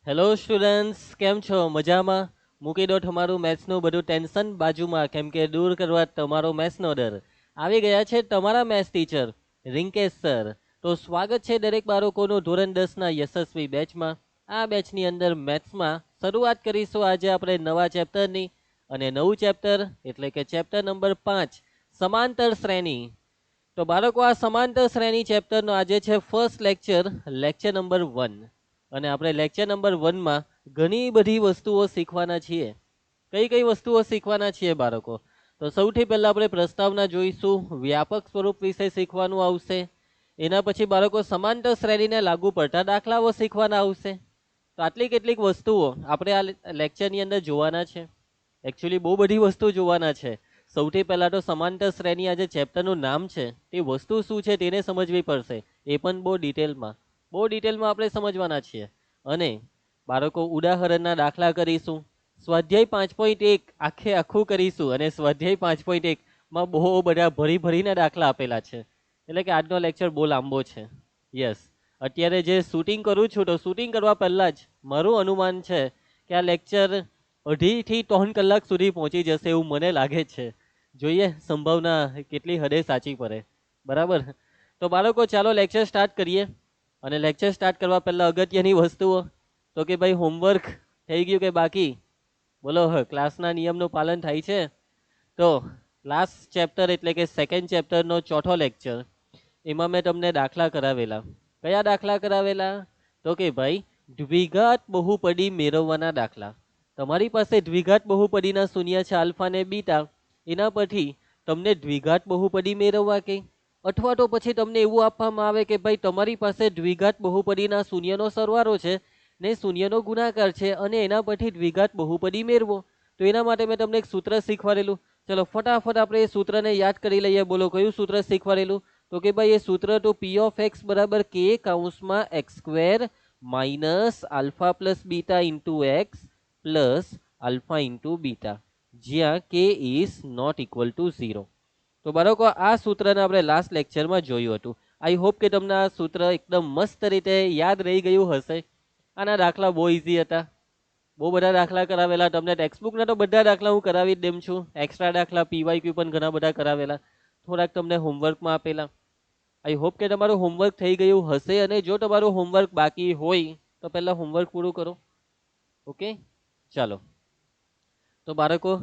Hello students, કેમ છો? મજામાં? મૂકી દો તમારું મેથ્સનું બધું ટેન્શન બાજુમાં, કેમ કે દૂર કરવા તમારો મેથ્સનો ડર. આવી ગયા છે તમારા મેથ્સ ટીચર રિંકેશ સર. તો સ્વાગત છે દરેક બાળકોનું ધોરણ 10ના યશસ્વી બેચમાં. આ બેચની અંદર મેથ્સમાં શરૂઆત કરીશું આજે આપણે નવા ચેપ્ટરની. અને નવું ચેપ્ટર એટલે કે ચેપ્ટર નંબર 5, સમાંતર શ્રેણી. તો બાળકો, આ સમાંતર શ્રેણી ચેપ્ટરનો આજે છે ફર્સ્ટ લેક્ચર, લેક્ચર નંબર 1. અને આપણે લેક્ચર નંબર 1માં ઘણી બધી વસ્તુઓ શીખવાના છીએ. કઈ કઈ વસ્તુઓ શીખવાના છીએ બાળકો? તો સૌથી પહેલા આપણે પ્રસ્તાવના જોઈશું, વ્યાપક સ્વરૂપ વિશે શીખવાનું આવશે. એના પછી બાળકો સમાંતર શ્રેણીને લાગુ પડતા દાખલાઓ શીખવાના આવશે. તો આટલી કેટલીક વસ્તુઓ આપણે આ લેક્ચરની અંદર જોવાના છે. એકચ્યુઅલી બહુ બધી વસ્તુ જોવાના છે. સૌથી પહેલા તો સમાંતર શ્રેણી આ જે ચેપ્ટરનું નામ છે તે વસ્તુ શું છે તેને સમજવી પડશે. એ પણ બહુ ડિટેલમાં આપણે સમજવાના છીએ. અને બાળકો, ઉદાહરણના દાખલા કરીશું. સ્વાધ્યાય 5.1 આખું કરીશું. અને સ્વાધ્યાય 5.1માં બહુ બધા ભરીને દાખલા આપેલા છે. એટલે કે આજનો લેક્ચર બહુ લાંબો છે. યસ, અત્યારે જે શૂટિંગ કરું છું, તો શૂટિંગ કરવા પહેલાં જ મારું અનુમાન છે કે આ લેક્ચર 2.5 થી 3 કલાક સુધી પહોંચી જશે એવું મને લાગે છે. જોઈએ સંભાવના કેટલી હદે સાચી પડે. બરાબર? તો બાળકો, ચાલો લેક્ચર સ્ટાર્ટ કરીએ. અને લેક્ચર સ્ટાર્ટ કરવા પહેલાં અગત્યની વસ્તુઓ, તો કે ભાઈ, હોમવર્ક થઈ ગયું કે બાકી? બોલો, ક્લાસના નિયમનું પાલન થાય છે? તો લાસ્ટ ચેપ્ટર એટલે કે સેકન્ડ ચેપ્ટરનો ચોથો લેક્ચર, એમાં મેં તમને દાખલા કરાવેલા. કયા દાખલા કરાવેલા? તો કે ભાઈ, દ્વિઘાત બહુપદી મેળવવાના દાખલા. તમારી પાસે દ્વિઘાત બહુપદીના શૂન્ય છે આલ્ફા ને બીટા. એના પરથી તમને દ્વિઘાત બહુપદી મેળવવા કે, અથવા તો પછી તમને એવું આપવામાં આવે કે ભાઈ, તમારી પાસે દ્વિઘાત બહુપદીના શૂન્યનો સરવાળો છે ને શૂન્યનો ગુણાકાર છે, અને એના પરથી દ્વિઘાત બહુપદી મેળવો. તો એના માટે મેં તમને એક સૂત્ર શીખવાડેલું. ચલો ફટાફટ આપણે એ સૂત્રને યાદ કરી લઈએ. બોલો, કયું સૂત્ર શીખવાડેલું? તો કે ભાઈ, એ સૂત્ર તો પી ઓફ એક્સ બરાબર કે કૌંસમાં x square minus alpha plus beta into x plus alpha into beta, જ્યાં કે ઇઝ નોટ ઇક્વલ ટુ 0. તો બાળકો, આ સૂત્રને આપણે લાસ્ટ લેક્ચરમાં જોયું હતું. આઈ હોપ કે તમને આ સૂત્ર એકદમ મસ્ત રીતે યાદ રહી ગયું હશે. આના દાખલા બહુ ઇઝી હતા. બહુ બધા દાખલા કરાવેલા તમને. ટેક્સ્ટબુકના તો બધા દાખલા હું કરાવી જ દેમ છું. એક્સ્ટ્રા દાખલા પીવાયક્યુ પણ ઘણા બધા કરાવેલા. થોડાક તમને હોમવર્કમાં આપેલા. આઈ હોપ કે તમારું હોમવર્ક થઈ ગયું હશે. અને જો તમારું હોમવર્ક બાકી હોય તો પહેલાં હોમવર્ક પૂરું કરો. ઓકે, ચાલો. તો બાળકો,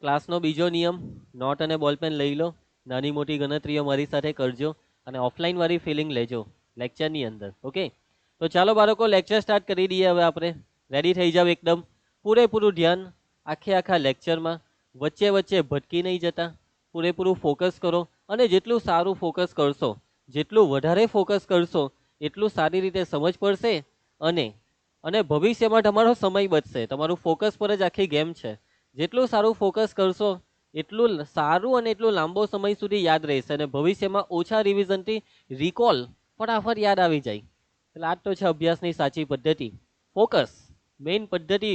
ક્લાસનો બીજો નિયમ, નોટ અને બોલપેન લઈ લો. નાની મોટી ગણતરીઓ મારી સાથે કરજો. અને ઓફલાઈન વાળી ફિલિંગ લેજો લેક્ચરની અંદર. ઓકે, તો ચાલો બાળકો, લેક્ચર સ્ટાર્ટ કરી દઈએ. હવે આપણે રેડી થઈ જાવ એકદમ. પૂરેપૂરું ધ્યાન આખા લેક્ચરમાં. વચ્ચે વચ્ચે ભટકી નહીં જતા. પૂરેપૂરું ફોકસ કરો. અને જેટલું સારું ફોકસ કરશો, જેટલું વધારે ફોકસ કરશો, એટલું સારી રીતે સમજ પડશે. અને અને ભવિષ્યમાં તમારો સમય બચશે. તમારું ફોકસ પર જ આખી ગેમ છે. જેટલું સારું ફોકસ કરશો એટલું સારું, અને એટલું લાંબો સમય સુધી યાદ રહેશે. અને ભવિષ્યમાં ઓછા રિવિઝનથી રિકોલ ફટાફટ યાદ આવી જાય. એટલે આ તો છે અભ્યાસની સાચી પદ્ધતિ, ફોકસ. મેઇન પદ્ધતિ,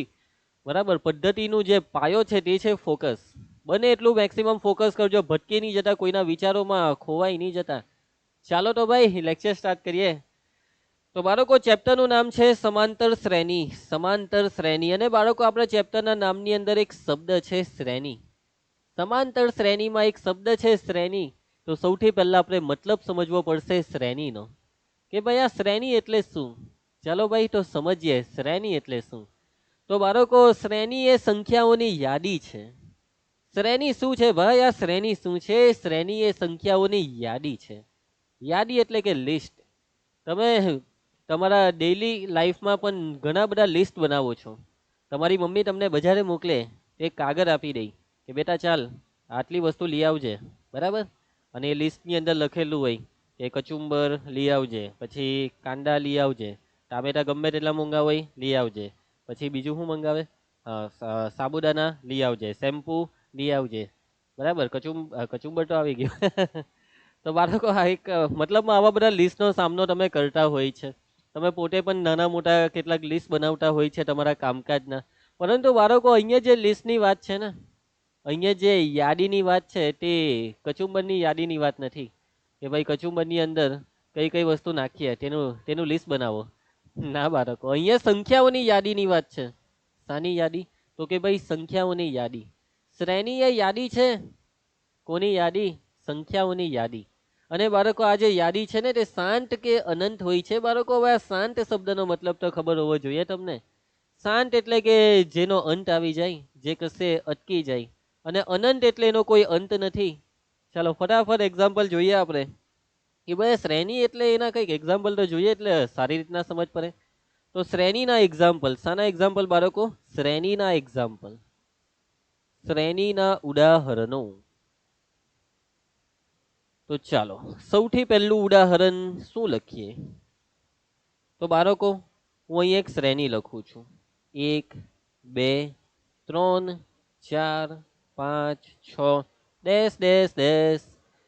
બરાબર, પદ્ધતિનું જે પાયો છે તે છે ફોકસ. બને એટલું મેક્સિમમ ફોકસ કરજો. ભટકી નહીં જતા, કોઈના વિચારોમાં ખોવાઈ નહીં જતા. ચાલો તો ભાઈ, લેક્ચર સ્ટાર્ટ કરીએ. તો બાળકો, ચેપ્ટરનું નામ છે સમાંતર શ્રેણી. સમાંતર શ્રેણી. અને બાળકો, આપણા ચેપ્ટરના નામની અંદર એક શબ્દ છે શ્રેણી. સમાંતર શ્રેણીમાં એક શબ્દ છે શ્રેણી. તો સૌથી પહેલા આપણે મતલબ સમજવો પડશે શ્રેણીનો, કે ભાઈ આ શ્રેણી એટલે શું. ચાલો ભાઈ, તો સમજીએ શ્રેણી એટલે શું. તો બાળકો, શ્રેણી એ સંખ્યાઓની યાદી છે. શ્રેણી શું છે ભાઈ? આ શ્રેણી શું છે? શ્રેણી એ સંખ્યાઓની યાદી છે. યાદી એટલે કે લિસ્ટ. તમે તમારા ડેઈલી લાઈફમાં પણ ઘણા બધા લિસ્ટ બનાવો છો. તમારી મમ્મી તમને બજારે મોકલે, એક કાગળ આપી દે કે બેટા ચાલ આટલી વસ્તુ લઈ આવજે. બરાબર? અને એ લિસ્ટની અંદર લખેલું હોય કે કચુંબર લઈ આવજે, પછી કાંદા લઈ આવજે, ટામેટા ગમે તેટલા મોંઘા હોય લઈ આવજે, પછી બીજું શું મંગાવે? સાબુદાના લઈ આવજે, શેમ્પુ લઈ આવજે. બરાબર? કચુંબર તો આવી ગયું. તો બાળકો, આ એક મતલબમાં આવા બધા લિસ્ટનો સામનો તમે કરતા હોય છે. તમે પોતે પણ નાના મોટા કેટલાક લિસ્ટ બનાવતા હોય છે તમારા કામકાજના. પરંતુ બાળકો, અહીંયા જે લિસ્ટની વાત છે ને, અહીંયા જે યાદીની વાત છે, તે કચુંબરની યાદીની વાત નથી. કે ભાઈ કચુંબરની અંદર કઈ કઈ વસ્તુ નાખીએ તેનું લિસ્ટ બનાવો. ના બાળકો, અહીંયા સંખ્યાઓની યાદીની વાત છે. શાની યાદી? તો કે ભાઈ સંખ્યાઓની યાદી. શ્રેણી એ યાદી છે. કોની યાદી? સંખ્યાઓની યાદી. અને બાળકો આ જે યાદી છે ને તે શાંત કે અનંત હોય છે બાળકો. હવે આ શાંત શબ્દનો મતલબ તો ખબર હોવો જોઈએ તમને. શાંત એટલે કે જેનો અંત આવી જાય, જે કશે અટકી જાય. અને અનંત એટલે એનો કોઈ અંત નથી. ચાલો ફટાફટ એક્ઝામ્પલ જોઈએ આપણે કે ભાઈ શ્રેણી એટલે એના કંઈક એક્ઝામ્પલ તો જોઈએ એટલે સારી રીતના સમજ પડે. તો શ્રેણીના એક્ઝામ્પલ, શાના એક્ઝામ્પલ બાળકો? શ્રેણીના એક્ઝામ્પલ, શ્રેણીના ઉદાહરણો. તો ચાલો સૌથી પહેલું ઉદાહરણ શું લખીએ? તો બાળકો હું અહીં એક શ્રેણી લખું છું. 1 2 3 4 5 6 ડેશ ડેશ ડેશ.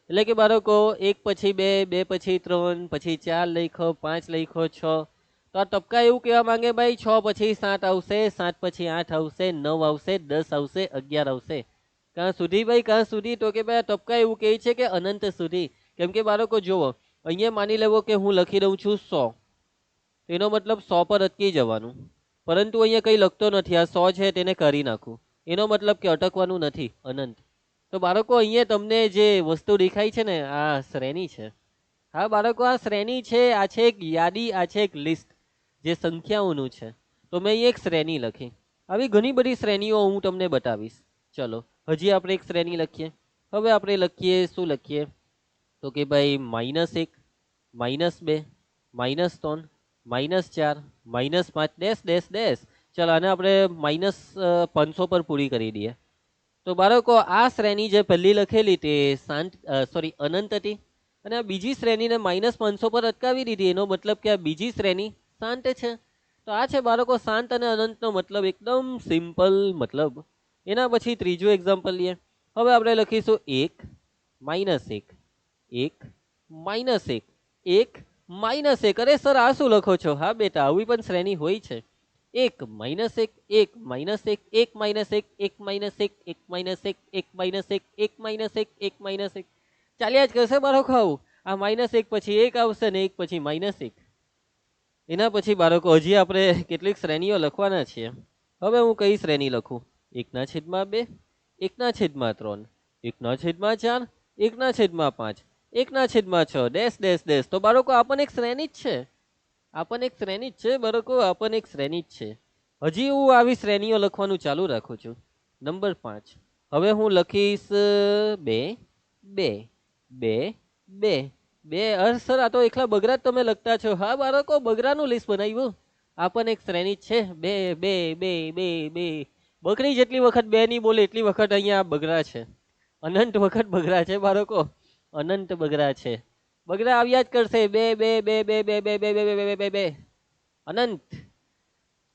એટલે કે બાળકો 1 પછી 2, 2 પછી 3, પછી 4 લખ્યો, 5 લખ્યો, 6. તો આ ટપકા એવું કહેવા માંગે ભાઈ 6 પછી 7 આવશે, 7 પછી 8 આવશે, 9 આવશે, 10 આવશે, 11 આવશે. ક્યાં સુધી ભાઈ? ક્યાં સુધી? તો કે ભાઈ આ ટપકા એવું કહે છે કે અનંત સુધી. કેમ કે બાળકો જુઓ, અહીંયા માની લેવો કે હું લખી દઉં છું 100. એનો મતલબ 100 પર અટકી જવાનું. પરંતુ અહીંયા કંઈ લખતો નથી. આ 100 છે તેને કરી નાખું. એનો મતલબ કે અટકવાનું નથી, અનંત. તો બાળકો અહીંયા તમને જે વસ્તુ દેખાય છે ને આ શ્રેણી છે. હા બાળકો આ શ્રેણી છે. આ છે એક યાદી, આ છે એક લિસ્ટ જે સંખ્યાઓનું છે. તો મેં અહીં એક શ્રેણી લખી. આવી ઘણી બધી શ્રેણીઓ હું તમને બતાવીશ. ચલો હજી આપણે એક શ્રેણી લખીએ. હવે આપણે લખીએ, શું લખીએ? તો કે ભાઈ -1, -2, -3, -4, -5 ડેશ ડેશ ડેશ. ચાલો આને આપણે -500 પર પૂરી કરી દઈએ. તો બાળકો આ શ્રેણી જે પહેલી લખેલી તે અનંત હતી. અને આ બીજી શ્રેણીને -500 પર અટકાવી દીધી. એનો મતલબ કે આ બીજી શ્રેણી શાંત છે. તો આ છે બાળકો શાંત અને અનંતનો મતલબ, એકદમ સિમ્પલ મતલબ. એના પછી ત્રીજું એક્ઝામ્પલ લઈએ. હવે આપણે લખીશું 1 -1, 1 -1, 1 -1. અરે સર આ શું લખો છો? હા બેટા આવી પણ શ્રેણી હોય છે. 1 -1, 1 -1, 1 -1, 1 -1, 1 -1, 1 -1, 1 -1, 1 -1. ચાલ્યા જ કરશે બાળકો આવું. આ -1 પછી 1 આવશે ને 1 પછી -1. એના પછી બાળકો હજી આપણે કેટલીક શ્રેણીઓ લખવાના છીએ. હવે હું કઈ શ્રેણી લખું? 1/2, 1/3, 1/4, 1/5, 1/6 ડેશ ડેશ ડેશ. તો બાળકો આ પણ એક શ્રેણી જ છે. આ પણ એક શ્રેણી જ છે બાળકો, આ પણ એક શ્રેણી જ છે. હજી હું આવી શ્રેણીઓ લખવાનું ચાલુ રાખું છું. નંબર 5. હવે હું લખીશ 2 2 2 2 2. અરે સર આ તો એકલા બગરા જ તમે લખતા છો. હા બાળકો બગરાનું લિસ્ટ બનાવ્યું. આ પણ એક શ્રેણી જ છે. 2 2 2 2 2. બકરી જેટલી વખત 2 નહીં બોલે એટલી વખત અહીંયા બગરા છે. અનંત વખત બગરા છે બાળકો, અનંત બગરા છે. બગડા આવ્યા જ કરશે. 2 2 2 2 2 2 2 2 2 2 અનંત.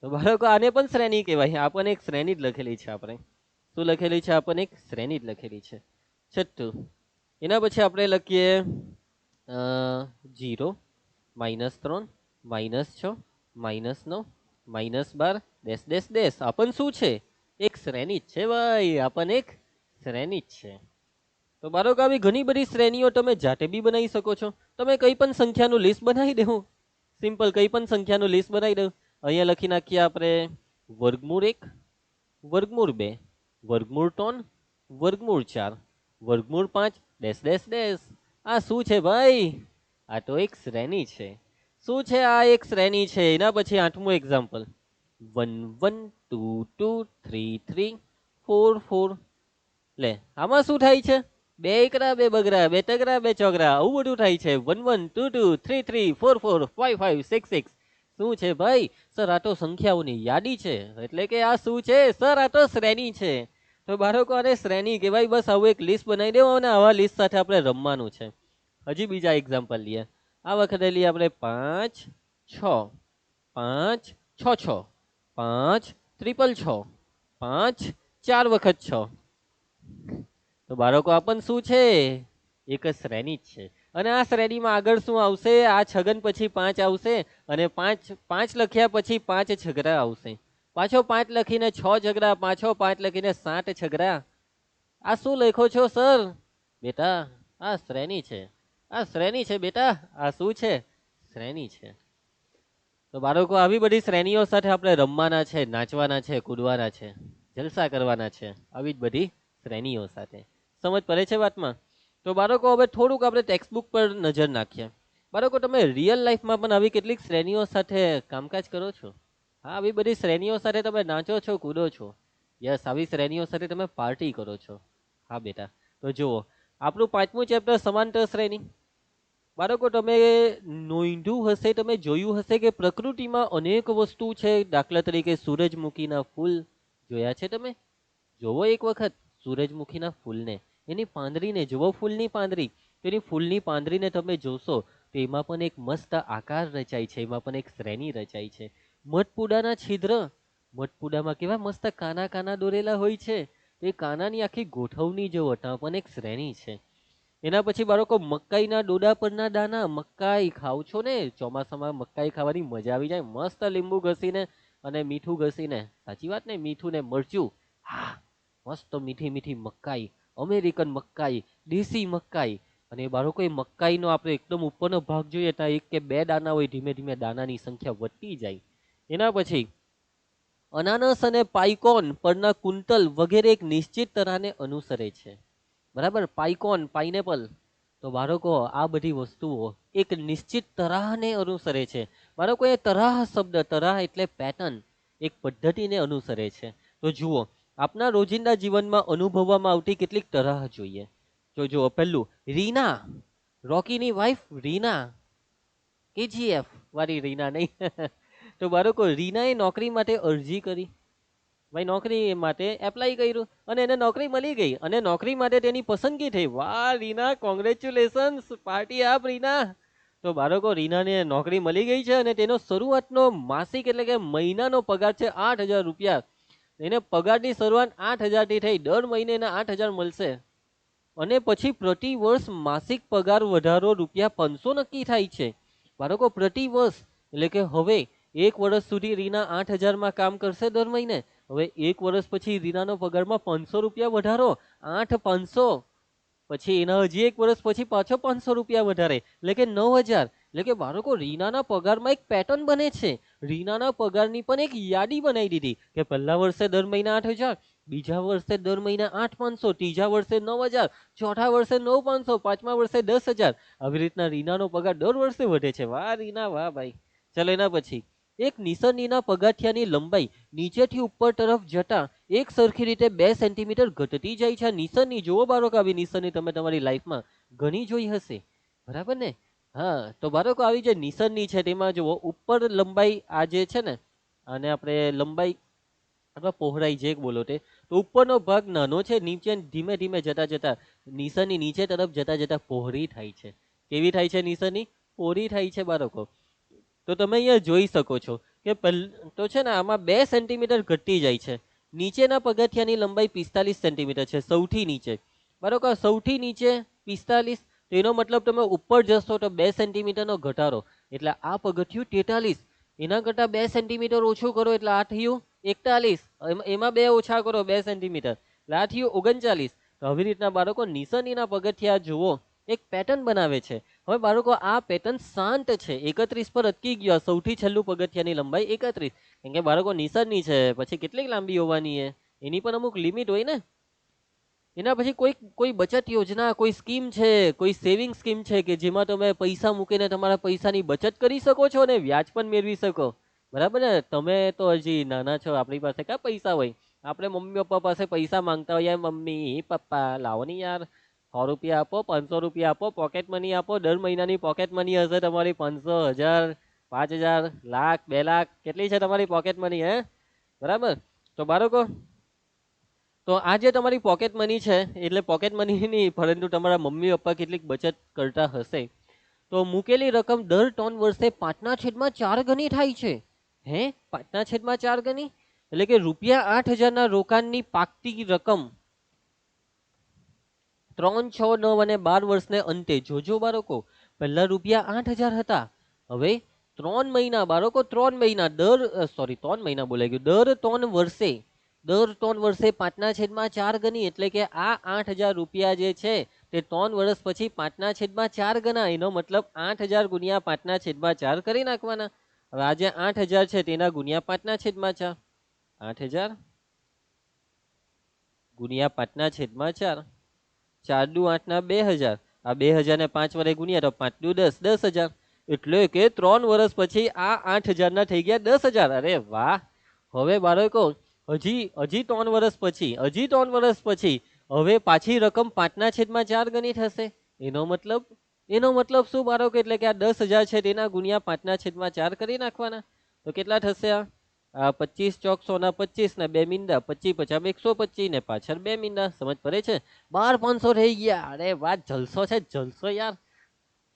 તો બાળકો આને પણ શ્રેણી કહેવાય. આ પણ એક શ્રેણી જ લખેલી છે આપણે. શું લખેલી છે? આ પણ એક શ્રેણી જ લખેલી છે. છઠ્ઠું. એના પછી આપણે લખીએ 0 -3 -6 -9 -12 ડેશ ડેશ ડેશ. આ પણ શું છે? એક શ્રેણી જ છે ભાઈ, આ પણ એક શ્રેણી જ છે. તો બાળકો આવી ઘણી બધી શ્રેણીઓ તમે જાતે બી બનાવી શકો છો. તમે કઈ પણ સંખ્યાનું લિસ્ટ બનાવી દેવું. સિમ્પલ કઈ પણ સંખ્યાનું લિસ્ટ બનાવી દઉં. અહીંયા લખી નાખીએ આપણે વર્ગમૂળ 1, વર્ગમૂળ 2, વર્ગમૂળ 3, વર્ગમૂળ 4, વર્ગમૂળ 5 ડેશ ડેશ ડેશ. આ શું છે ભાઈ? આ તો એક શ્રેણી છે. શું છે? આ એક શ્રેણી છે. એના પછી 8મું એક્ઝામ્પલ 1 1 2 2 3 3 4 4. લે આમાં શું થાય છે? 2 એકરા 2 બગરા, 2 તગરા 2 ચોગરા, આવું બધું થાય છે. 1 1 2 2 3 3 4 4 5 5 6 6. શું છે ભાઈ? સર આ તો સંખ્યાઓની યાદી છે. એટલે કે આ શું છે સર? આ તો શ્રેણી છે. તો બાળકો આને શ્રેણી કહેવાય. બસ આવું એક લિસ્ટ બનાવી દેવો અને આવા લિસ્ટ સાથે આપણે રમવાનું છે. હજી બીજા એક્ઝામ્પલ લઈએ. આ વખતે લઈએ આપણે 5 6, 5 6 6, 5 6 6, 5 4 વખત 6. તો બાળકો આ પણ શું છે? એક જ શ્રેણી જ છે. અને આ શ્રેણીમાં આગળ શું આવશે? આ છગન પછી 5 આવશે અને 5 5 લખ્યા પછી 5 છગડા આવશે. પાછો 5 લખીને 6 છગડા, પાછો 5 લખીને 7 છગડા. આ શું લખો છો સર? બેટા આ શ્રેણી છે. આ શ્રેણી છે બેટા. આ શું છે? શ્રેણી છે. તો બાળકો આવી બધી શ્રેણીઓ સાથે આપણે રમવાના છે, નાચવાના છે, કૂદવાના છે, જલસા કરવાના છે, આવી જ બધી શ્રેણીઓ સાથે. સમજ પડે છે વાતમાં? તો બાળકો હવે થોડુંક આપણે ટેક્સ્ટબુક પર નજર નાખીએ. બાળકો તમે રિયલ લાઈફમાં પણ આવી કેટલીક શ્રેણીઓ સાથે કામકાજ કરો છો? હા, આવી બધી શ્રેણીઓ સાથે તમે નાચો છો, કૂદો છો. યસ, આવી શ્રેણીઓ સાથે તમે પાર્ટી કરો છો. હા બેટા. તો જુઓ, આપણું 5મું ચેપ્ટર સમાંતર શ્રેણી. બાળકો તમે નોંધ્યું હશે, તમે જોયું હશે કે પ્રકૃતિમાં અનેક વસ્તુ છે. દાખલા તરીકે સૂરજમુખીના ફૂલ જોયા છે તમે? જોવો એક વખત સૂરજમુખીના ફૂલને, એની પાંદડીને જુઓ, ફૂલની પાંદડી. તેની ફૂલની પાંદડીને તમે જોશો તો એમાં પણ એક મસ્ત આકાર રચાય છે, એમાં પણ એક શ્રેણી રચાય છે. મધપૂડાના છિદ્ર, મધપૂડામાં કેવા મસ્ત કાના કાના દોરેલા હોય છે. એ કાનાની આખી ગોઠવણી જુઓ, ત્યાં પણ એક શ્રેણી છે. એના પછી બાળકો મકાઈના ડોડા પરના દાના. મકાઈ ખાવ છો ને, ચોમાસામાં મકાઈ ખાવાની મજા આવી જાય, મસ્ત લીંબુ ઘસીને અને મીઠું ઘસીને. સાચી વાત ને? મીઠું ને મરચું, હા, મસ્ત મીઠી મીઠી મકાઈ, અમેરિકન મકાઈ, દેશી મકાઈ. અને બાળકો એ મકાઈનો આપણે એકદમ ઉપરનો ભાગ જોઈએ ત્યાં 1 કે 2 દાના હોય, ધીમે ધીમે દાનાની સંખ્યા વધતી જાય. એના પછી અનાનસ અને પાઇકોન પરના કુંતલ વગેરે એક નિશ્ચિત તરાને અનુસરે છે. બરાબર, પાઇકોન, પાઇનેપલ. તો બાળકો આ બધી વસ્તુઓ એક નિશ્ચિત તરાહને અનુસરે છે. બાળકો એ તરાહ શબ્દ, તરાહ એટલે પેટર્ન, એક પદ્ધતિને અનુસરે છે. તો જુઓ, આપના રોજિંદા જીવનમાં અનુભવવામાં આવતી કેટલીક તરાહ જોઈએ. તો જુઓ, પહેલું રીના, રોકીની વાઈફ રીના, KGF વાળી રીના નહીં. તો બાળકો રીનાએ નોકરી માટે અરજી કરી, ભાઈ નોકરી માટે એપ્લાય કર્યું અને એને નોકરી મળી ગઈ અને નોકરી માટે તેની પસંદગી થઈ. વાહ રીના, કોંગ્રેચ્યુલેશન્સ, પાર્ટી આપ રીના. તો બાળકો રીનાને નોકરી મળી ગઈ છે અને તેનો શરૂઆતનો માસિક એટલે કે મહિનાનો પગાર છે 8,000 રૂપિયા. એને પગારની શરૂઆત 8,000 થી થઈ, દર મહિને એને 8,000 મળશે. અને પછી પ્રતિ વર્ષ માસિક પગાર વધારો ₹500 નક્કી થાય છે. બાળકો પ્રતિ વર્ષ એટલે કે હવે 1 વર્ષ સુધી રીના 8,000 માં કામ કરશે દર મહિને. હવે 1 વર્ષ પછી રીનાનો પગારમાં ₹500 વધારો, 8,500. પછી એના હજી 1 વર્ષ પછી પાછો ₹500 વધારે, એટલે કે 9,000. એટલે કે બાળકો રીનાના પગારમાં એક પેટર્ન બને છે. રીનાના પગારની પણ એક યાદી બનાવી દીધી કે પહેલા વર્ષે દર મહિને 8,000, બીજા વર્ષે દર મહિને 8,500, ત્રીજા વર્ષે 9,000, ચોથા વર્ષે 9,500, પાંચમા વર્ષે 10,000. આવી રીતના રીનાનો પગાર દર વર્ષે વધે છે. વાહ રીના, વાહ ભાઈ. ચલો એના પછી એક નિસરણીના પગથિયાની લંબાઈ નીચેથી ઉપર તરફ જતા એક સરખી રીતે 2 સેન્ટીમીટર ઘટતી જાય છે. નિસરણી જુઓ બાળકો, આવી નિસરણી તમે તમારી લાઈફમાં ઘણી જોઈ હશે, બરાબર ને? હા, તો બાળકો આવી જે નિસરણી છે તેમાં જુઓ ઉપર લંબાઈ આ જે છે ને, અને આપણે લંબાઈ અથવા પહોળાઈ જે બોલો તે, તો ઉપરનો ભાગ નાનો છે, નીચે ધીમે ધીમે જતા જતા નિસરણી નીચે તરફ જતા જતા પહોળી થાય છે. કેવી થાય છે નિસરણી? પહોળી થાય છે બાળકો. તો તમે અહીંયા જોઈ શકો છો કે તો છે ને આમાં 2 સેન્ટીમીટર ઘટતી જાય છે. નીચેના પગથિયાની લંબાઈ 45 સેન્ટીમીટર છે, સૌથી નીચે. બરાબર, સૌથી નીચે 45. તો એનો મતલબ તમે ઉપર જશો તો 2 સેન્ટીમીટરનો ઘટાડો, એટલે આ પગથિયું 43. એના કરતાં 2 સેન્ટીમીટર ઓછું કરો એટલે આ થયું 41. એમાં 2 ઓછા કરો 2 સેન્ટીમીટર, એટલે આ થયું 39. તો આવી રીતના બાળકો નિસરણીના પગથિયા જુઓ એક પેટર્ન બનાવે છે. હવે બાળકો આ પેટર્ન શાંત છે, 31 પર અટકી ગયો. સૌથી છેલ્લું પગથિયાની લંબાઈ 31. કેમ કે બાળકો નિસરણી છે, પછી કેટલી લાંબી હોવાની છે, એની પણ અમુક લિમિટ હોય ને. એના પછી કોઈ બચત યોજના, કોઈ સ્કીમ છે, કોઈ સેવિંગ સ્કીમ છે કે જેમાં તમે પૈસા મૂકીને તમારા પૈસાની બચત કરી શકો છો અને વ્યાજ પણ મેળવી શકો. બરાબર ને? તમે તો હજી નાના છો, આપણી પાસે ક્યાં પૈસા હોય. આપણે મમ્મી પપ્પા પાસે પૈસા માંગતા હોય, મમ્મી પપ્પા લાવો ને યાર, 100 રૂપિયા આપો, 500 રૂપિયા આપો, પોકેટ મની આપો. દર મહિનાની પોકેટ મની હશે તમારી 500, 1,000, 5,000, લાખ, 2 લાખ, કેટલી છે તમારી પોકેટ મની? હે, બરાબર? તો બાળકો, તો આ જે તમારી પોકેટ મની છે, એટલે પોકેટ મની નહીં પરંતુ તમારા મમ્મી પપ્પા કેટલીક બચત કરતા હશે, તો મૂકેલી રકમ દર 3 વર્ષે 5/4 ગણી થાય છે. હે, 5/4 ગણી એટલે કે ₹8,000 ના રોકાણની પાકતી રકમ 3, 6, 9 અને 12 વર્ષને અંતે જોજો બાળકો, પહેલા ₹8,000 હતા, હવે 3 મહિના બાળકો, 3 મહિના સોરી 3 મહિના બોલાઈ ગયું, દર 3 વર્ષે 5/4 ગણી, એટલે કે આ 8,000 રૂપિયા જે છે તે 3 વર્ષ પછી 5/4 ગણા. એનો મતલબ 8,000 ગુણ્યા 5/4 કરી નાખવાના. હવે આ જે 8,000 છે તેના ગુણ્યા 5/4, 8,000 ગુણ્યા 5/4, 4 દુ 8 ના 2,000, આ 2,000 ને 5 વડે ગુણ્યા તો 5 દુ 10, 10,000. એટલે કે 3 વર્ષ પછી આ 8,000 ના થઈ ગયા 10,000. અરે વાહ! હવે બાળકો હજી 3 વર્ષ પછી હવે પાછી રકમ 5/4 ગણી થશે. એનો મતલબ શું બાળકો? એટલે કે આ 10,000 છે તેના ગુણ્યા 5/4 કરી નાખવાના. તો કેટલા થશે? આ 25 ચોક 125 ને 2 મીંડા, 25 50 125 ને પાછળ 2 મીંડા. સમજ પડે છે? 12,500 થઈ ગયા. અરે વાહ, જલસો છે, જલસો યાર.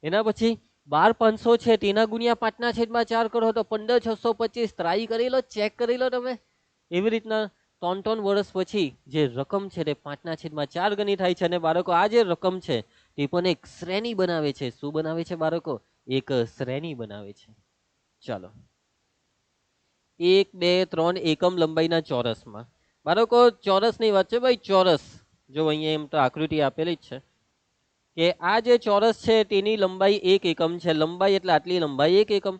એના પછી 12,500 છે તેના ગુણ્યા 5/4 કરો તો 15,625. ટ્રાય કરી લો, ચેક કરી લો તમે. એવી રીતના 3 વર્ષ પછી જે રકમ છે તે 5/4 ગણી થાય છે. અને બાળકો આ જે રકમ છે તે પણ એક શ્રેણી બનાવે છે. શું બનાવે છે બાળકો? એક શ્રેણી બનાવે છે. ચાલો, 1 2 3 એકમ લંબાઈના ચોરસમાં. બાળકો ચોરસની વાત છે ભાઈ, ચોરસ. જો અહીંયા એમ તો આકૃતિ આપેલી જ છે કે આ જે ચોરસ છે તેની લંબાઈ 1 એકમ છે. લંબાઈ એટલે આટલી લંબાઈ 1 એકમ.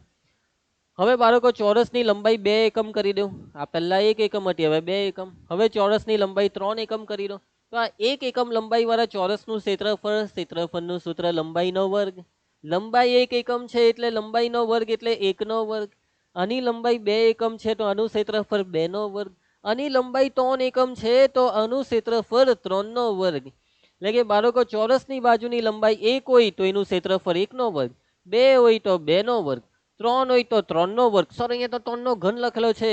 હવે બાળકો ચોરસની લંબાઈ 2 એકમ કરી દઉં. આ પહેલા 1 એકમ હતી, હવે 2 એકમ. હવે ચોરસની લંબાઈ 3 એકમ કરી દો. તો આ 1 એકમ લંબાઈ વાળા ચોરસનું ક્ષેત્રફળનું સૂત્ર લંબાઈનો વર્ગ. લંબાઈ 1 એકમ છે એટલે લંબાઈનો વર્ગ એટલે 1 નો વર્ગ. આની લંબાઈ 2 એકમ છે તો આનું ક્ષેત્રફળ 2 નો વર્ગ. આની લંબાઈ 3 એકમ છે તો આનું ક્ષેત્રફળ 3 નો વર્ગ. એટલે કે બાળકો ચોરસની બાજુની લંબાઈ 1 હોય તો એનું ક્ષેત્રફળ 1 નો વર્ગ, 2 હોય તો 2 નો વર્ગ, 3 હોય તો 3 નો વર્ગ. સર અહીંયા તો 3 નો ઘન લખેલો છે.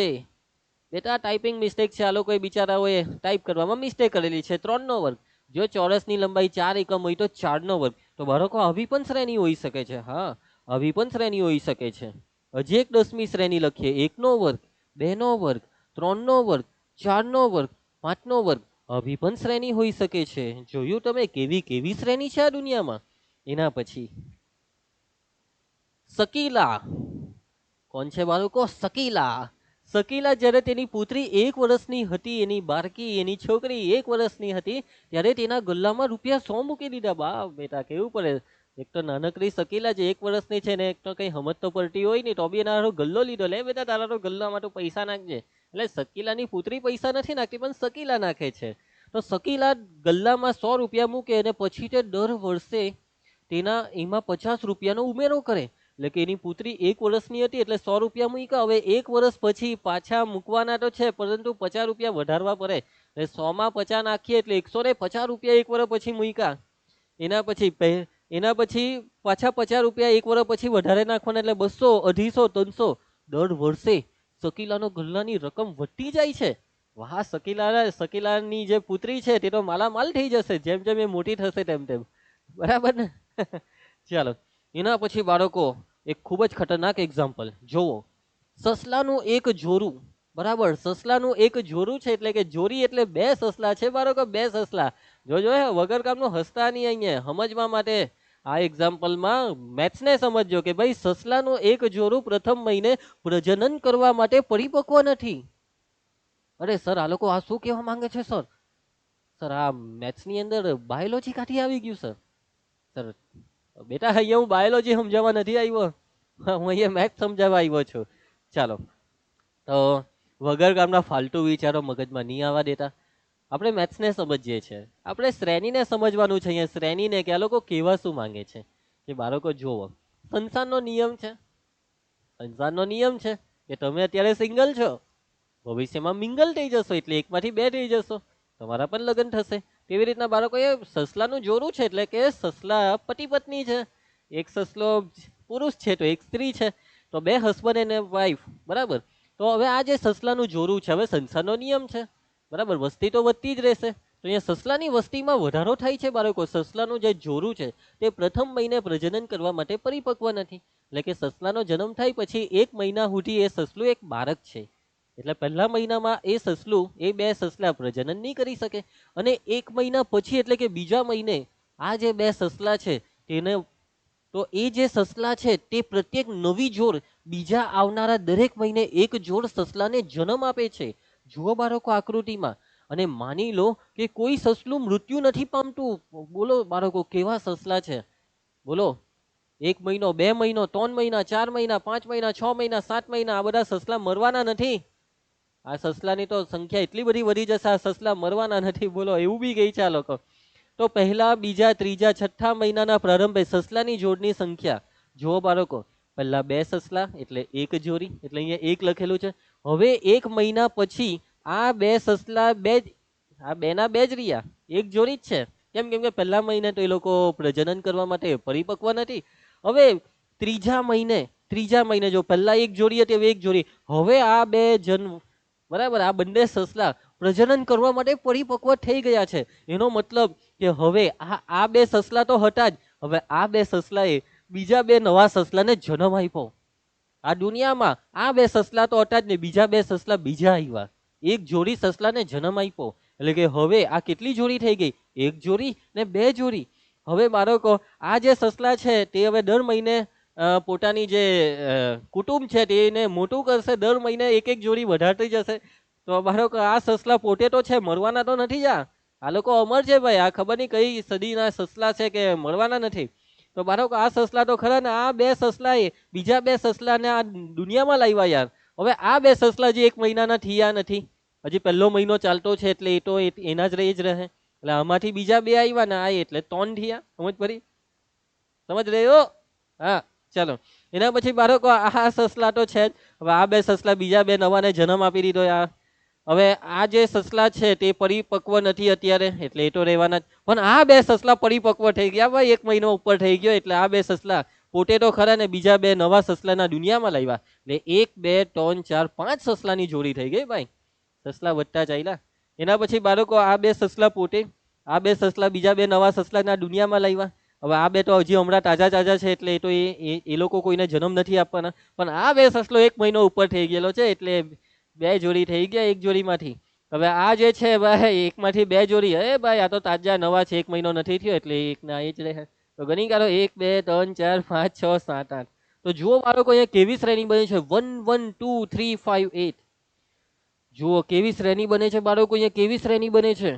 બેટા ટાઈપિંગ મિસ્ટેક છે. આ લોકોએ બિચારાઓએ ટાઈપ કરવામાં મિસ્ટેક કરેલી છે. 3 નો વર્ગ. જો ચોરસની લંબાઈ 4 એકમ હોય તો 4 નો વર્ગ. તો બાળકો આવી પણ શ્રેણી હોઈ શકે છે. હા, આવી પણ શ્રેણી હોઈ શકે છે. હજી એક 10મી શ્રેણી લખીએ. 1 નો વર્ગ, 2 નો વર્ગ, 3 નો વર્ગ, 4 નો વર્ગ, 5 નો વર્ગ. આવી પણ શ્રેણી હોઈ શકે છે. જોયું તમે કેવી કેવી શ્રેણી છે આ દુનિયામાં. એના પછી શકીલા. કોણ છે બાળકો? શકીલા. શકીલા જ્યારે તેની પુત્રી 1 વર્ષની હતી, એની બાળકી એની છોકરી 1 વર્ષની હતી ત્યારે તેના ગલ્લામાં ₹100 મૂકી દીધા. બા બેટા કેવું પડે. એક તો નાનકડી શકીલા જે 1 વર્ષની છે ને, એક તો કઈ સમજ તો પડતી હોય નહીં, તો બી એના ગલ્લો લીધો. લે બેટા તારા તો ગલ્લામાં તો પૈસા નાખજે. એટલે શકીલાની પુત્રી પૈસા નથી નાખતી પણ શકીલા નાખે છે. તો શકીલા ગલ્લામાં ₹100 મૂકે અને પછી તે દર વર્ષે તેના એમાં ₹50 નો ઉમેરો કરે. એટલે કે એની પુત્રી 1 વર્ષની હતી એટલે ₹100 મૂક્યા. હવે 1 વર્ષ પછી પાછા મૂકવાના તો છે પરંતુ ₹50 વધારવા પડે. એટલે 100 માં 50 નાખીએ એટલે ₹150 1 વર્ષ પછી મૂક્યા. એના પછી પાછા ₹50 1 વર્ષ પછી વધારે નાખવાના એટલે 200, 250, 300. દર વર્ષે શકીલાનો ગલ્લાની રકમ વધતી જાય છે. વાહ, શકીલાની જે પુત્રી છે તે તો માલામાલ થઈ જશે જેમ જેમ એ મોટી થશે તેમ તેમ. બરાબર ને? ચાલો, એના પછી બાળકો એક ખૂબ જ ખતરનાક એક્ઝામ્પલ જોવો. સસલાનું એક જોરું. બરાબર, સસલાનું એક જોરું છે એટલે કે જોરી એટલે 2 સસલા છે બાળકો, 2 સસલા. જોજો વગર કામનું હસતા નહીં. અહીંયા સમજવા માટે આ એક્ઝામ્પલમાં મેથ્સને સમજો કે ભાઈ સસલાનું એક જોરું પ્રથમ મહિને પ્રજનન કરવા માટે પરિપક્વ નથી. અરે સર, આ લોકો આ શું કહેવા માંગે છે? સર સર આ મેથ્સની અંદર બાયોલોજી કાઢી આવી ગયું સર. સર બેટા અહીંયા હું બાયોલોજી સમજાવવા નથી આવ્યો, હું અહીંયા મેથ્સ સમજાવવા આવ્યો છું. ચાલો, તો વગર કામના ફાલતુ વિચારો મગજમાં નહીં આવવા દેતા. આપણે મેથ્સને સમજીએ છીએ, આપણે શ્રેણીને સમજવાનું છે. અહીંયા શ્રેણીને કે આ લોકો કેવા શું માંગે છે. કે બાળકો જોવો, સંસારનો નિયમ છે. સંસારનો નિયમ છે કે તમે અત્યારે સિંગલ છો, ભવિષ્યમાં મિંગલ થઈ જશો એટલે 1 માંથી 2 થઈ જશો, તમારા પણ લગ્ન થશે. તેવી રીતના બાળકો એ સસલાનું જોરું છે એટલે કે સસલા પતિ પત્ની છે. એક સસલો પુરુષ છે તો એક સ્ત્રી છે, તો 2 હસબન્ડ અને વાઈફ. બરાબર. તો હવે આ જે સસલાનું જોરું છે, હવે સંસારનો નિયમ છે. બરાબર, વસ્તી તો વધતી જ રહેશે. તો અહીંયા સસલાની વસ્તીમાં વધારો થાય છે બાળકો. સસલાનું જે જોરું છે તે પ્રથમ મહિને પ્રજનન કરવા માટે પરિપક્વ નથી. એટલે કે સસલાનો જન્મ થાય પછી 1 મહિના સુધી એ સસલું એક બાળક છે. એટલે પહેલા મહિનામાં એ સસલું, એ 2 સસલા પ્રજનન નહીં કરી શકે. અને 1 મહિના પછી એટલે કે બીજા મહિને આ જે 2 સસલા છે તેને, તો એ જે સસલા છે તે પ્રત્યેક નવી જોડ બીજા આવનારા દરેક મહિને એક જોડ સસલાને જન્મ આપે છે. જુઓ બાળકો આકૃતિમાં. અને માની લો કે કોઈ સસલું મૃત્યુ નથી પામતું. બોલો બાળકો કેવા સસલા છે, બોલો. 1 મહિનો, 2 મહિનો, 3 મહિના, 4 મહિના, 5 મહિના, 6 મહિના, 7 મહિના, આ બધા સસલા મરવાના નથી. આ સસલાની તો સંખ્યા એટલી બધી વધી જશે, આ સસલા મરવાના નથી. બોલો, એવું બી ગઈ છે આ લોકો. તો પહેલા, બીજા, ત્રીજા, છઠ્ઠા મહિનાના પ્રારંભે સસલાની જોડની સંખ્યા જુઓ બાળકો. પહેલા 2 સસલા એટલે 1 જોડી, એટલે અહીંયા 1 લખેલું છે. હવે 1 મહિના પછી આ 2 સસલા આ 2 ના 2 જ રહ્યા, 1 જોડી જ છે. કેમ? કેમ કે પહેલા મહિને તો એ લોકો પ્રજનન કરવા માટે પરિપક્વ નથી. હવે ત્રીજા મહિને જો પહેલા 1 જોડી હતી, હવે 1 જોડી. હવે આ 2 જન્મ, બરાબર, આ બંને સસલા પ્રજનન કરવા માટે પરિપક્વ થઈ ગયા છે. એનો મતલબ કે હવે આ 2 સસલા તો હતા જ, હવે આ 2 સસલાએ બીજા 2 નવા સસલાને જન્મ આપ્યો. આ દુનિયામાં આ 2 સસલા તો હતા જ ને, બીજા 2 સસલા બીજા આવ્યા, 1 જોડી સસલાને જન્મ આપ્યો. એટલે કે હવે આ કેટલી જોડી થઈ ગઈ? 1 જોડી ને 2 જોડી. હવે બાળકો, આ જે સસલા છે તે હવે દર મહિને પોતાની જે કુટુંબ છે તેને મોટું કરશે, દર મહિને 1 જોડી વધારતી જશે. તો બાળકો, આ સસલા પોતે તો છે, મરવાના તો નથી. આ લોકો અમર છે ભાઈ. આ ખબર નહીં કઈ સદીના સસલા છે કે મરવાના નથી. તો બાળકો, આ સસલા તો ખરા ને, આ 2 સસલાએ બીજા 2 સસલાને આ દુનિયામાં લાવ્યા યાર. હવે આ 2 સસલા જે 1 મહિનાના થયા નથી, હજી પહેલો મહિનો ચાલતો છે, એટલે એ તો એના જ રહે જ રહે. એટલે આમાંથી બીજા 2 આવ્યા ને, આ એટલે 3 થયા. સમજ પડી? સમજ રહ્યો? હા, ચાલો. એના પછી બાળકો, આ સસલા તો છે જ. હવે આ 2 સસલા બીજા 2 નવાને જન્મ આપી દીધો યાર. હવે આ જે સસલા છે તે પરિપક્વ નથી અત્યારે, એટલે એ તો રહેવાના જ. પણ આ 2 સસલા પરિપક્વ થઈ ગયા ભાઈ, 1 મહિનો ઉપર થઈ ગયો. એટલે આ 2 સસલા પોતે તો ખરા ને, બીજા 2 નવા સસલાના દુનિયામાં લાવ્યા. એટલે 1, 2, 3, 4, 5 સસલાની જોડી થઈ ગઈ ભાઈ. સસલા વધતા ચાલ્યા. એના પછી બાળકો, આ 2 સસલા પોતે, આ 2 સસલા બીજા 2 નવા સસલાના દુનિયામાં લાવ્યા. હવે આ 2 તો હજી હમણાં તાજા છે, એટલે એ તો એ લોકો કોઈને જન્મ નથી આપવાના. પણ આ 2 સસલો 1 મહિનો ઉપર થઈ ગયેલો છે, એટલે 2 જોડી થઈ ગયા 1 જોડીમાંથી. હવે આ જે છે ભાઈ, 1માંથી 2 જોડી, હે ભાઈ, આ તો તાજા નવા છે, 1 મહિનો નથી થયો, એટલે 1 ના એ જ રહે. તો ગણી કાઢો, 1, 2, 3, 4, 5, 6, 7, 8. તો જુઓ બાળકો, અહીંયા કેવી શ્રેણી બની છે? 1, 1, 2, 3, 5, 8. જુઓ કેવી શ્રેણી બને છે બાળકો, અહીંયા કેવી શ્રેણી બને છે?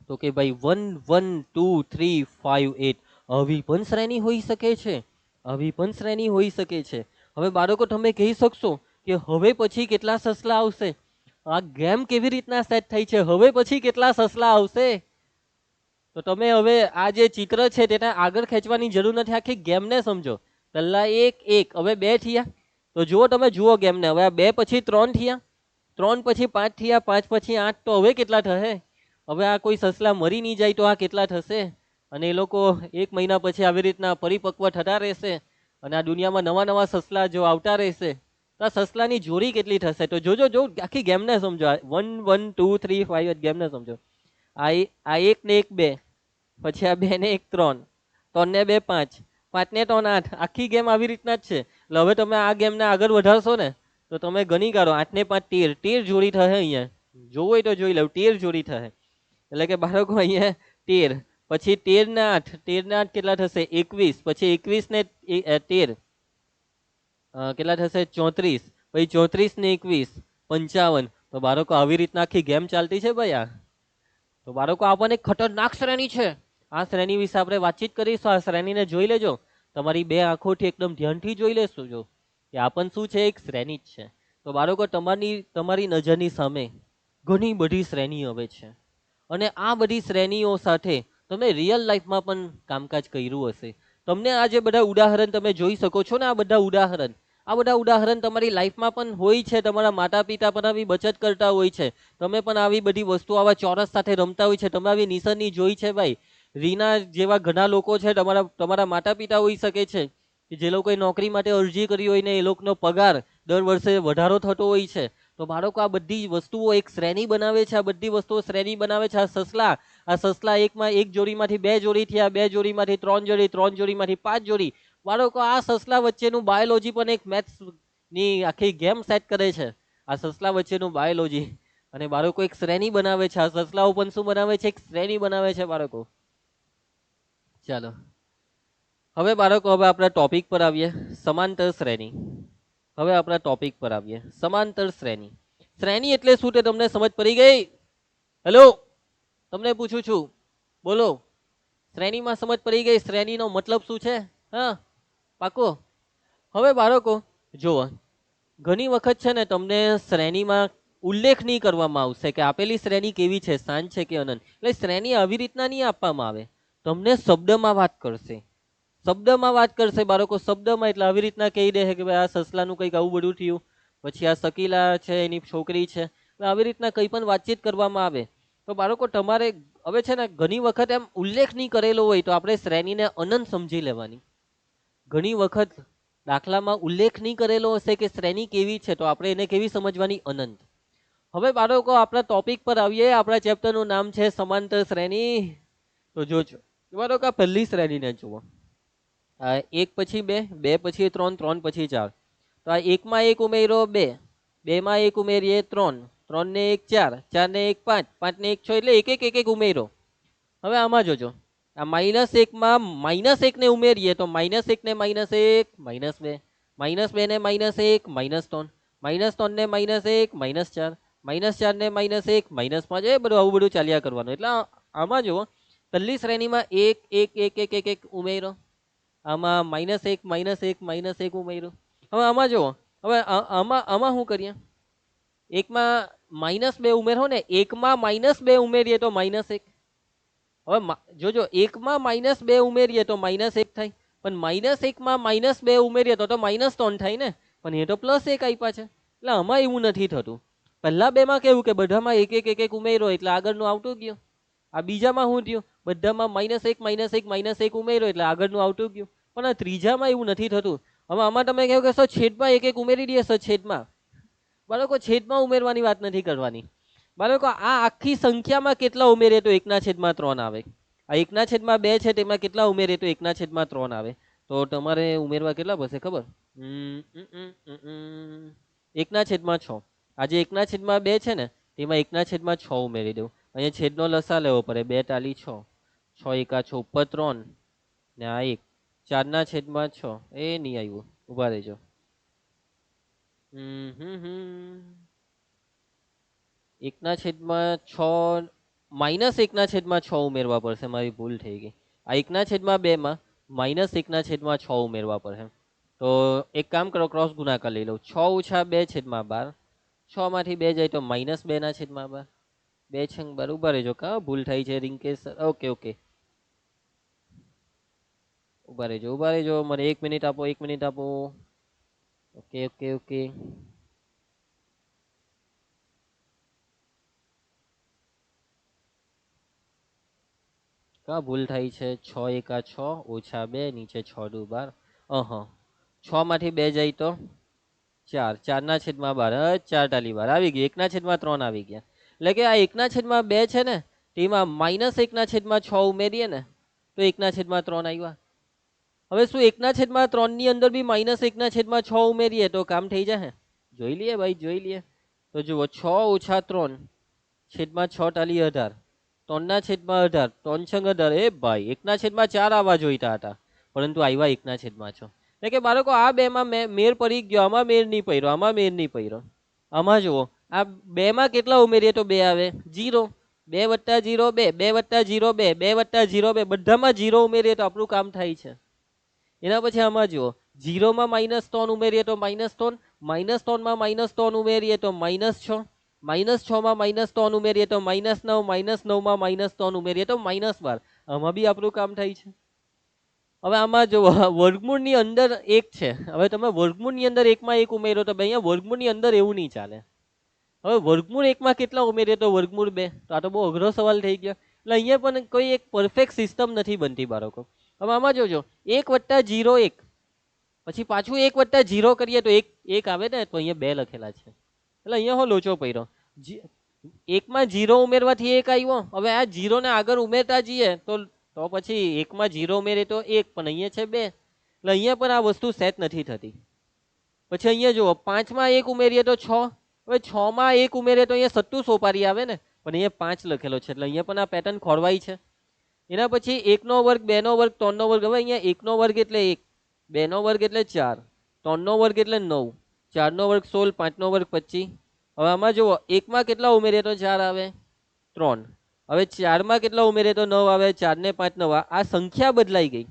તો કે ભાઈ 1, 1, 2, 3, 5, 8. આવી પણ શ્રેણી હોઈ શકે છે, આવી પણ શ્રેણી હોઈ શકે છે. હવે બાળકો, તમે કહી શકશો કે હવે પછી કેટલા સસલા આવશે? આ ગેમ કેવી રીતના સેટ થઈ છે? હવે પછી કેટલા સસલા આવશે? તો તમે હવે આ જે ચિત્ર છે તેને આગળ ખેંચવાની જરૂર નથી, આખી ગેમને સમજો. પહેલા 1, 1, હવે 2 થયા. તો જુઓ, તમે જુઓ ગેમને. હવે આ 2 પછી 3 થયા, 3 પછી 5 થયા, 5 પછી 8. તો હવે કેટલા થશે? હવે આ કોઈ સસલા મરી નહીં જાય તો આ કેટલા થશે? અને એ લોકો 1 મહિના પછી આવી રીતના પરિપક્વ થતા રહેશે, અને આ દુનિયામાં નવા નવા સસલા જો આવતા રહેશે, તો આ સસલાની જોડી કેટલી થશે? તો જોજો, જો આખી ગેમને સમજો. 1, 1, 2, 3, 5 ગેમને સમજો. આ 1 ને 1, 2, પછી આ 2 ને 1, 3, 3 ને 2, 5, 5 ને 3, 8. આખી ગેમ આવી રીતના જ છે. એટલે હવે તમે આ ગેમને આગળ વધારશો ને, તો તમે ગણી કાઢો. 8 ને 5, 13, 13 જોડી થશે. અહીંયા જોવું હોય તો જોઈ લો, 13 જોડી થશે. એટલે કે બાળકો, અહીંયા 13, પછી 13 ને 8, 13 ને 8 કેટલા થશે? 21, પછી 21 ને 13 કેટલા થશે? 34, પછી 34 ને 21, 55. તો બાળકો, આવી રીતના આખી ગેમ ચાલતી છે ભાઈ આ. તો બાળકો, આ પણ એક ખતરનાક શ્રેણી છે. આ શ્રેણી વિશે આપણે વાતચીત કરીશું. આ શ્રેણીને જોઈ લેજો, તમારી 2 આંખોથી એકદમ ધ્યાનથી જોઈ લેશું. જો કે આ પણ શું છે? એક શ્રેણી જ છે. તો બાળકો, તમારી નજરની સામે ઘણી બધી શ્રેણી હવે છે, અને આ બધી શ્રેણીઓ સાથે તમે રિયલ લાઈફમાં પણ કામકાજ કર્યું હશે. તમને આ જે બધા ઉદાહરણ તમે જોઈ શકો છો ને, આ બધા ઉદાહરણ તમારી લાઈફમાં પણ હોય છે. તમારા માતા પિતા પણ આવી બચત કરતા હોય છે. તમે પણ આવી બધી વસ્તુ, આવા ચોરસ સાથે રમતા હોય છે. તમે આવી નિશાની જોઈ છે ભાઈ. રીના જેવા ઘણા લોકો છે, તમારા માતા પિતા હોઈ શકે છે, કે જે લોકોએ નોકરી માટે અરજી કરી હોય ને એ લોકોનો પગાર દર વર્ષે વધારો થતો હોય છે. તો બાળકો, આ બધી વસ્તુઓ એક શ્રેણી બનાવે છે. આ બધી વસ્તુઓ શ્રેણી બનાવે છે. આ સસલા 1 જોડીમાંથી 2 જોડી થયા, 2 જોડીમાંથી 3 જોડી, 3 જોડીમાંથી 5 જોડી. બાળકો, આ સસલા વચ્ચેનું બાયોલોજી પણ એક મેથ્સ ની આખી ગેમ સેટ કરે છે. આ સસલા વચ્ચેનું બાયોલોજી, અને બાળકો એક શ્રેણી બનાવે છે. આ સસલાઓ પણ શું બનાવે છે? એક શ્રેણી બનાવે છે બાળકો. ચાલો, હવે બાળકો, હવે આપણા ટોપિક પર આવીએ, સમાંતર શ્રેણી. હવે આપણા ટોપિક પર આવીએ, સમાંતર શ્રેણી. શ્રેણી એટલે શું તે તમને સમજ પડી ગઈ? હેલો, તમને પૂછું છું, બોલો. શ્રેણીમાં સમજ પડી ગઈ? શ્રેણીનો મતલબ શું છે? હા, પાકો? હવે બાળકો જુઓ, ઘણી વખત છે ને તમને શ્રેણીમાં ઉલ્લેખ નહીં કરવામાં આવશે કે આપેલી શ્રેણી કેવી છે, શાંત છે કે અનંત. એટલે શ્રેણી આવી રીતના નહીં આપવામાં આવે, તમને શબ્દમાં વાત કરશે. શબ્દમાં વાત કરશે બાળકો, શબ્દમાં. એટલે આવી રીતના કહી દે કે ભાઈ આ સસલાનું કંઈક આવું બધું થયું, પછી આ શકીલા છે એની છોકરી છે, આવી રીતના કંઈ પણ વાતચીત કરવામાં આવે તો બાળકો તમારે હવે છે ને ઘણી વખત એમ ઉલ્લેખ નહીં કરેલો હોય તો આપણે શ્રેણીને અનંત સમજી લેવાની. ઘણી વખત દાખલામાં ઉલ્લેખ નહીં કરેલો હશે કે શ્રેણી કેવી છે તો આપણે એને કેવી સમજવાની? અનંત. હવે બાળકો આપણા ટોપિક પર આવીએ. આપણા ચેપ્ટરનું નામ છે સમાંતર શ્રેણી. તો જોજો બાળકો આ પહેલી શ્રેણીને જુઓ, એક પછી બે, બે પછી ત્રણ, ત્રણ પછી ચાર. તો આ એકમાં એક ઉમેરો બે, બેમાં એક ઉમેરીએ ત્રણ, ત્રણ ને એક ચાર, ચાર ને એક પાંચ, પાંચ ને એક છ, એટલે એક એક એક એક ઉમેરો. હવે આમાં જોજો, આ માઇનસ એકમાં માઇનસ એકને ઉમેરીએ તો માઇનસ એકને માઇનસ એક, માઇનસ બે, માઇનસ બે ને માઇનસ એક, માઇનસ ત્રણ, માઇનસ ત્રણ ને માઇનસ એક, માઇનસ ચાર, માઇનસ ચાર ને માઇનસ એક, માઇનસ પાંચ. એ બધું આવું બધું ચાલ્યા કરવાનું. એટલે આમાં જુઓ, પહેલી શ્રેણીમાં એક એક એક એક એક એક ઉમેરો, આમાં માઇનસ એક માઇનસ એક માઇનસ એક ઉમેરો. હવે આમાં જુઓ, હવે આમાં શું કરીએ? એકમાં માઇનસ બે ઉમેરો ને, એકમાં માઇનસ બે ઉમેરીએ તો માઇનસ એક. હવે જોજો, એકમાં માઇનસ બે ઉમેરીએ તો માઇનસ એક થાય, પણ માઇનસ એકમાં માઇનસ બે ઉમેરીએ તો માઇનસ ત્રણ થાય ને, પણ એ તો પ્લસ એક આપ્યા છે. એટલે આમાં એવું નથી થતું. પહેલા બેમાં કેવું કે બધામાં એક એક એક એક ઉમેરો એટલે આગળનું આવતું ગયું. આ બીજામાં શું થયું? બધામાં માઇનસ એક માઇનસ એક માઇનસ એક ઉમેરો એટલે આગળનું આવતું ગયું. પણ આ ત્રીજામાં એવું નથી થતું. હવે આમાં તમે કહો કે સર છેદમાં એક એક ઉમેરી દઈએ. સર છેદમાં, બાળકો છેદમાં ઉમેરવાની વાત નથી કરવાની. બાળકો આ આખી સંખ્યામાં કેટલા ઉમેરે તો એકના છેદમાં ત્રણ આવે. આ એકના છેદમાં બે છે તેમાં કેટલા ઉમેરે તો એકના છેદમાં ત્રણ આવે. તો તમારે ઉમેરવા કેટલા પડશે ખબર? એકના છેદમાં છ. આજે એકના છેદમાં બે છે ને તેમાં એકના છેદમાં છ ઉમેરી દઉં. અહીંયા છેદનો લસા લેવો પડે. બે ટાલી છ, છ એકા છ, ઉપર ત્રણ ને આ એક, ચારના છેદમાં છ. એ નહીં આવ્યું, ઉભા રહેજો. એકના છેદમાં છ, માઇનસ એકના છેદમાં છ ઉમેરવા પડશે. મારી ભૂલ થઈ ગઈ. આ એકના છેદમાં બે માં માઇનસ એકના છેદમાં છ ઉમેરવા પડશે. તો એક કામ કરો, ક્રોસ ગુણાકાર લઈ લઉં. છ ઓછા બે છેદમાં 12, છ માંથી બે જાય તો માઇનસ બે ના છેદમાં 12, બે છંગ બાર. ઉભા રહેજો, કા ભૂલ થઈ છે રિંકેશ? ઓકે ઓકે, ઉભા રહેજો ઉભા રહેજો, મને 1 મિનિટ આપો, 1 મિનિટ આપો. ઓકે ઓકે ઓકે, કા ભૂલ થાય છે? છ એકા છ ઓછા બે, નીચે છ દુ 12. છ માંથી બે જાય તો ચાર, ચારના છેદમાં 12, ચાર ટાલી 12 આવી ગઈ. એકના છેદમાં ત્રણ આવી ગયા. એટલે કે આ એકના છેદમાં બે છે ને તેમાં માઇનસ એકના છેદમાં છ ઉમેરીએ ને તો એકના છેદમાં ત્રણ આવ્યા. હવે શું એકના છેદમાં ત્રણ ની અંદર બી માઇનસ એકના છેદમાં છ ઉમેરીએ તો કામ થઈ જાય? જોઈ લઈએ ભાઈ, જોઈ લઈએ. તો જુઓ, છ ઓછા ત્રણ છેદમાં છ ટાલી 18, ત્રણના છેદમાં 18, ત્રણ છંગ 18. એ ભાઈ, એકના છેદમાં ચાર આવવા જોઈતા હતા પરંતુ આવ્યા એકના છેદમાં છ. એટલે કે બાળકો આ બે માં મેર પડી ગયો, આમાં મેર નહીં પડ્યો, આમાં મેર નહીં પડ્યો. આમાં જુઓ, આ બે માં કેટલા ઉમેરીએ તો બે આવે? 0. 2 વત્તા 0 2, 2 વત્તા 0 2, 2 વત્તા 0 2, બધામાં 0 ઉમેરીએ તો આપણું કામ થાય છે. એના પછી આમાં જુઓ, 0 માં માઇનસ 3 ઉમેરીએ તો -3, -3 માં -3 ઉમેરીએ તો -6, -6 માં -3 ઉમેરીએ તો -9, -9 માં -3 ઉમેરીએ તો -12. આમાં બી આપણું કામ થાય છે. હવે આમાં જો વર્ગમૂળની અંદર એક છે, હવે તમે વર્ગમૂળની અંદર એકમાં એક ઉમેરો તો અહીંયા વર્ગમૂળની અંદર એવું નહીં ચાલે. હવે વર્ગમૂળ એકમાં કેટલા ઉમેરીએ તો વર્ગમૂળ 2. તો આ તો બહુ અઘરો સવાલ થઈ ગયો. એટલે અહીંયા પણ કોઈ એક પરફેક્ટ સિસ્ટમ નથી બનતી બાળકો. હવે આમાં જોજો, 1 વત્તા 0 1, પછી પાછું 1 વત્તા 0 કરીએ તો એક આવે ને, તો અહીંયા 2 લખેલા છે. એટલે અહીંયા હો લોચો પડ્યો. એકમાં 0 ઉમેરવાથી 1 આવ્યો. હવે આ 0 ને આગળ ઉમેરતા જઈએ તો પછી એકમાં 0 ઉમેરે તો 1, પણ અહીંયા છે 2. એટલે અહીંયા પણ આ વસ્તુ સેટ નથી થતી. પછી અહીંયા જુઓ, 5 માં 1 ઉમેરીએ તો 6. હવે 6 માં 1 ઉમેરે તો અહીંયા સત્તુ સોપારી આવે ને, પણ અહીંયા 5 લખેલો છે. એટલે અહીંયા પણ આ પેટર્ન ખોરવાઈ છે. એના પછી 1 નો વર્ગ, 2 નો વર્ગ, 3 નો વર્ગ. હવે અહીંયા 1 નો વર્ગ એટલે 1, 2 નો વર્ગ એટલે 4, 3 નો વર્ગ એટલે 9, 4 નો વર્ગ 16, 5 નો વર્ગ 25. હવે આમાં જુઓ, 1 માં કેટલા ઉમેરીએ તો 4 આવે? 3. હવે 4 માં કેટલા ઉમેરીએ તો 9 આવે? 4 ને 5 9. આ સંખ્યા બદલાઈ ગઈ.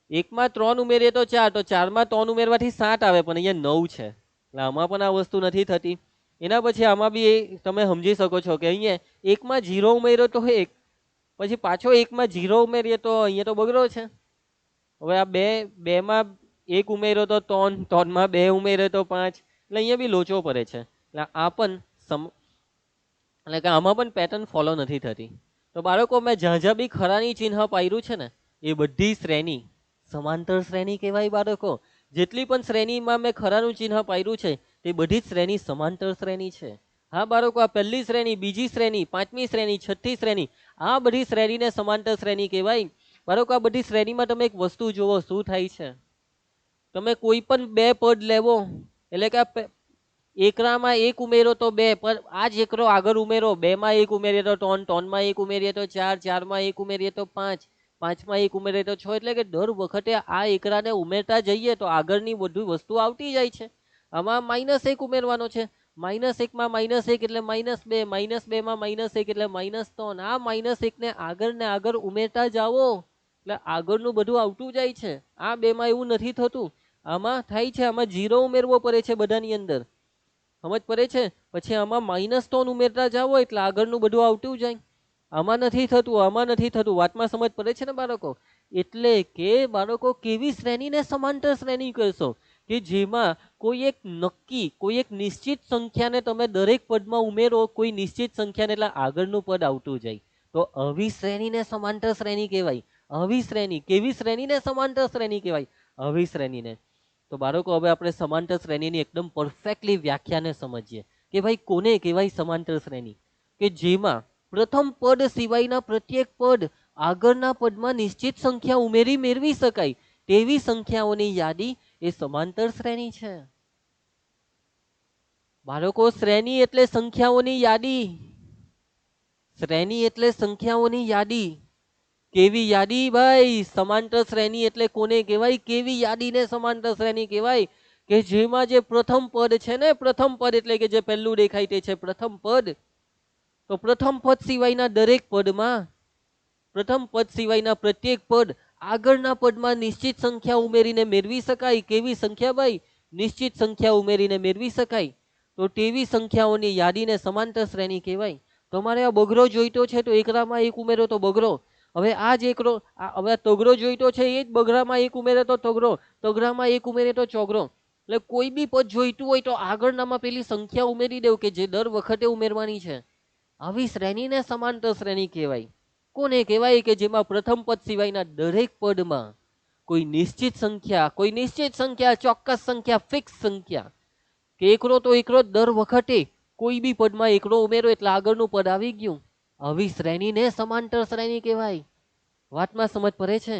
એકમાં 3 ઉમેરીએ તો 4, તો 4માં 3 ઉમેરવાથી 7 આવે, પણ અહીંયા 9 છે, એટલે આમાં પણ આ વસ્તુ નથી થતી. એના પછી આમાં બી તમે સમજી શકો છો કે અહીંયા એકમાં 0 ઉમેર્યો તો 1, પછી પાછો એકમાં 0 ઉમેરીએ તો અહીંયા તો બગડો છે. હવે આ બેમાં 1 ઉમેર્યો તો 3, 3માં 2 ઉમેર્યો તો 5, એટલે અહીંયા બી લોચો પડે છે. એટલે આ પણ એટલે કે આમાં પણ પેટર્ન ફોલો નથી થતી. તો બાળકો મેં જ્યાં બી ખરાની ચિહ્ન પાડ્યું છે ને એ બધી શ્રેણી સમાંતર શ્રેણી કહેવાય બાળકો. જેટલી પણ શ્રેણીમાં મેં ખરાનું ચિહ્ન પાડ્યું છે તે બધી જ શ્રેણી સમાંતર શ્રેણી છે. હા બાળકો, આ પહેલી શ્રેણી, બીજી શ્રેણી, પાંચમી શ્રેણી, છઠ્ઠી શ્રેણી, આ બધી શ્રેણીને સમાંતર શ્રેણી કહેવાય. બાળકો આ બધી શ્રેણીમાં તમે એક વસ્તુ જુઓ શું થાય છે. તમે કોઈ પણ બે પદ લેવો, એટલે કે એકરામાં 1 ઉમેરો તો 2, પણ આ જ એકરો આગળ ઉમેરો, 2માં 1 ઉમેરીએ તો 3, 3માં 1 ઉમેરીએ તો 4, 4માં 1 ઉમેરીએ તો 5, 5માં 1 ઉમેરીએ તો 6, એટલે કે દર વખતે આ એકરાને ઉમેરતા જઈએ તો આગળની બધી વસ્તુ આવતી જાય છે. આમાં -1 ઉમેરવાનો છે, -1માં -1 એટલે -2, -2માં -1 એટલે -3, આ -1 ને આગળ ઉમેરતા જાઓ એટલે આગળનું બધું આવતું જાય છે. આ બેમાં એવું નથી થતું, આમાં થાય છે, આમાં 0 ઉમેરવો પડે છે બધાની અંદર, સમજ પડે છે. પછી આમાં -3 ઉમેરતા જાઓ એટલે આગળનું બધું આવતું જાય. આમાં નથી થતું, આમાં નથી થતું. વાતમાં સમજ પડે છે ને બાળકો? એટલે કે બાળકો કેવી શ્રેણીને સમાંતર શ્રેણી કરશો કે જેમાં કોઈ એક નક્કી, કોઈ એક નિશ્ચિત સંખ્યાને તમે દરેક પદમાં ઉમેરો, કોઈ નિશ્ચિત સંખ્યાને એટલે આગળનું પદ આવતું જાય, તો આવી શ્રેણીને સમાંતર શ્રેણી કહેવાય. આવી શ્રેણી, કેવી શ્રેણીને સમાંતર શ્રેણી કહેવાય? આવી શ્રેણીને. તો બાળકો હવે આપણે સમાંતર શ્રેણીની એકદમ પરફેક્ટલી વ્યાખ્યાને સમજીએ કે ભાઈ કોને કહેવાય સમાંતર શ્રેણી. કે જેમાં પ્રથમ પદ સિવાયના પ્રત્યેક પદ આગળના પદમાં નિશ્ચિત સંખ્યા ઉમેરી મેળવી શકાય તેવી સંખ્યાઓની યાદી એ સમાંતર શ્રેણી છે. બાળકો શ્રેણી એટલે સંખ્યાઓની યાદી. શ્રેણી એટલે સંખ્યાઓની યાદી. કેવી યાદી ભાઈ? સમાંતર શ્રેણી એટલે કોને કહેવાય? કેવી યાદીને સમાંતર શ્રેણી કહેવાય? કે જેમાં જે પ્રથમ પદ છે ને, પ્રથમ પદ એટલે કે જે પહેલું દેખાય તે છે પ્રથમ પદ. તો પ્રથમ પદ સિવાયના દરેક પદમાં, પ્રથમ પદ સિવાયના પ્રત્યેક પદ આગળના પદમાં નિશ્ચિત સંખ્યા ઉમેરીને મેળવી શકાય. કેવી સંખ્યા ભાઈ? નિશ્ચિત સંખ્યા ઉમેરીને મેળવી શકાય. તો તેવી સંખ્યાઓની યાદીને સમાંતર શ્રેણી કહેવાય. તમારે આ બગડો જોઈતો છે તો એકરામાં 1 ઉમેરો તો બગડો. હવે આ જ એકરો, હવે તગડો જોઈતો છે એ જ બગડામાં 1 ઉમેરે તો તગડો, તગડામાં 1 ઉમેરે તો ચોગડો. એટલે કોઈ બી પદ જોઈતું હોય તો આગળનામાં પેલી સંખ્યા ઉમેરી દેવું કે જે દર વખતે ઉમેરવાની છે. આવી શ્રેણીને સમાંતર શ્રેણી કહેવાય. કોને કહેવાય? કે જેમાં પ્રથમ પદ સિવાયના દરેક પદમાં કોઈ નિશ્ચિત સંખ્યા, ચોક્કસ સંખ્યા, ફિક્સ સંખ્યા, કે એકરો તો એકરો દર વખતે કોઈ બી પદમાં એકરો ઉમેરો એટલે આગળનું પદ આવી ગયું. આવી શ્રેણીને સમાંતર શ્રેણી કહેવાય. વાતમાં સમજ પડે છે?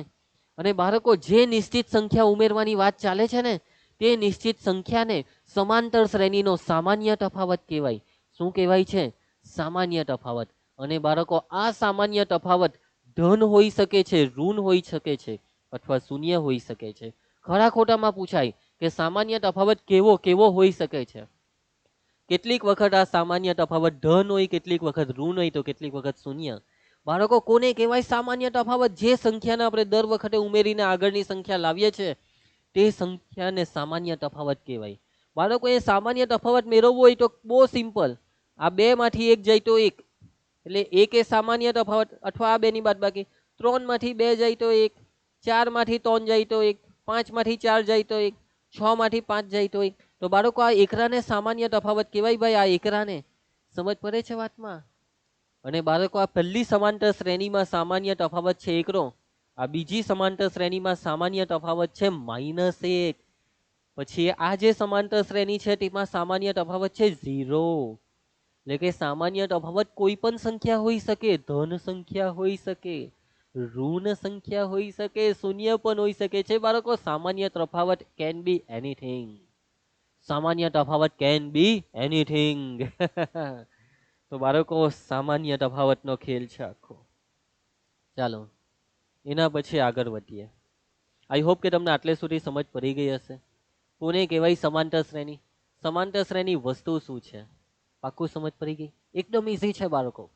અને બાળકો જે નિશ્ચિત સંખ્યા ઉમેરવાની વાત ચાલે છે ને તે નિશ્ચિત સંખ્યાને સમાંતર શ્રેણીનો સામાન્ય તફાવત કહેવાય. શું કહેવાય છે? સામાન્ય તફાવત. અને બાળકો આ સામાન્ય તફાવત ધન હોઈ શકે છે, ઋણ હોઈ શકે છે, અથવા શૂન્ય હોઈ શકે છે. ખરા ખોટામાં પૂછાય કે સામાન્ય તફાવત કેવો કેવો હોઈ શકે છે? કેટલીક વખત આ સામાન્ય તફાવત ધન હોય, કેટલીક વખત ઋણ હોય, તો કેટલીક વખત શૂન્ય. બાળકો કોને કહેવાય સામાન્ય તફાવત? જે સંખ્યાને આપણે દર વખતે ઉમેરીને આગળની સંખ્યા લાવીએ છીએ તે સંખ્યાને સામાન્ય તફાવત કહેવાય. બાળકો એ સામાન્ય તફાવત મેળવવો હોય તો બહુ સિમ્પલ. આ બે માંથી એક જાય તો 1, એટલે 1 એ સામાન્ય તફાવત, અથવા આ બેની બાદબાકી. 3 માંથી 2 જાય તો 1, 4 માંથી 3 જાય તો 1, 5 માંથી 4 જાય તો 1, 6 માંથી 5 જાય તો 1. તો બાળકો આ એકરાને સામાન્ય તફાવત કહેવાય ભાઈ. આ એકરાને સમજ પડે છે વાતમાં? અને બાળકો આ પહેલી સમાંતર શ્રેણીમાં સામાન્ય તફાવત છે એકરો. આ બીજી સમાંતર શ્રેણીમાં સામાન્ય તફાવત છે -1. પછી આ જે સમાંતર શ્રેણી છે તેમાં સામાન્ય તફાવત છે 0. એટલે કે સામાન્ય તફાવત કોઈ પણ સંખ્યા હોઈ શકે. ધન સંખ્યા હોઈ શકે, ઋણ સંખ્યા હોઈ શકે, શૂન્ય પણ હોઈ શકે છે. બાળકો સામાન્ય તફાવત કેન બી એનીથિંગ. સામાન્ય તફાવત કેન બી એનીથિંગ. તો બાળકો સામાન્ય તફાવતનો ખેલ છે આખો. ચાલો એના પછી આગળ વધીએ. આઈ હોપ કે તમને આટલે સુધી સમજ પડી ગઈ હશે. કોને કહેવાય સમાંતર શ્રેણી? સમાંતર શ્રેણી વસ્તુ શું છે? પાક્કું સમજ પડી ગઈ? એકદમ ઈઝી છે બાળકો,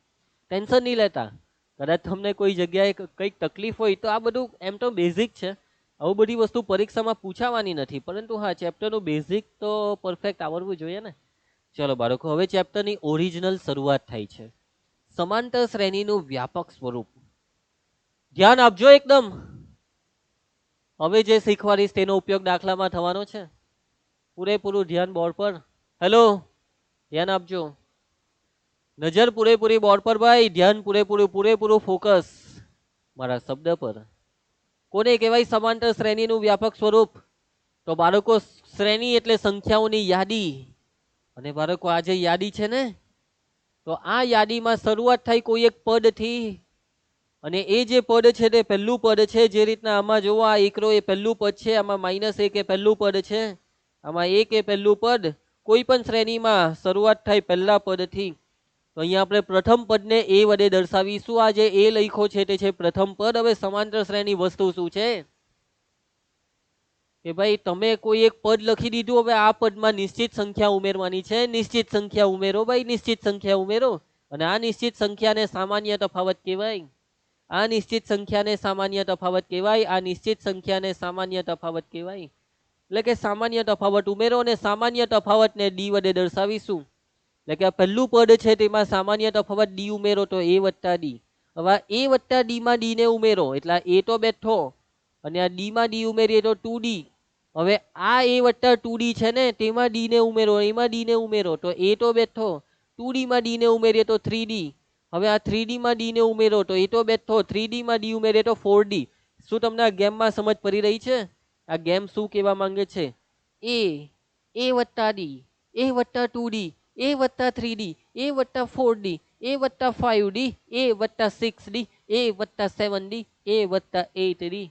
ટેન્શન નહીં લેતા. કદાચ તમને કોઈ જગ્યાએ કંઈક તકલીફ હોય તો આ બધું એમ તો બેઝિક છે, આવું બધી વસ્તુ પરીક્ષામાં પૂછાવાની નથી, પરંતુ હા ચેપ્ટરનું બેઝિક તો પરફેક્ટ આવડવું જોઈએ ને. ચલો બાળકો, હવે ચેપ્ટરની ઓરિજિનલ શરૂઆત થાય છે. સમાંતર શ્રેણીનું વ્યાપક સ્વરૂપ. ધ્યાન આપજો એકદમ. હવે જે શીખવાડીશ તેનો ઉપયોગ દાખલામાં થવાનો છે. પૂરેપૂરું ધ્યાન બોર્ડ પર. હેલો, ધ્યાન આપજો. નજર પૂરેપૂરી બોર્ડ પર ભાઈ, ધ્યાન પૂરેપૂરું ફોકસ મારા શબ્દ પર. કોને કહેવાય સમાંતર શ્રેણીનું વ્યાપક સ્વરૂપ? તો બાળકો, શ્રેણી એટલે સંખ્યાઓની યાદી. અને બાળકો, આ જે યાદી છે ને, તો આ યાદીમાં શરૂઆત થાય કોઈ એક પદથી, અને એ જે પદ છે તે પહેલું પદ છે. જે રીતના આમાં જોવો, આ એકરો એ પહેલું પદ છે, આમાં -1 એ પહેલું પદ છે, આમાં 1 એ પહેલું પદ. કોઈ પણ શ્રેણીમાં શરૂઆત થાય પહેલા પદથી. તો અહીંયા આપણે પ્રથમ પદને એ વડે દર્શાવીશું. આ જે એ લખ્યો છે તે છે પ્રથમ પદ. હવે સમાંતર શ્રેણી વસ્તુ શું છે કે ભાઈ, તમે કોઈ એક પદ લખી દીધું, હવે આ પદમાં નિશ્ચિત સંખ્યા ઉમેરવાની છે. નિશ્ચિત સંખ્યા ઉમેરો ભાઈ, નિશ્ચિત સંખ્યા ઉમેરો. અને આ નિશ્ચિત સંખ્યાને સામાન્ય તફાવત કહેવાય. આ નિશ્ચિત સંખ્યાને સામાન્ય તફાવત કહેવાય. આ નિશ્ચિત સંખ્યાને સામાન્ય તફાવત કહેવાય. એટલે કે સામાન્ય તફાવત ઉમેરો, અને સામાન્ય તફાવતને ડી વડે દર્શાવીશું. એટલે કે આ પહેલું પદ છે તેમાં સામાન્ય તફાવત ડી ઉમેરો તો એ વત્તા ડી. હવે એ વત્તા ડી માં ડી ને ઉમેરો એટલે એ તો બેઠો, અને આ ડી માં ડી ઉમેરીએ તો 2d. હવે આ એ વત્તા 2d છે ને, તેમાં ડી ને ઉમેરો, એમાં ડી ને ઉમેરો તો એ તો બેઠો. 2d માં ડી ને ઉમેરીએ તો 3d. હવે આ 3d માં ડી ને ઉમેરો તો એ તો બેઠો. 3d માં ડી ઉમેરીએ તો 4d. શું તમને આ ગેમમાં સમજ પડી રહી છે? આ ગેમ શું કહેવા માંગે છે? એ વત્તા ડી, એ વત્તા 2d, એ વત્તા 3d, એ વત્તા 4d, એ વત્તા 5d, એ વત્તા 6d, એ વત્તા 7d, એ વત્તા 8d.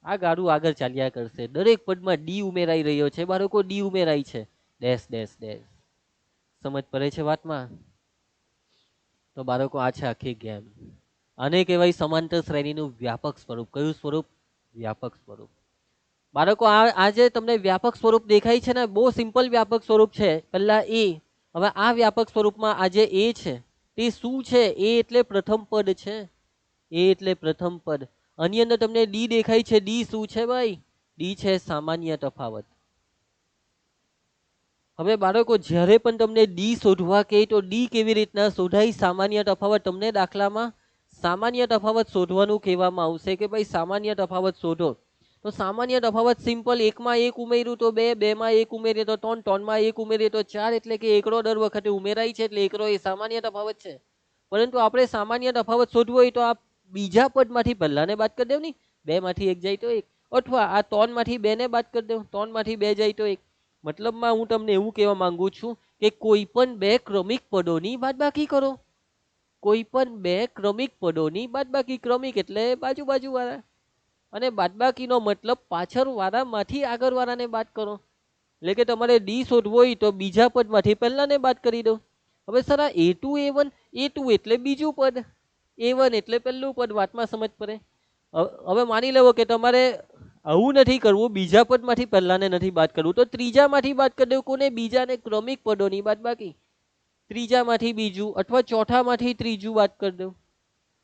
આ ગાડું આગળ ચાલ્યા કરશે. દરેક પદમાં ડી ઉમેરાઈ રહ્યો છે બાળકો, ડી ઉમેરાય છે. Dash dash dash. સમજ પડે છે વાતમાં? તો બાળકો, આ છે આખી ગેમ. આને કહેવાય સમાંતર શ્રેણીનું વ્યાપક સ્વરૂપ. કયું સ્વરૂપ? વ્યાપક સ્વરૂપ. બાળકો, આ જે તમને વ્યાપક સ્વરૂપ દેખાય છે ને, બહુ સિમ્પલ વ્યાપક સ્વરૂપ છે. પહેલા એ. હવે આ વ્યાપક સ્વરૂપમાં આ જે એ છે તે શું છે? એ એટલે પ્રથમ પદ છે. એ એટલે પ્રથમ પદ. આની અંદર તમને ડી દેખાય છે. ડી શું છે ભાઈ? ડી છે સામાન્ય તફાવત. હવે બાળકો, જ્યારે પણ તમને ડી શોધવા કહે તો ડી કેવી રીતના શોધાય? સામાન્ય તફાવત. તમને દાખલામાં સામાન્ય તફાવત શોધવાનું કહેવામાં આવશે કે ભાઈ સામાન્ય તફાવત શોધો. તો સામાન્ય તફાવત સિમ્પલ. 1 માં 1 ઉમેર્યું તો 2, 2 માં 1 ઉમેરીએ તો 3, 3 માં 1 ઉમેરીએ તો 4. એટલે કે એકડો દર વખતે ઉમેરાય છે, એટલે એકડો એ સામાન્ય તફાવત છે. પરંતુ આપણે સામાન્ય તફાવત શોધવો હોય તો આ બીજા પદમાંથી પહેલાને બાદ કરી દેવ. 2 માંથી 1 જાય તો 1, અથવા આ 3 માંથી 2 ને બાદ કરી દેવ. 3 માંથી 2 જાય તો 1. મતલબમાં હું તમને એવું કહેવા માંગુ છું કે કોઈ પણ 2 ક્રમિક પદોની બાદબાકી કરો. કોઈ પણ 2 ક્રમિક પદોની બાદબાકી. ક્રમિક એટલે બાજુ વાળા, અને બાદબાકીનો મતલબ પાછળ વાળામાંથી આગળ વાળાને બાદ કરો. એટલે કે તમારે ડી શોધવો હોય તો બીજા પદમાંથી પહેલાને બાદ કરી દો. હવે સર આ a2 a1, a2 એટલે બીજું પદ, a1 એટલે પહેલું પદ. વાતમાં સમજ પડે? હવે માની લેવો કે તમારે આવું નથી કરવું, બીજા પદમાંથી પહેલાને નથી બાદ કરવું, તો ત્રીજામાંથી બાદ કરી દેવું. કોને? બીજાને. ક્રમિક પદોની બાદબાકી. ત્રીજામાંથી બીજું, અથવા ચોથામાંથી ત્રીજું બાદ કરી દો,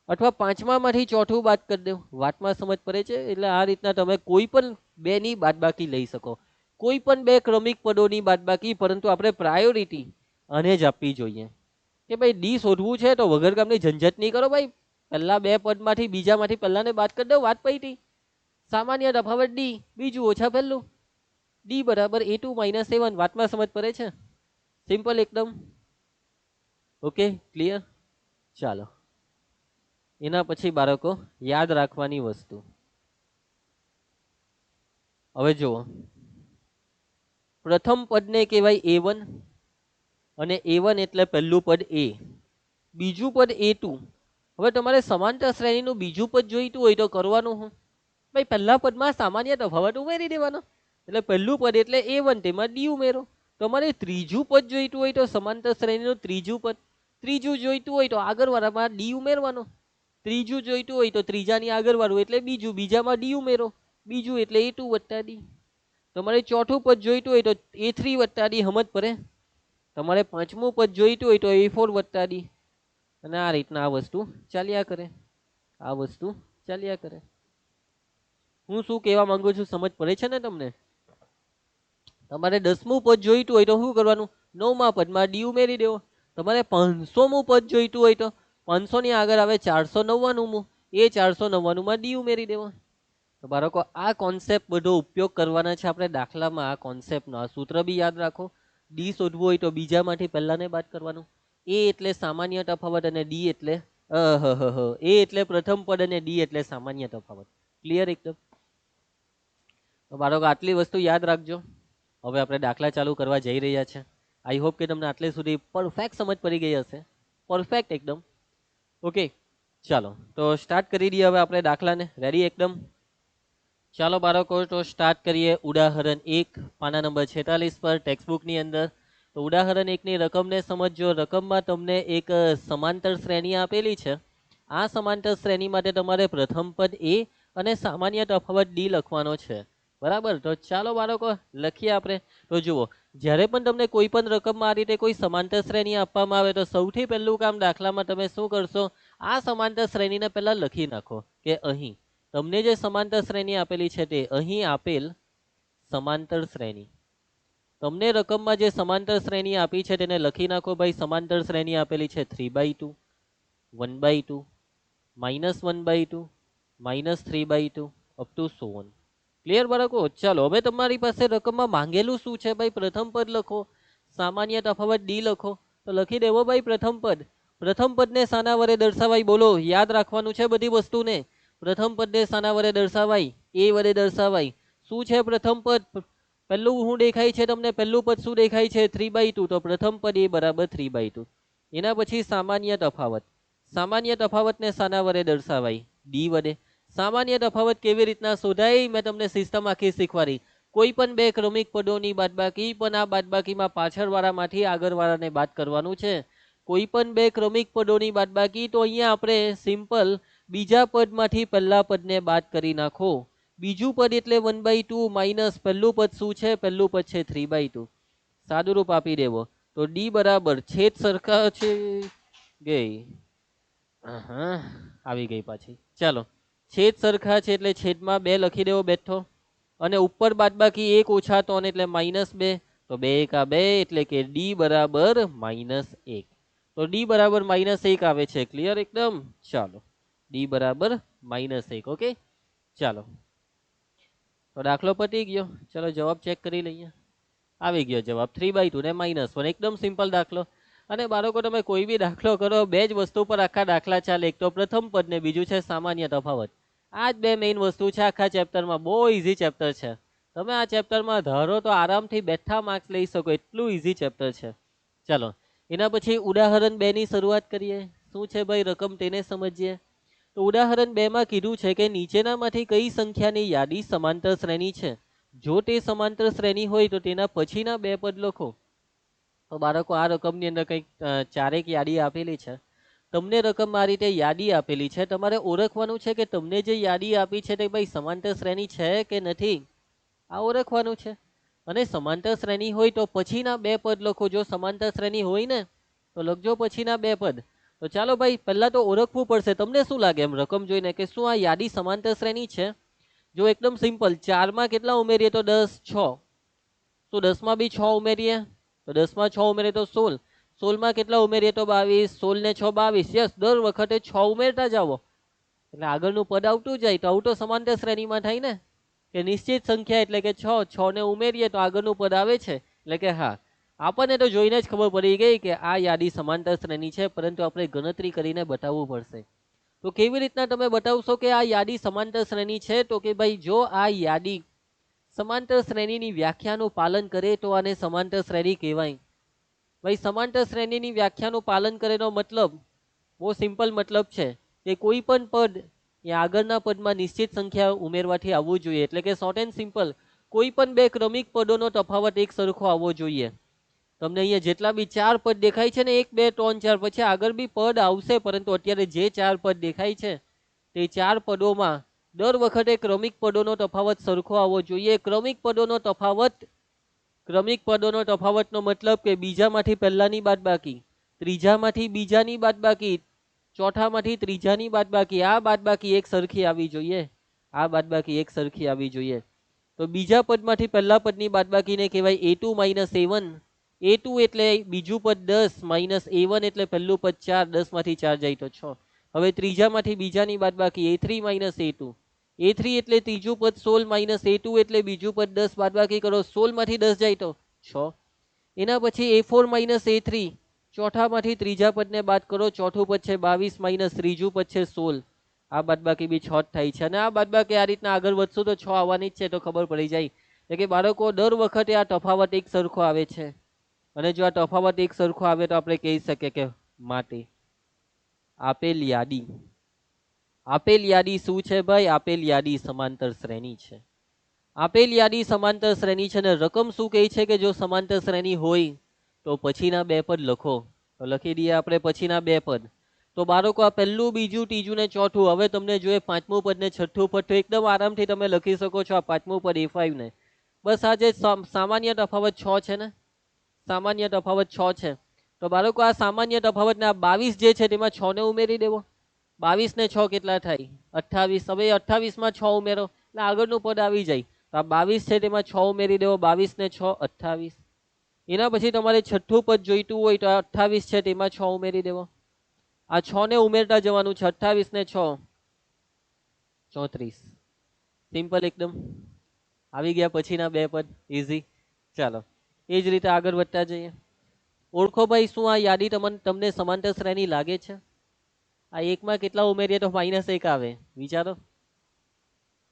અથવા પાંચમામાંથી ચોથું બાદ કરી દો. વાતમાં સમજ પડે છે? એટલે આ રીતના તમે કોઈ પણ 2 ની બાદબાકી લઈ શકો. કોઈ પણ 2 ક્રમિક પદોની બાદબાકી. પરંતુ આપણે પ્રાયોરિટી આને જ આપવી જોઈએ કે ભાઈ ડી શોધવું છે તો વગર કામની ઝંઝટ નહીં કરો ભાઈ. પહેલા 2 પદમાંથી બીજામાંથી પહેલાને બાદ કરી દો. વાત પૈટી. સામાન્ય તફાવત ડી, બીજું ઓછા પહેલું. ડી બરાબર a2 - a1. વાતમાં સમજ પડે છે? સિમ્પલ એકદમ. Okay, clear? ચાલો, એના પછી બાળકો યાદ રાખવાની વસ્તુ. હવે જુઓ, પ્રથમ પદને કહેવાય a1, અને a1 એટલે પહેલું પદ a, બીજું પદ a2. હવે તમારે સમાંતર શ્રેણીનું બીજું પદ જોઈતું હોય તો કરવાનું હું ભાઈ, પહેલા પદમાં સામાન્ય તફાવત ઉમેરી દેવાનો. એટલે પહેલું પદ એટલે a1, તેમાં ડી ઉમેરો. તમારે ત્રીજું પદ જોઈતું હોય તો સમાંતર શ્રેણીનું ત્રીજું પદ. ત્રીજું જોઈતું હોય તો આગળ વાળામાં ડી ઉમેરવાનો. ત્રીજું જોઈતું હોય તો ત્રીજાની આગળ વાળું એટલે બીજું, બીજામાં ડી ઉમેરો. બીજું એટલે a2 વત્તા ડી. તમારે ચોથું પદ જોઈતું હોય તો a3 વત્તા ડી. સમજ પડે? તમારે પાંચમું પદ જોઈતું હોય તો a4 વત્તા ડી. અને આ રીતના આ વસ્તુ ચાલ્યા કરે. આ વસ્તુ ચાલ્યા કરે. હું શું કહેવા માંગુ છું સમજ પડે છે ને તમને? તમારે 10મું પદ જોઈતું હોય તો શું કરવાનું? 9મા પદમાં ડી ઉમેરી દેવો. તમારે 500મું પદ જોઈતું હોય તો 500 ની આગળ આવે 499મું, એ 499માં ડી ઉમેરી દેવો. તો બાળકો આ કોન્સેપ્ટ બધો ઉપયોગ કરવાના છે આપણે દાખલામાં. આ કોન્સેપ્ટનો આ સૂત્ર બી યાદ રાખો. ડી શોધવું હોય તો બીજામાંથી પહેલાને બાદ કરવાનું. એ એટલે સામાન્ય તફાવત અને ડી એટલે એ એટલે પ્રથમ પદ અને ડી એટલે સામાન્ય તફાવત. ક્લિયર એકદમ? તો બાળકો આટલી વસ્તુ યાદ રાખજો. હવે આપણે દાખલા ચાલુ કરવા જઈ રહ્યા છે. આઈ હોપ કે તમને આટલે સુધી પરફેક્ટ સમજ પડી ગઈ હશે. પરફેક્ટ એકદમ. ઓકે, ચાલો તો સ્ટાર્ટ કરી દઈએ હવે આપણે દાખલાને. રેડી એકદમ? ચાલો બાળકો તો સ્ટાર્ટ કરીએ. ઉદાહરણ 1 પાના નંબર 46 પર ટેક્સ્ટબુકની અંદર. તો ઉદાહરણ 1 ની રકમને સમજો. રકમમાં તમને એક સમાંતર શ્રેણી આપેલી છે. આ સમાંતર શ્રેણી માટે તમારે પ્રથમ પદ એ અને સામાન્ય તફાવત ડી લખવાનો છે. બરાબર? તો ચાલો બાળકો લખીએ આપણે. તો જુઓ, જ્યારે પણ તમને કોઈ પણ રકમમાં આ રીતે કોઈ સમાંતર શ્રેણી આપવામાં આવે તો સૌથી પહેલું કામ દાખલામાં તમે શું કરશો? આ સમાંતર શ્રેણીને પહેલા લખી નાખો કે અહીં તમને જે સમાંતર શ્રેણી આપેલી છે તે અહીં આપેલ સમાંતર શ્રેણી. તમને રકમમાં જે સમાંતર શ્રેણી આપી છે તેને લખી નાખો. ભાઈ સમાંતર શ્રેણી આપેલી છે 3/2, 1/2, -1/2, -3/2 up to so on. Clear બાળકો? ચાલો હવે તમારી પાસે રકમમાં માંગેલું શું છે? ભાઈ પ્રથમ પદ લખો, સામાન્ય તફાવત ડી લખો. તો લખી દેવો ભાઈ પ્રથમ પદ. પ્રથમ પદને શાના વડે દર્શાવાય? બોલો, યાદ રાખવાનું છે બધી વસ્તુને. પ્રથમ પદને શાના વડે દર્શાવાય? એ વડે દર્શાવાય. શું છે પ્રથમ પદ? પહેલું શું દેખાય છે તમને? પહેલું પદ શું દેખાય છે? 3/2. તો પ્રથમ પદ એ બરાબર 3/2. એના પછી સામાન્ય તફાવત. સામાન્ય તફાવતને શાના વડે દર્શાવાય? ડી વડે. સામાન્ય તફાવત કેવી રીતના શોધાય? મેં તમને સિસ્ટમ આખી શીખવાડી. કોઈ પણ બે ક્રમિક પદોની બાદબાકી, પણ આ બાદબાકીમાં પાછળવાળામાંથી આગળવાળાને બાદ કરવાનું છે. કોઈ પણ બે ક્રમિક પદોની બાદબાકી, તો અહીંયા આપણે સિમ્પલ બીજા પદમાંથી પહેલા પદને બાદ કરી નાખો. બીજું પદ એટલે 1/2 માઇનસ પહેલું પદ શું છે? પહેલું પદ છે 3/2. સાદુરૂપ આપી દેવો. તો ડી બરાબર છેદ સરખા છે. ગઈ આવી ગઈ પાછી. ચાલો, છેદ સરખા છે એટલે છેદમાં 2 લખી દેવો બેઠો. અને ઉપર બાદબાકી 1 ઓછા 3 એટલે -2. તો 2 એકા 2 એટલે કે ડી બરાબર -1. તો ડી બરાબર -1 આવે છે. ક્લિયર એકદમ? ચાલો, ડી બરાબર -1. ઓકે, ચાલો તો દાખલો પતી ગયો. ચલો જવાબ ચેક કરી લઈએ. આવી ગયો જવાબ 3/2 ને -1. એકદમ સિમ્પલ દાખલો. અને બાળકો તમે કોઈ બી દાખલો કરો, બે જ વસ્તુ પર આખા દાખલા ચાલે. એક તો પ્રથમ પદ ને બીજું છે સામાન્ય તફાવત. આ જ બે મેઇન વસ્તુ છે આખા ચેપ્ટરમાં. બહુ ઇઝી ચેપ્ટર છે. તમે આ ચેપ્ટરમાં ધારો તો આરામથી બેઠા માર્ક્સ લઈ શકો, એટલું ઇઝી ચેપ્ટર છે. ચાલો એના પછી ઉદાહરણ 2 ની શરૂઆત કરીએ. શું છે ભાઈ રકમ તેને સમજીએ. તો ઉદાહરણ 2 માં કીધું છે કે નીચેનામાંથી કઈ સંખ્યાની યાદી સમાંતર શ્રેણી છે? જો તે સમાંતર શ્રેણી હોય તો તેના પછીના બે પદ લખો. તો બાળકો આ રકમની અંદર કંઈક ચારેક યાદી આપેલી છે. તમને રકમ આ રીતે યાદી આપેલી છે. તમારે ઓળખવાનું છે કે તમને જે યાદી આપી છે તે ભાઈ સમાંતર શ્રેણી છે કે નથી, આ ઓળખવાનું છે. અને સમાંતર શ્રેણી હોય તો પછીના બે પદ લખો. જો સમાંતર શ્રેણી હોય ને તો લખજો પછીના બે પદ. તો ચાલો ભાઈ પહેલા તો ઓળખવું પડશે. તમને શું લાગે એમ રકમ જોઈને કે શું આ યાદી સમાંતર શ્રેણી છે? જો એકદમ સિમ્પલ, 4 માં કેટલા ઉમેરીએ તો 10, 6. તો 10 માં બી 6 ઉમેરીએ તો 10 માં 6 ઉમેરીએ તો 16. 16 માં કેટલા ઉમેરીએ તો 22. 16 ને 6 22. યસ, દર વખતે 6 ઉમેરતા જાઓ એટલે આગળનું પદ આવતું જાય. તો આવું તો સમાંતર શ્રેણીમાં થાય ને કે નિશ્ચિત સંખ્યા એટલે કે 6 ને ઉમેરીએ તો આગળનું પદ આવે છે. એટલે કે હા, આપણને તો જોઈને જ ખબર પડી ગઈ કે આ યાદી સમાંતર શ્રેણી છે, પરંતુ આપણે ગણતરી કરીને બતાવવું પડશે. તો કેવી રીતના તમે બતાવશો કે આ યાદી સમાંતર શ્રેણી છે? તો કે ભાઈ જો આ યાદી સમાંતર શ્રેણીની વ્યાખ્યાનું પાલન કરે તો આને સમાંતર શ્રેણી કહેવાય. ભાઈ સમાંતર શ્રેણીની વ્યાખ્યાનું પાલન કરેનો મતલબ બહુ સિમ્પલ મતલબ છે કે કોઈ પણ પદ એ આગળના પદમાં નિશ્ચિત સંખ્યા ઉમેરવાથી આવવું જોઈએ. એટલે કે શોર્ટ એન્ડ સિમ્પલ, કોઈ પણ બે ક્રમિક પદોનો તફાવત એક સરખો આવવો જોઈએ. તમને અહીંયા જેટલા બી 4 પદ દેખાય છે ને, 1 2 3 4, પછી આગળ બી પદ આવશે, પરંતુ અત્યારે જે 4 પદ દેખાય છે તે 4 પદોમાં દર વખતે ક્રમિક પદોનો તફાવત સરખો આવવો જોઈએ. ક્રમિક પદોનો તફાવતનો મતલબ કે બીજામાંથી પહેલાની બાદબાકી, ત્રીજામાંથી બીજાની બાદબાકી, ચોથામાંથી ત્રીજાની બાદબાકી, આ બાદબાકી એક સરખી આવી જોઈએ. આ બાદબાકી એક સરખી આવવી જોઈએ. તો બીજા પદમાંથી પહેલા પદની બાદબાકીને કહેવાય a2 માઇનસ a1. a2 એટલે બીજું પદ 10 માઇનસ a1 એટલે પહેલું પદ 4, 10 માંથી 4 જાય તો 6. હવે ત્રીજામાંથી બીજાની બાદબાકી a3 માઇનસ a2. a3 એટલે ત્રીજું પદ 16 માઇનસ a2 એટલે બીજું પદ 10, બાદબાકી કરો 16 માંથી 10 જાય તો 6. એના પછી a4 માઇનસ a3, ચોથામાંથી ત્રીજા પદને બાદ કરો, ચોથું પદ છે 22 માઇનસ ત્રીજું પદ છે 16. આ બાદબાકી બી 6 થાય છે. અને આ બાદબાકી આ રીતના આગળ વધશું તો 6 આવવાની જ છે, તો ખબર પડી જાય. એટલે કે બાળકો દર વખતે આ તફાવત એક સરખો આવે છે. અને જો આ તફાવત એક સરખો આવે તો આપણે કહી શકીએ કે માટે આપેલ યાદી. આપેલ યાદી શું છે ભાઈ? આપેલ યાદી સમાંતર શ્રેણી છે. આપેલ યાદી સમાંતર શ્રેણી છે. અને રકમ શું કહે છે કે જો સમાંતર શ્રેણી હોય તો પછીના બે પદ લખો. તો લખી દઈએ આપણે પછીના બે પદ. તો બાળકો આ પહેલું, બીજું, ત્રીજું ને ચોથું. હવે તમને જોઈએ પાંચમું પદ ને છઠ્ઠું પદ, તો એકદમ આરામથી તમે લખી શકો છો આ પાંચમું પદ a5 ને. બસ આ જે સામાન્ય તફાવત 6 છે ને, સામાન્ય તફાવત 6 છે. તો બાળકો આ સામાન્ય તફાવત ને આ 22 જે છે તેમાં 6 ને ઉમેરી દેવો. 22 ને 6 કેટલા થાય? 28. હવે 28 માં 6 ઉમેરો એટલે આગળનું પદ આવી જાય. તો આ 22 છે તેમાં 6 ઉમેરી દેવો. 22 ને 6 28. એના પછી તમારે છઠ્ઠું પદ જોઈતું હોય તો 28 છે તેમાં 6 ઉમેરી દેવો. આ 6 ને ઉમેરતા જવાનું છે. 28 ને 6 34. સિમ્પલ એકદમ. આવી ગયા પછીના બે પદ, ઈઝી. ચાલો એ જ રીતે આગળ વધતા જઈએ. ઓળખો ભાઈ, શું આ યાદી તમને સમાંતર શ્રેણી લાગે છે? આ એકમાં કેટલા ઉમેરીએ તો -1 આવે? વિચારો,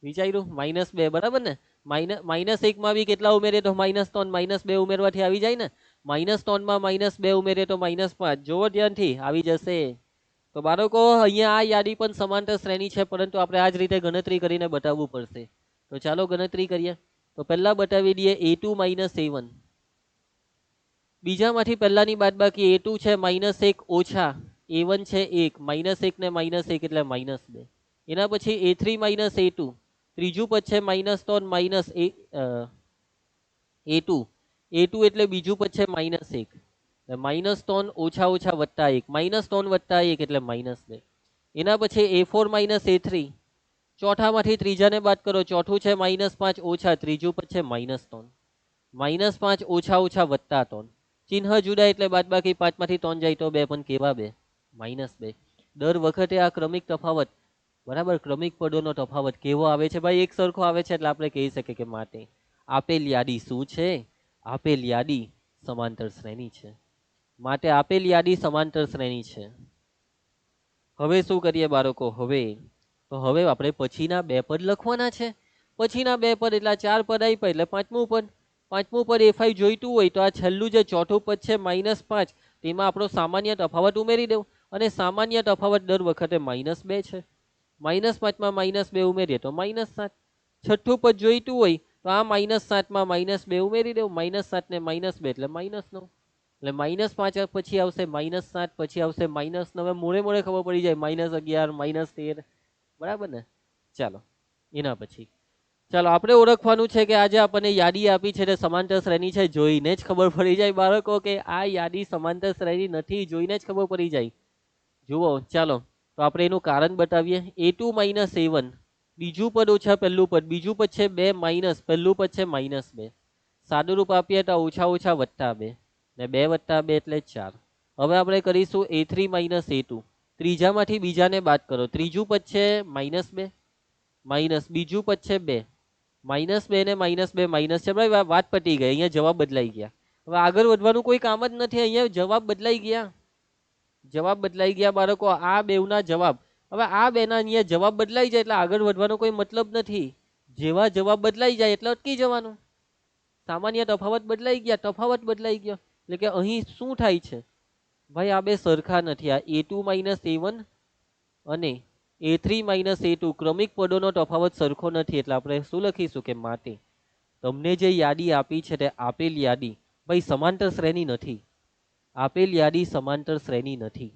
વિચાર્યું? -2, બરાબર ને? -1 માં બી કેટલા ઉમેરીએ તો -3, -2 ઉમેરવાથી આવી જાય ને. -3 માં -2 ઉમેરીએ તો -5. જોવો ધ્યાનથી, આવી જશે. તો બાળકો અહીંયા આ યાદી પણ સમાંતર શ્રેણી છે, પરંતુ આપણે આ જ રીતે ગણતરી કરીને બતાવવું પડશે. તો ચાલો ગણતરી કરીએ. તો પહેલા બતાવી દઈએ a2 માઇનસ a1. બીજામાંથી પહેલાની બાદબાકી a2 છે -1 ઓછા a1 છે 1. -1 ને -1 એટલે -2. એના પછી a3 માઇનસ a2. ત્રીજું પદ છે -3 માઇનસ a2. a2 એટલે બીજું પદ છે -1. -3 ઓછા ઓછા વત્તા 1. -3 વત્તા 1 એટલે -2. એના પછી a4 માઇનસ a3. ચોથામાંથી ત્રીજાને બાદ કરો. ચોથું છે -5 ઓછા ત્રીજું પદ છે -3. -5 ઓછા ઓછા વત્તા 3. ચિહ્ન જુદા એટલે બાદબાકી 5 માંથી 3 જાય તો 2, પણ કેવા 2? -2. દર વખતે આ ક્રમિક તફાવત, બરાબર, ક્રમિક પદોનો તફાવત કેવો આવે છે ભાઈ? એક સરખો આવે છે. એટલે આપણે કહી શકીએ કે માટે આપેલ યાદી શું છે? આપેલ યાદી સમાંતર શ્રેણી છે. માટે આપેલ યાદી સમાંતર શ્રેણી છે. હવે શું કરીએ બાળકો? હવે આપણે પછીના બે પદ લખવાના છે. પછીના બે પદ એટલે 4 પદ આપ્યા એટલે પાંચમું પદ. પાંચમું પદ a5 જોઈતું હોય તો આ છેલ્લું જે ચોથું પદ છે -5, તેમાં આપણો સામાન્ય તફાવત ઉમેરી દેવું. અને સામાન્ય તફાવત દર વખતે -2 છે. -5 માં -2 ઉમેરીએ તો -7. છઠ્ઠું પદ જોઈતું હોય તો આ -7 માં -2 ઉમેરી દેવું. -7 ને -2 એટલે -9. એટલે -5 પછી આવશે -7, પછી આવશે -9. મોડે મોડે ખબર પડી જાય -11, -13, બરાબર ને? ચાલો એના પછી ચાલો આપણે ઓળખવાનું છે કે આજે આપણને યાદી આપી છે તે સમાંતર શ્રેણી છે. જોઈને જ ખબર પડી જાય બાળકો કે આ યાદી સમાંતર શ્રેણી નથી. જોઈને જ ખબર પડી જાય. જુઓ ચાલો, તો આપણે એનું કારણ બતાવીએ. a2 minus a1. બીજું પદ ઓછા પહેલું પદ. બીજું પદ છે 2 માઇનસ પહેલું પદ છે -2. સાદું રૂપ આપીએ તો ઓછા ઓછા વત્તા 2 ને 2 વત્તા 2 એટલે 4. હવે આપણે કરીશું a3 માઇનસ a2. ત્રીજામાંથી બીજાને બાદ કરો. ત્રીજું પદ છે -2 માઇનસ બીજું પદ છે 2. -2 ને -2 માઇનસ છે. ભાઈ વાત પતી ગઈ. અહીંયા જવાબ બદલાઈ ગયા. હવે આગળ વધવાનું કોઈ કામ જ નથી. અહીંયા જવાબ બદલાઈ ગયા. જવાબ બદલાઈ ગયા બાળકો. આ બેવના જવાબ. હવે આ બેના અહીંયા જવાબ બદલાઈ જાય એટલે આગળ વધવાનો કોઈ મતલબ નથી. જેવા જવાબ બદલાઈ જાય એટલે અટકી જવાનું. સામાન્ય તફાવત બદલાઈ ગયા, તફાવત બદલાઈ ગયો. એટલે કે અહીં શું થાય છે ભાઈ? આ બે સરખા નથી. આ a2 માઇનસ a1 અને a3 માઇનસ a2 ક્રમિક પદોનો તફાવત સરખો નથી. એટલે આપણે શું લખીશું કે માટે તમને જે યાદી આપી છે તે આપેલ યાદી ભાઈ સમાંતર શ્રેણી નથી. આપેલ યાદી સમાંતર શ્રેણી નથી.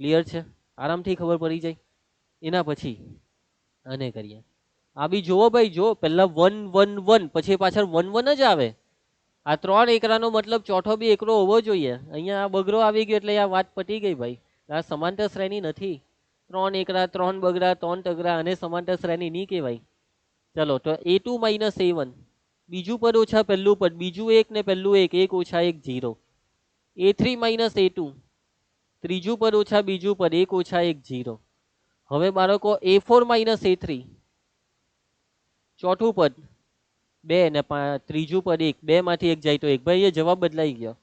ક્લિયર છે? આરામથી ખબર પડી જાય. એના પછી આને કરીએ. આ બી જોવો ભાઈ, જો પહેલા 1 1 1 પછી પાછળ 1 1 જ આવે. આ 3 એકરાનો મતલબ ચોથો બી એકરો હોવો જોઈએ. અહીંયા આ બગરો આવી ગયો એટલે આ વાત પટી ગઈ ભાઈ. આ સમાંતર શ્રેણી નથી. ત્રણ એકડા, ત્રણ બગડા, ત્રણ તગડા અને સમાંતર શ્રેણી નહીં કહેવાય. ચલો તો A2 માઇનસ A1, બીજું પદ ઓછા પહેલું પદ, બીજું એક ને પહેલું એક ઓછા એક 0. A3 માઇનસ A2, ત્રીજું પદ ઓછા બીજું પદ, એક ઓછા એક 0. હવે બાળકો A4 માઇનસ A3, ચોથું પદ 2 ને ત્રીજું પદ 1, 2 માંથી એક જાય તો 1. ભાઈ એ જવાબ બદલાઈ ગયો.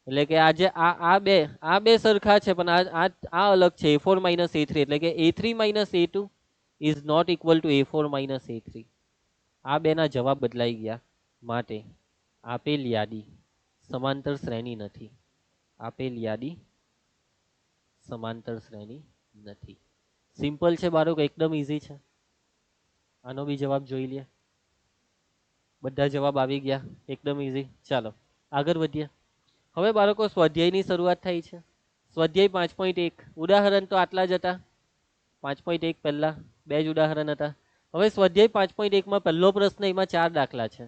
એટલે કે આજે આ બે સરખા છે પણ આ અલગ છે. A4 માઇનસ A3 એટલે કે A3 minus A2 is not equal to A4 minus A3. આ બેના જવાબ બદલાઈ ગયા. માટે આપેલ યાદી સમાંતર શ્રેણી નથી. આપેલ યાદી સમાંતર શ્રેણી નથી. સિમ્પલ છે બાળકો, એકદમ ઈઝી છે. આનો બી જવાબ જોઈ લે. બધા જવાબ આવી ગયા, એકદમ ઈઝી. ચાલો આગળ વધીએ. હવે બાળકો સ્વાધ્યાયની શરૂઆત થઈ છે. સ્વાધ્યાય 5.1, ઉદાહરણ તો આટલા જ હતા. 5.1 પહેલા બે જ ઉદાહરણ હતા. હવે સ્વાધ્યાય 5.1 માં પહેલો પ્રશ્ન, એમાં 4 દાખલા છે.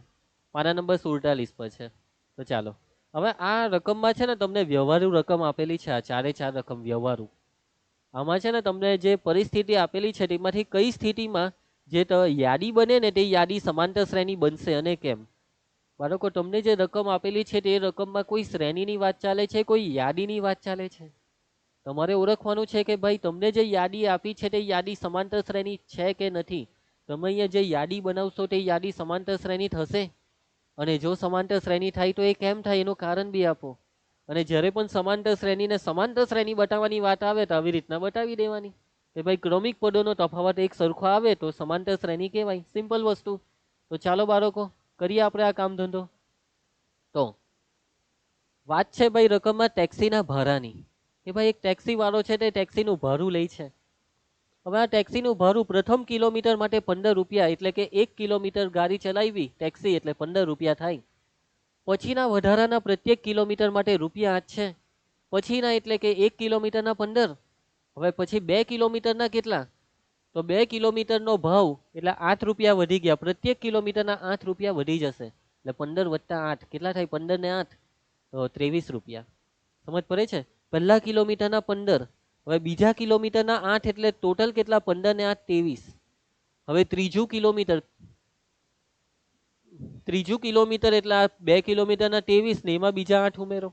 પાના નંબર 47 પર છે. તો ચાલો હવે આ રકમમાં છે ને તમને વ્યવહારુ રકમ આપેલી છે. આ 4 રકમ વ્યવહારુ. આમાં છે ને તમને જે પરિસ્થિતિ આપેલી છે તેમાંથી કઈ સ્થિતિમાં જે યાદી બને ને તે યાદી સમાંતર શ્રેણી બનશે અને કેમ. બાળકો તમને જે રકમ આપેલી છે તે રકમમાં કોઈ શ્રેણીની વાત ચાલે છે, કોઈ યાદીની વાત ચાલે છે. તમારે ઓળખવાનું છે કે ભાઈ તમને જે યાદી આપી છે તે યાદી સમાંતર શ્રેણી છે કે નથી. તમે અહીંયા જે યાદી બનાવશો તે યાદી સમાંતર શ્રેણી થશે. અને જો સમાંતર શ્રેણી થાય તો એ કેમ થાય એનું કારણ બી આપો. અને જ્યારે પણ સમાંતર શ્રેણીને સમાંતર શ્રેણી બતાવવાની વાત આવે તો આવી રીતના બતાવી દેવાની કે ભાઈ ક્રમિક પદોનો તફાવત એક સરખો આવે તો સમાંતર શ્રેણી કહેવાય. સિમ્પલ વસ્તુ. તો ચાલો બાળકો કરીએ આપણે આ કામ ધંધો. તો વાત છે ભાઈ રકમમાં ટેક્સીના ભાડાની, કે ભાઈ એક ટેક્સી વાળો છે તે ટેક્સીનું ભાડું લે છે. હવે આ ટેક્સીનું ભાડું પ્રથમ કિલોમીટર માટે 15 રૂપિયા, એટલે કે 1 કિલોમીટર ગાડી ચલાવી ટેક્સી એટલે 15 રૂપિયા થાય. પછીના વધારાના પ્રત્યેક કિલોમીટર માટે રૂપિયા 8 છે. પછીના એટલે કે 1 કિલોમીટરના 15. હવે પછી 2 કિલોમીટરના કેટલા? તો 2 કિલોમીટરનો ભાવ એટલે 8 રૂપિયા વધી ગયા. પ્રત્યેક કિલોમીટરના 8 રૂપિયા વધી જશે. એટલે 15 વત્તા 8 કેટલા થાય? 15 ને 8 તો 23 રૂપિયા. સમજ પડે છે? પહેલા કિલોમીટરના 15, હવે બીજા કિલોમીટરના 8 એટલે ટોટલ કેટલા? 15 ને 8 23. હવે ત્રીજું કિલોમીટર એટલે 2 કિલોમીટરના 23 ને એમાં બીજા 8 ઉમેરો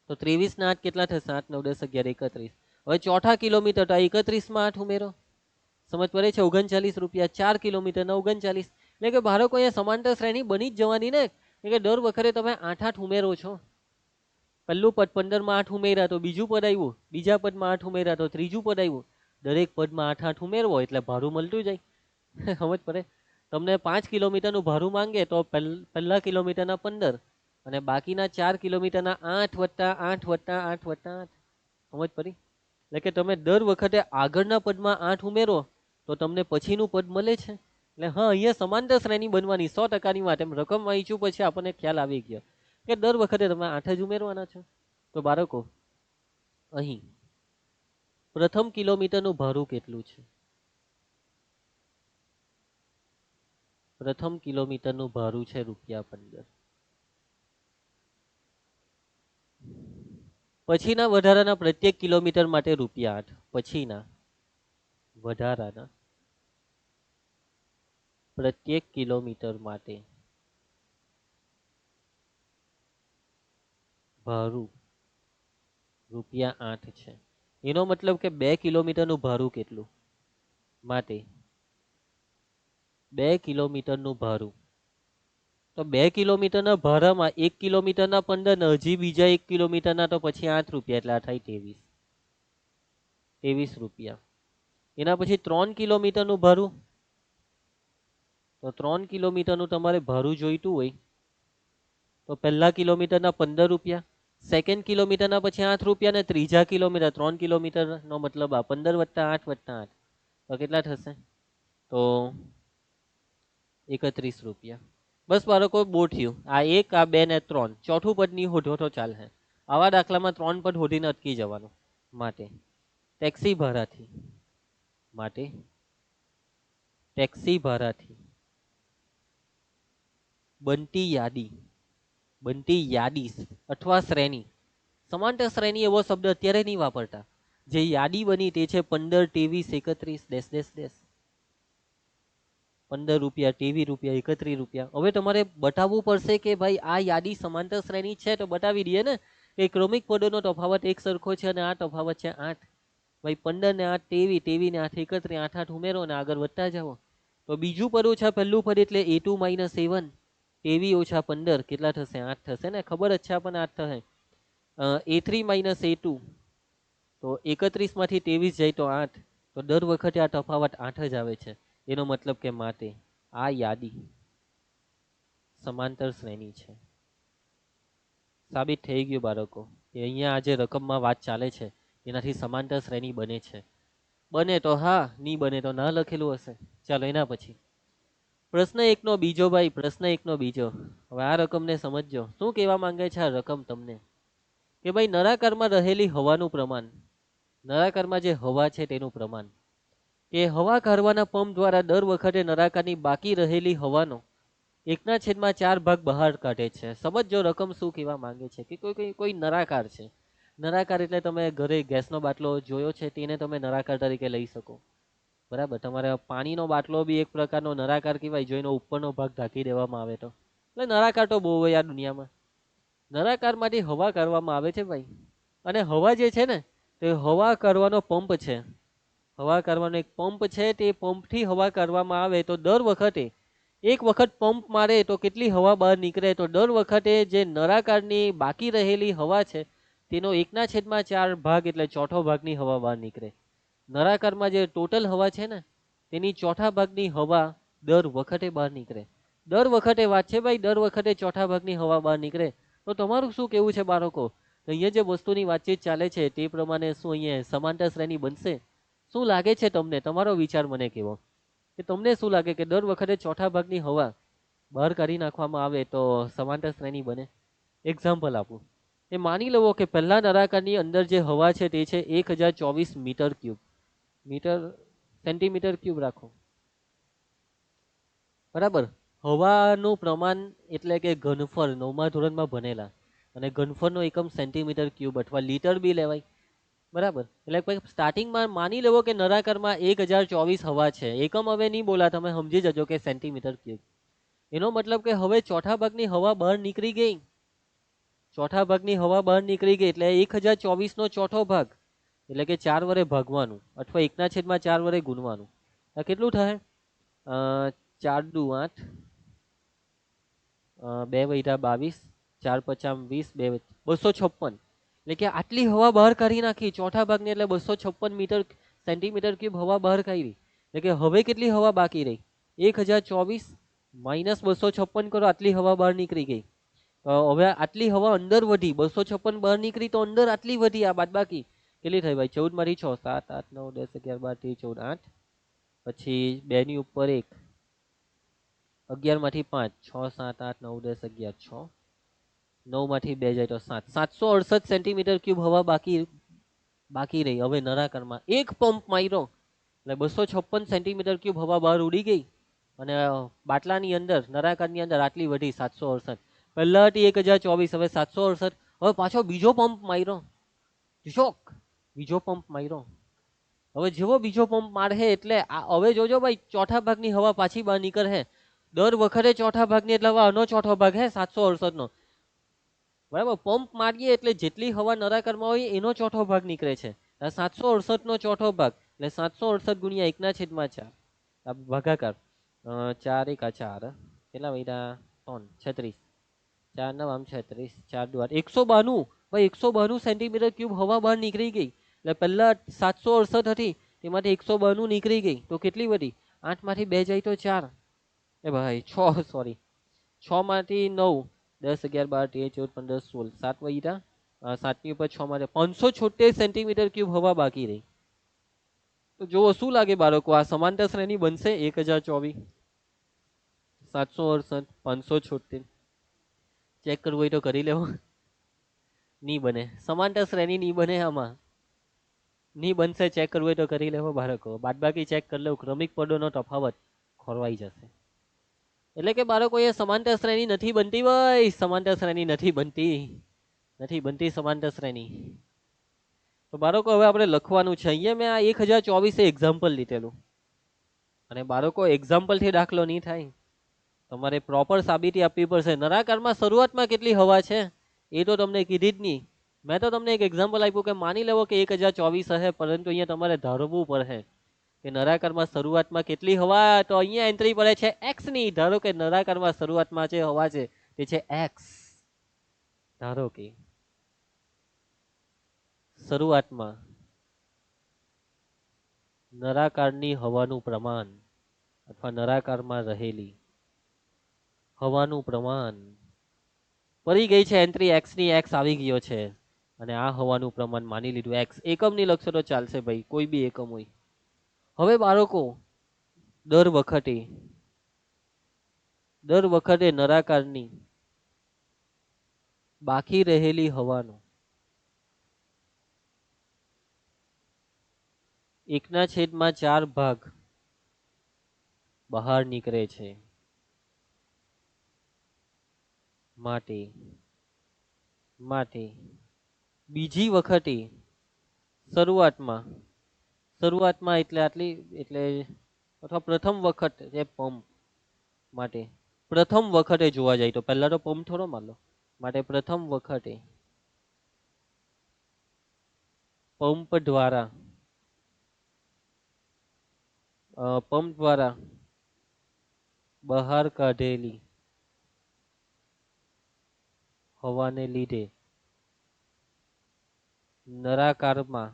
તો 23 ને 8 કેટલા થશે? 8 9 10 11 31. હવે ચોથા કિલોમીટર તો 31 માં 8 ઉમેરો. સમજ પડે છે? 39 રૂપિયા. 4 કિલોમીટરના 39. એટલે કે બાળકો અહીંયા સમાંતર શ્રેણી બની જ જવાની ને, કે દર વખતે તમે 8 ઉમેરો છો. પહેલું પદ 15 માં 8 ઉમેર્યા તો બીજું પદ આવ્યું, બીજા પદમાં 8 ઉમેર્યા તો ત્રીજું પદ આવ્યું. દરેક પદમાં 8 ઉમેરવો એટલે ભાડું મળતું જાય. સમજ પડે? તમને 5 કિલોમીટરનું ભાડું માંગે તો પહેલા કિલોમીટરના 15 અને બાકીના 4 કિલોમીટરના 8 વત્તા 8 વત્તા 8 વત્તા 8. સમજ પડી? એટલે કે તમે દર વખતે આગળના પદમાં 8 ઉમેરો તો તમને પછીનું પદ મળે છે. એટલે હા, અહીંયા સમાંતર શ્રેણી બનવાની 100%ની વાત. એમ રકમ વાંચ્યું પછી આપણને ખ્યાલ આવી ગયો કે દર વખતે તમે 8 જ ઉમેરવાના છો. તો બાળકો અહીં પ્રથમ કિલોમીટરનું ભાડું કેટલું છે? પ્રથમ કિલોમીટરનું ભાડું છે રૂપિયા 15. પછીના વધારાના પ્રત્યેક કિલોમીટર માટે રૂપિયા 8. પછીના વધારાના પ્રત્યેક કિલોમીટર માટે ભાડું રૂપિયા 8 છે. એનો મતલબ કે 2 કિલોમીટરનું ભાડું કેટલું? માટે 2 કિલોમીટરનું ભાડું, તો 2 કિલોમીટરના ભાડામાં 1 કિલોમીટરના 15 ને હજી બીજા 1 કિલોમીટરના તો પછી 8 રૂપિયા એટલે આ થાય 23 રૂપિયા. એના પછી 3 કિલોમીટરનું ભાડું, તો 3 કિલોમીટરનું તમારે ભાડું જોઈતું હોય તો પહેલા કિલોમીટરના 15 રૂપિયા, સેકન્ડ કિલોમીટરના પછી 8 રૂપિયા ને ત્રીજા કિલોમીટર 3 કિલોમીટરનો મતલબ આ 15 વત્તા 8 વત્તા 8 તો કેટલા થશે? તો 31 રૂપિયા. બસ બાળકો બહુ થયું. આ 1 આ 2 ને 3 ચોથું પદ ની હોધો તો ચાલે. આવા દાખલામાં 3 પદ હોધીને અટકી જવાનું. માટે ટેક્સી ભાડાથી બનતી યાદી અથવા શ્રેણી. સમાંતર શ્રેણી એવો શબ્દ અત્યારે નહીં વાપરતા. જે યાદી બની તે છે 15, 23, 31 ડેશ ડેશ ડેશ 15 રૂપિયા, 23 રૂપિયા, 31 રૂપિયા. હવે તમારે બતાવવું પડશે કે ભાઈ આ યાદી સમાંતર શ્રેણી છે તો બતાવી દઈએ ને કે ક્રમિક પદોનો તફાવત એક સરખો છે અને આ તફાવત છે 8. ભાઈ 15 ને 8 23, 23 ને 8 31, 8 8 ઉમેરો ને આગળ વધતા જાઓ. તો બીજું પદ ઓછા પહેલું પદ એટલે a2 - a1, 23 ઓછા 15 કેટલા થશે? 8 થશે ને, ખબર જ છે આપણને 8 થશે. a3 - a2 તો 31 માંથી 23 જાય તો 8, તો દર વખતે આ તફાવત 8 જ આવે છે. એનો મતલબ કે માટે આ યાદી સમાંતર શ્રેણી છે. સાબિત થઈ ગયું બાળકો કે અહીંયા આ જે રકમમાં વાત ચાલે છે એનાથી સમાંતર શ્રેણી બને છે. બને તો હા, નહીં બને તો ના લખેલું હશે. ચાલો એના પછી પ્રશ્ન 1 નો બીજો ભાઈ, પ્રશ્ન 1 નો બીજો. હવે આ રકમને સમજજો. શું કહેવા માંગે છે આ રકમ તમને? કે ભાઈ નળાકારમાં રહેલી હવાનું પ્રમાણ, નળાકારમાં જે હવા છે તેનું પ્રમાણ, કે હવા કાઢવાના પંપ દ્વારા દર વખતે નળાકારની બાકી રહેલી હવાનો 1/4 ભાગ બહાર કાઢે છે. સમજો રકમ શું કહેવા માંગે છે કે કોઈ નળાકાર છે. નળાકાર એટલે તમે ઘરે ગેસનો બાટલો જોયો છે તેને તમે નળાકાર તરીકે લઈ શકો. બરાબર, તમારે પાણીનો બાટલો બી એક પ્રકારનો નળાકાર કહેવાય જો એનો ઉપરનો ભાગ ઢાંકી દેવામાં આવે તો. એટલે નળાકાર તો બહુ હોય આ દુનિયામાં. નળાકારમાંથી હવા કાઢવામાં આવે છે ભાઈ. અને હવા જે છે ને તે હવા કાઢવાનો પંપ છે. હવા કાઢવાનો એક પંપ છે. તે પંપથી હવા કાઢવામાં આવે તો દર વખતે એક વખત પંપ મારે તો કેટલી હવા બહાર નીકળે? તો દર વખતે જે નળાકારની બાકી રહેલી હવા છે તેનો 1/4 ભાગ એટલે ચોથો ભાગની હવા બહાર નીકળે. નળાકારમાં જે ટોટલ હવા છે ને તેની ચોથા ભાગની હવા દર વખતે બહાર નીકળે. દર વખતે વાત છે ભાઈ, દર વખતે ચોથા ભાગની હવા બહાર નીકળે. તો તમારું શું કેવું છે બાળકો? અહીંયા જે વસ્તુની વાતચીત ચાલે છે તે પ્રમાણે શું અહીંયા સમાંતર શ્રેણી બનશે? શું લાગે છે તમને? તમારો વિચાર મને કહેવો કે તમને શું લાગે કે દર વખતે ચોથા ભાગની હવા બહાર કાઢી નાખવામાં આવે તો સમાંતર શ્રેણી બને? એક્ઝામ્પલ આપું એ માની લો કે પહેલા નળાકારની અંદર જે હવા છે તે છે 1024 meter cube. Meter centimeter cube રાખો. બરાબર, હવાનું પ્રમાણ એટલે કે ઘનફળ 9મા ધોરણમાં ભણેલા, અને ઘનફળનો એકમ સેન્ટીમીટર ક્યુબ અથવા લીટર બી લેવાય. બરાબર, એટલે સ્ટાર્ટિંગમાં માની લેવો કે નળાકારમાં 1024 હવા છે. એકમ હવે નહીં બોલા, તમે સમજી જજો કે સેન્ટીમીટર ક્યુબ. એનો મતલબ કે હવે ચોથા ભાગની હવા બહાર નીકળી ગઈ. ચોથા ભાગની હવા બહાર નીકળી ગઈ એટલે 1024 નો ચોથો ભાગ એટલે કે 4 વડે ભાગવાનું અથવા 1/4 વડે ગુણવાનું. આ કેટલું થાય? 4 દુ 8, 2 વૈધા 22, 4 પચામ 20, 256. એટલે કે આટલી હવા બહાર કાઢી નાખી ચોથા ભાગની, એટલે 256 મીટર સેન્ટીમીટર ક્યુબ હવા બહાર કાઢી. એટલે કે હવે કેટલી હવા બાકી રહી? 1024 - 256 કરો, આટલી હવા બહાર નીકળી ગઈ. હવે આટલી હવા અંદર વધી, 256 બહાર નીકળી તો અંદર આટલી વધી. આ બાદ બાકી કેટલી થઈ ભાઈ? 14 માંથી 6, 7 8 9 10 11 12 13 14 8, પછી 2 ની ઉપર 1, 11 માંથી 5, 6 7 8 9 10 11 6, 9 માંથી 2 જાય તો 7, 768 સેન્ટીમીટર ક્યુબ હવા બાકી રહી. હવે નળાકારમાં એક પંપ માર્યો એટલે 256 સેન્ટીમીટર ક્યુબ હવા બહાર ઉડી ગઈ, અને બાટલાની અંદર નળાકારની અંદર આટલી વધી 768. પહેલા હતી 1024, હવે 768. હવે પાછો બીજો પંપ માર્યો, શોક બીજો પંપ માર્યો. હવે જેવો બીજો પંપ મારે એટલે હવે જોજો ભાઈ, ચોથા ભાગની હવા પાછી બહાર નીકળે. દર વખતે ચોથા ભાગની એટલે હવે આનો ચોથો ભાગ હે 768 નો. બરાબર, પંપ મારીએ એટલે જેટલી હવા નળાકારમાં હોય એનો ચોથો ભાગ નીકળે છે. 768 નો ચોથો ભાગ એટલે 768 ગુણ્યા 1/4 ભાગાકાર 4 1 4 કેટલા વૈધા 3 36, 4 9 આમ 36, 4 2 8, 192. ભાઈ 192 સેન્ટીમીટર ક્યુબ હવા બહાર નીકળી ગઈ. એટલે પહેલા 768 હતી તેમાંથી 192 નીકળી ગઈ તો કેટલી વધી? 8 માંથી 2 જાય તો 4, એ ભાઈ 6, સોરી 6 માંથી 9, 10 11 12 13 14 15 16, 7 વૈધા, 7 ની ઉપર 6 માંથી 576 સેન્ટીમીટર ક્યુબ હવા બાકી રહી. તો જુઓ શું લાગે બાળકો, આ સમાંતર શ્રેણી બનશે? 1024, 768, 576. ચેક કરવું હોય તો કરી લેવો. નહીં બને, સમાંતર શ્રેણી નહીં બને. આમાં નહીં બનશે. ચેક કરવું હોય તો કરી લેવો બાળકો. બાદબાકી ચેક કરી લેવું, ક્રમિક પદોનો તફાવત ખોરવાઈ જશે. એટલે કે બાળકો એ સમાંતર શ્રેણી નથી બનતી ભાઈ, સમાંતર શ્રેણી નથી બનતી, નથી બનતી સમાંતર શ્રેણી. તો બાળકો હવે આપણે લખવાનું છે. અહીંયા મેં આ 1024 એક્ઝામ્પલ લીધેલું, અને બાળકો એક્ઝામ્પલ થી દાખલો નહીં થાય, તમારે પ્રોપર સાબિતી આપવી પડશે. નળાકારમાં શરૂઆતમાં કેટલી હવા છે એ તો તમને કીધી જ નહીં. મેં તો તમને એક એક્ઝામ્પલ આપ્યું કે માની લેવો કે 1024 હશે, પરંતુ અહીંયા તમારે ધારવું પડશે કે નળાકારમાં શરૂઆતમાં કેટલી હવા. તો અહીંયા એન્ટ્રી પડે છે એક્સ ની. ધારો કે નળાકારમાં શરૂઆતમાં જે હવા છે તે છે એક્સ. ધારો કે શરૂઆતમાં નળાકારની હવાનું પ્રમાણ અથવા નળાકારમાં રહેલી હવાનું પ્રમાણ પડી ગઈ છે એન્ટ્રી એક્સ ની. એક્સ આવી ગયો છે અને આ હવાનું પ્રમાણ માની લીધું એક્સ. એકમ ની લખશો તો ચાલશે ભાઈ, કોઈ બી એકમ હોય. હવે બાળકો દર વખતે નળાકારની બાકી રહેલી હવાનો 1/4 ભાગ બહાર નીકળે છે. માટે બીજી વખતે શરૂઆતમાં એટલે આટલી, એટલે અથવા પ્રથમ વખત જે પંપ માટે પ્રથમ વખતે જોવા જાય તો પહેલા તો પંપ થોડો માનો, માટે પ્રથમ વખતે પંપ દ્વારા બહાર કાઢેલી હવાને લીધે નળાકારમાં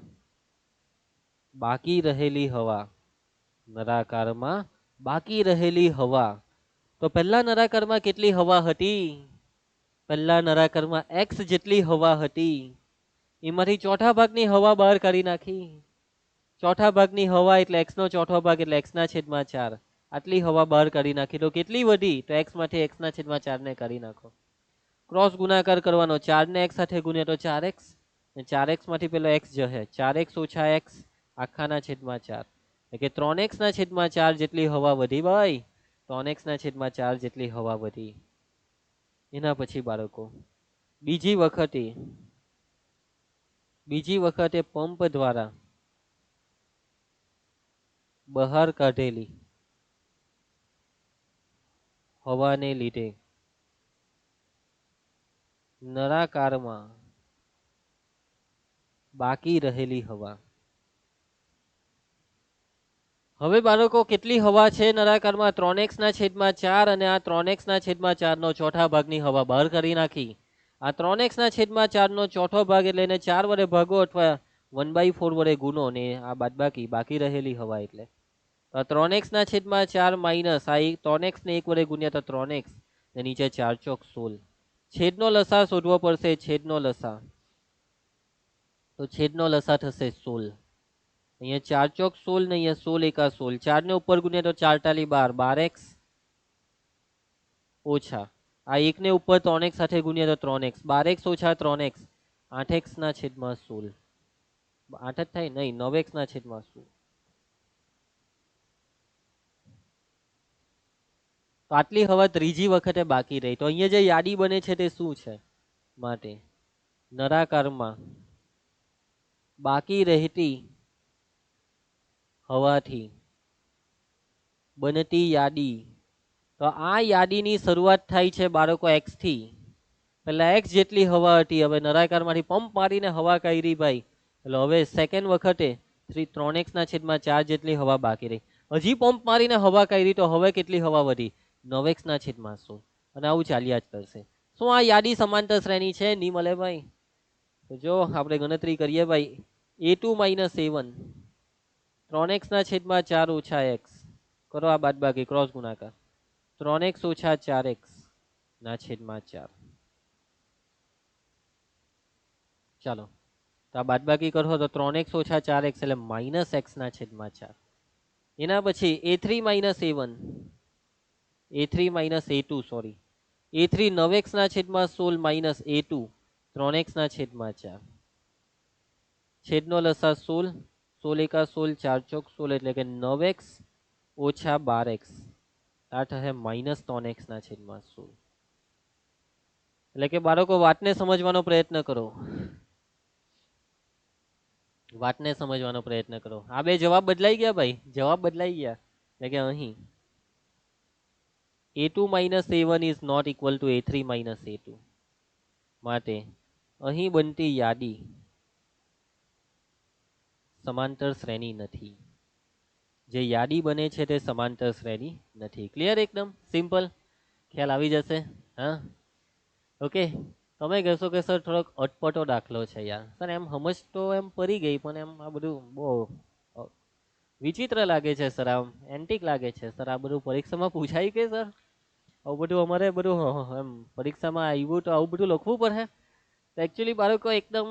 બાકી રહેલી હવા, તો પહેલા નળાકારમાં કેટલી હવા હતી? પહેલા નળાકારમાં એક્સ જેટલી હવા હતી. એમાંથી ચોથા ભાગની હવા બહાર કાઢી નાખી. ચોથા ભાગની હવા એટલે એક્સ નો ચોથો ભાગ એટલે x/4. આટલી હવા બહાર કાઢી નાખી. તો કેટલી વધી? તો એક્સ માંથી x/4 ને કાઢી નાખો. ક્રોસ ગુણાકાર કરવાનો. 4 ને x સાથે ગુણ્યા તો 4x, 4x માંથી પેલો x જશે. 4x - x આખાના છેદમાં 4 એટલે કે 3x/4 જેટલી હવા વધી ભાઈ. 3x/4 જેટલી હવા વધી. એના પછી બાળકો બીજી વખતે પંપ દ્વારા બહાર કાઢેલી હવાને લીધે નળાકારમાં બાકી રહેલી હવા. હવે બાળકો કેટલી હવા છે નળાકારમાં? 3x/4 અને આ 3x/4 નો ચોથા ભાગની હવા બહાર કરી નાખી. આ 3x/4 નો ચોથો ભાગ એટલે એને 4 વડે ભાગો અથવા 1/4 વડે ગુનો ને આ બાકી રહેલી હવા એટલે 3x/4 માઇનસ આ 3x ને 1 વડે ગુણ્યા તો 3x ને નીચે 4 ચોક 16. છેદનો લસા શોધવો પડશે. છેદનો લસા થશે 16. અહીંયા 4 ચોક 16 ને અહીંયા 16 એકા 16. 4 ને ઉપર ગુણ્યા તો 4 × 12, 12x ઓછા આ 1 ને ઉપર 3x સાથે ગુણ્યા તો 3x, 12x - 3x 8x/16. 8 જ થાય નહીં, 9x/16. તો આટલી હવા ત્રીજી વખતે બાકી રહી. તો અહીંયા જે યાદી બને છે તે શું છે? માટે નળાકારમાં બાકી રહેતી હવાથી બનતી યાદી. તો આ યાદીની શરૂઆત થાય છે બાળકો એક્સ થી. પહેલા એક્સ જેટલી હવા હતી, હવે નળાકારમાંથી પંપ મારીને હવા કાઢી ભાઈ, એટલે હવે સેકન્ડ વખતે 3x/4 જેટલી હવા બાકી રહી. હજી પંપ મારીને હવા કાઢી તો હવે કેટલી હવા વધી? 9x/16. અને આવું ચાલ્યા જ કરશે. શું આ યાદી સમાંતર શ્રેણી છે? નહીં મળે ભાઈ. તો જો આપણે ગણતરી કરીએ ભાઈ, a2 - a1 3x/4 ઓછા x કરો આ બાદબાકી ક્રોસ ગુણાકાર 3x - 4x/4. ચાલો તો આ બાદબાકી કરો તો 3x - 4x એટલે -x/4. એના પછી a3 - a2 sorry a3 9x/16 minus a2 3x/4. છેદનો લસા 16, 16 એકા 16, 4 ચોક 16 એટલે કે 9x - 12x. આ થશે -3x/16. એટલે કે બાળકો વાતને સમજવાનો પ્રયત્ન કરો. વાતને સમજવાનો પ્રયત્ન કરો. આ બે જવાબ બદલાઈ ગયા ભાઈ, જવાબ બદલાઈ ગયા. એટલે કે અહીં a2 minus a1 is not equal to a3 minus a2. માટે અહીં બનતી યાદી સમાંતર શ્રેણી નથી. જે યાદી બને છે તે સમાંતર શ્રેણી નથી. ક્લિયર? એકદમ સિમ્પલ, ખ્યાલ આવી જશે. હા, ઓકે. તમે કહેશો કે સર થોડોક અટપટો દાખલો છે યાર. સર એમ સમજ તો એમ પડી ગઈ, પણ એમ આ બધું બહુ વિચિત્ર લાગે છે સર, આમ એન્ટિક લાગે છે સર. આ બધું પરીક્ષામાં પૂછાય કે સર? આવું બધું અમારે બધું એમ પરીક્ષામાં આવ્યું તો આવું બધું લખવું પડે? એકચ્યુઅલી બાળકો એકદમ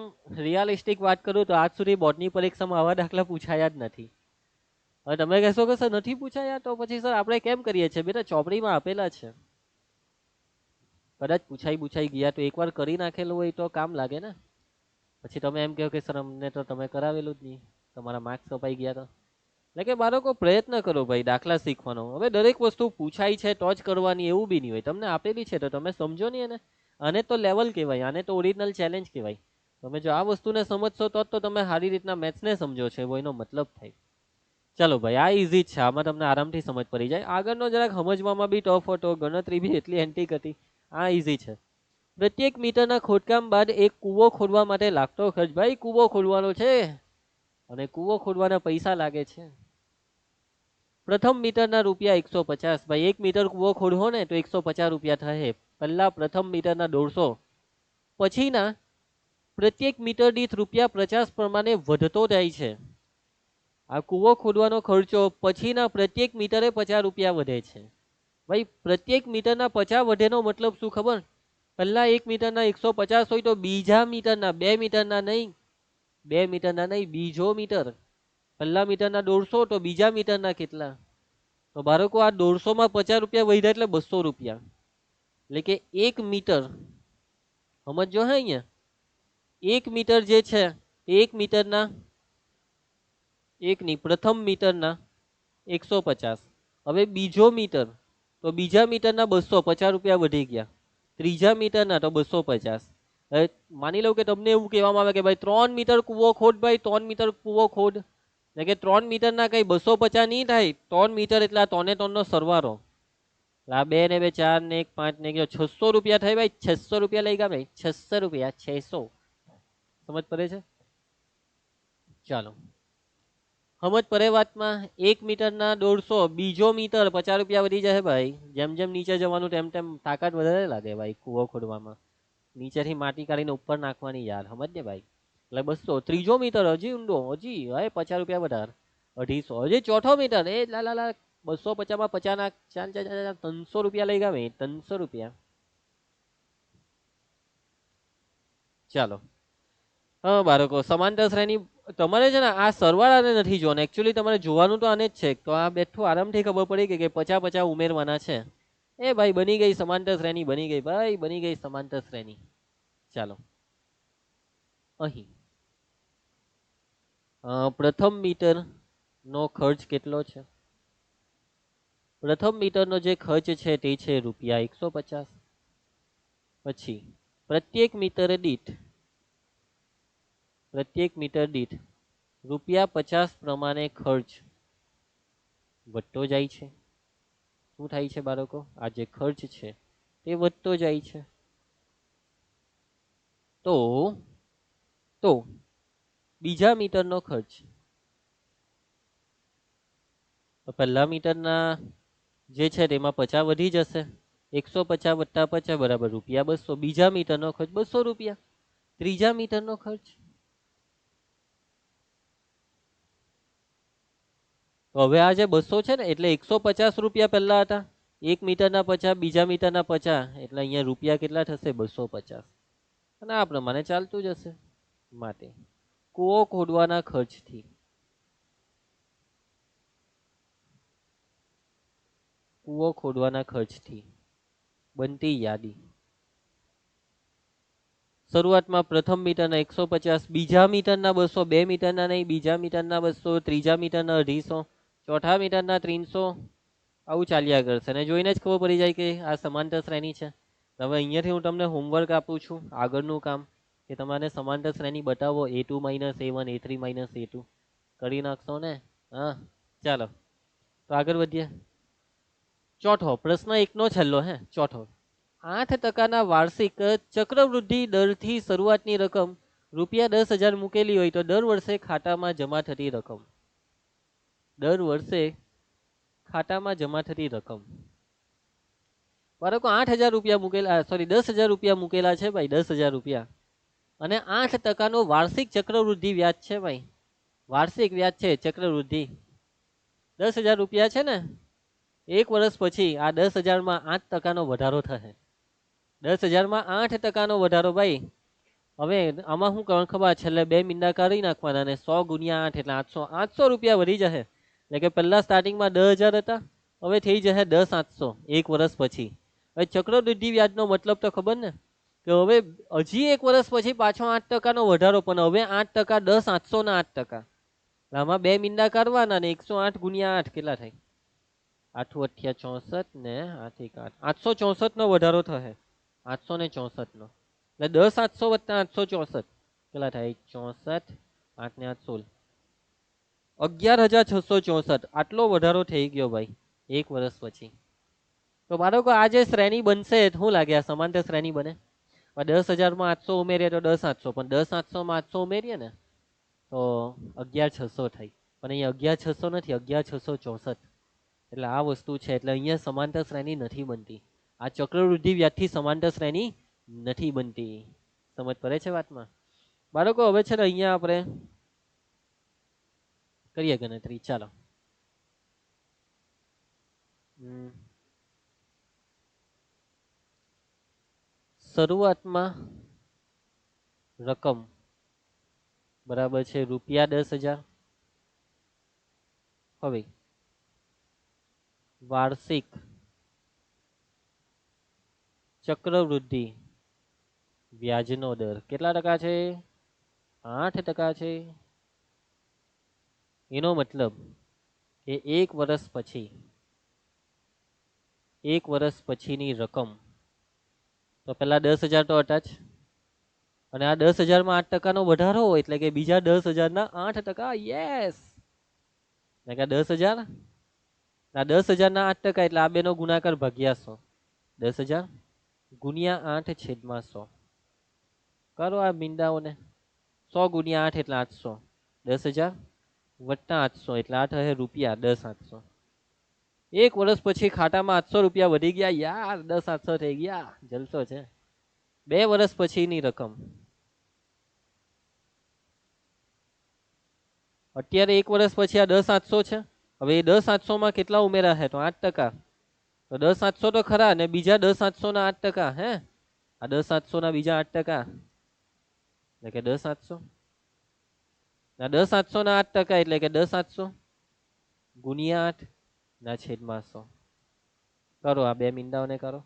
રિયાલિસ્ટિક વાત કરું તો આજ સુધી બોર્ડની પરીક્ષામાં આવા દાખલા પૂછાયા જ નથી. હવે તમે કહેશો કે સર નથી પૂછાયા, તો પછી સર આપણે કેમ કરીએ છીએ? બેટા ચોપડીમાં આપેલા છે, કદાચ પૂછાઈ ગયા તો એકવાર કરી નાખેલું હોય તો કામ લાગે ને. પછી તમે એમ કહો કે સર અમને તો તમે કરાવેલું જ નહીં, તમારા માર્ક્સ કપાઈ ગયા. તો એટલે કે બાળકો પ્રયત્ન કરો ભાઈ દાખલા શીખવાનો. હવે દરેક વસ્તુ પૂછાય છે તો જ કરવાની એવું બી નહીં હોય. તમને આપેલી છે તો તમે સમજો નહીં. એને આને તો લેવલ કહેવાય, આને તો ઓરિજિનલ ચેલેન્જ કહેવાય. તમે જો આ વસ્તુને સમજશો તો તમે સારી રીતના મેથ્સને સમજો છો એવો એનો મતલબ થાય. ચાલો ભાઈ, આ ઇઝી છે, આમાં તમને આરામથી સમજ પડી જાય. આગળનો જરાક સમજવામાં બી ટફ હતો, ગણતરી બી એટલી એન્ટિક હતી. આ ઇઝી છે. પ્રત્યેક મીટરના ખોદકામ બાદ એક કૂવો ખોદવા માટે લાગતો ખર્ચ. ભાઈ કૂવો ખોદવાનો છે અને કૂવો ખોદવાના પૈસા લાગે છે. પ્રથમ મીટરના રૂપિયા 150. ભાઈ 1 મીટર કૂવો ખોદવો ને તો 150 રૂપિયા થશે. પહેલા પ્રથમ મીટરના 150, પછીના પ્રત્યેક મીટર દીઠ રૂપિયા 50 પ્રમાણે વધતો જાય છે. આ કૂવો ખોદવાનો ખર્ચો પછીના પ્રત્યેક મીટરે 50 રૂપિયા વધે છે. ભાઈ પ્રત્યેક મીટરના 50 વધેનો મતલબ શું ખબર? પહેલા 1 મીટરના 150 હોય તો બીજા મીટરના 2 મીટરના નહીં, 2 મીટરના નહીં, બીજો મીટર. પહેલા મીટરના 150 તો બીજા મીટરના કેટલા? તો બાળકો આ 150 માં 50 રૂપિયા વધ્યા એટલે 200 રૂપિયા. એટલે કે 1 મીટર, સમજો હે અહીંયા, 1 મીટર જે છે 1 મીટરના, એકની પ્રથમ મીટરના 150. હવે બીજો મીટર તો બીજા મીટરના 250 રૂપિયા વધી ગયા. ત્રીજા મીટરના તો 250. હવે માની લો કે તમને એવું કહેવામાં આવે કે ભાઈ 3 મીટર કૂવો ખોદ, ભાઈ 3 મીટર કૂવો ખોદ. એટલે કે 3 મીટરના કઈ 250 નહીં થાય. 3 મીટર એટલે આ 3 ને 3 નો સરવાળો. આ 2 ને 2 4 ને 1 5 ને 600 રૂપિયા થાય. ભાઈ 600 રૂપિયા લઈ ગયા ભાઈ, 600 રૂપિયા, 600. સમજ પડે છે? ચાલો સમજ પડે વાતમાં. 1 મીટરના 150, બીજો મીટર 50 રૂપિયા વધી જાય ભાઈ. જેમ જેમ નીચે જવાનું તેમ તેમ તાકાત વધારે લાગે ભાઈ કૂવો ખોદવામાં. નીચેથી માટી કાઢીને ઉપર નાખવાની યાર, સમજ ને ભાઈ. એટલે 200. ત્રીજો મીટર હજી ઊંડો, હજી હવે 50 રૂપિયા વધારે, 250. હજી ચોથો મીટર, એ લા 250 માં 50 નાખ, 300 રૂપિયા લઈ ગયા ભાઈ, 300 રૂપિયા. ચાલો હા બાળકો, સમાંતર શ્રેણી તમારે છે ને આ સરવાળાને નથી જોવાનું. એકચ્યુઅલી તમારે જોવાનું તો આને જ છે. તો આ બેઠું આરામથી ખબર પડી કે 50 ઉમેરવાના છે. એ ભાઈ બની ગઈ સમાંતર શ્રેણી, બની ગઈ ભાઈ, બની ગઈ સમાંતર શ્રેણી. ચાલો અહીં પ્રથમ મીટર નો ખર્ચ કેટલો છે? પ્રથમ મીટરનો જે ખર્ચ છે તે છે રૂપિયા 150. પછી પ્રત્યેક મીટર દીઠ રૂપિયા 50 પ્રમાણે ખર્ચ વધતો જાય છે. શું થાય છે બાળકો? આ જે ખર્ચ છે તે વધતો જાય છે. તો બીજા મીટરનો ખર્ચ, પહેલા મીટરના જે છે તેમાં 50 વધી જશે. 150 વત્તા 50 બરાબર રૂપિયા 200. બીજા મીટરનો ખર્ચ 200 રૂપિયા. ત્રીજા મીટરનો ખર્ચ, તો હવે આ જે 200 છે ને એટલે 150 રૂપિયા પહેલા હતા. 1 મીટરના 50, બીજા મીટરના 50, એટલે અહીંયા રૂપિયા કેટલા થશે? 250. અને આ પ્રમાણે ચાલતું જશે. માટે કૂવો ખોદવાના ખર્ચથી બનતી યાદી શરૂઆતમાં પ્રથમ મીટરના 150, બીજા મીટરના 200, 2 મીટરના નહીં, બીજા મીટરના 200, ત્રીજા મીટરના 250, ચોથા મીટરના 300. આવું ચાલ્યા કરશે. અને જોઈને જ ખબર પડી જાય કે આ સમાંતર શ્રેણી છે. હવે અહીંયાથી હું તમને હોમવર્ક આપું છું, આગળનું કામ. કે તમારે સમાંતર શ્રેણી બતાવો A2 minus A1 A3 minus A2 કરી નાખશો ને? હા, ચાલો તો આગળ વધીએ. ચોથો પ્રશ્ન એકનો છેલ્લો હે ચોથો. 8% વાર્ષિક ચક્રવૃદ્ધિ દરથી શરૂઆતની રકમ ₹10,000 મૂકેલી હોય તો દર વર્ષે ખાતામાં જમા થતી રકમ, દર વર્ષે ખાતામાં જમા થતી રકમ. બાળકો 8,000 રૂપિયા મૂકેલા, સોરી 10,000 રૂપિયા મૂકેલા છે ભાઈ, 10,000 રૂપિયા, અને 8%નો વાર્ષિક ચક્રવૃદ્ધિ વ્યાજ છે ભાઈ, વાર્ષિક વ્યાજ છે ચક્રવૃદ્ધિ. 10,000 રૂપિયા છે ને, એક વર્ષ પછી આ 10,000માં 8%નો વધારો થશે. 10,000માં 8%નો વધારો ભાઈ. હવે આમાં શું કરવાનું ખબર, છેલ્લે 2 મીંડા કરી નાખવાના અને 100 ગુણ્યા 8 એટલે 800, 800 રૂપિયા વધી જશે. એટલે કે પહેલા સ્ટાર્ટિંગમાં 10,000 હતા, હવે થઈ જશે 10,800 એક વર્ષ પછી. હવે ચક્રવૃદ્ધિ વ્યાજનો મતલબ તો ખબર ને, કે હવે હજી એક વર્ષ પછી પાછો 8%નો વધારો, પણ હવે 8%, 10,800 ના 8%. આમાં 2 મીંડા કરવાના ને 108 ગુણ્યા 8 કેટલા થાય? 8 8 64 ને 8 1 8, 864 નો વધારો થશે, 864 નો. એટલે 10,800 વત્તા 864 કેટલા થાય? 64, 8 ને 8 16, 11,664. આટલો વધારો થઈ ગયો ભાઈ એક વર્ષ પછી. તો બાળકો આ જે શ્રેણી બનશે શું લાગે, આ સમાંતર શ્રેણી બને? 10,000માં 800 ઉમેરીએ તો 10,800, પણ 10,800માં 800 ઉમેરીએ ને તો 11,600 થાય. પણ અહીંયા 11,600 નથી, 11,664. એટલે આ વસ્તુ છે, એટલે અહીંયા સમાંતર શ્રેણી નથી બનતી. આ ચક્રવૃદ્ધિ વ્યાજથી સમાંતર શ્રેણી નથી બનતી. સમજ પડે છે વાતમાં બાળકો? હવે છે ને અહીંયા આપણે કરીએ ગણતરી. ચાલો, શરૂઆતમાં રકમ બરાબર છે ₹10,000. હવે વાર્ષિક ચક્રવૃદ્ધિ વ્યાજનો દર કેટલા ટકા છે? 8% છે. એનો મતલબ કે એક વર્ષ પછીની રકમ, તો પેલા 10,000 તો હતા જ, અને આ 10,000માં 8%નો વધારો હોય એટલે કે બીજા 10,000ના 8%. યસ, એટલે કે 10,000, આ 10,000ના 8% એટલે આ બેનો ગુણાકાર ભાગ્યા 100. 10,000 ગુણ્યા 8/100 કરો આ મીંડાઓને. 100 ગુણ્યા 8 એટલે 800, 10,000 વત્તા 800 એટલે 8 હશે રૂપિયા, 10,800. એક વર્ષ પછી ખાતામાં 800 રૂપિયા વધી ગયા યાર, 10,800 થઈ ગયા, જલસો છે. 2 વર્ષ પછીની રકમ, અત્યારે એક વર્ષ પછી આ 10,800 છે. હવે એ 10,800માં કેટલા ઉમેરા છે? તો 8%. તો 10,800 તો ખરા, ને બીજા 10,800 ના 8%. હે, આ 10,800 ના બીજા 8%, એટલે કે 10,800, 10,800 ના 8% એટલે કે 10,800 ગુણ્યા 8 ના છેદમાં 100. કરો આ બે મીંડાઓને કરો.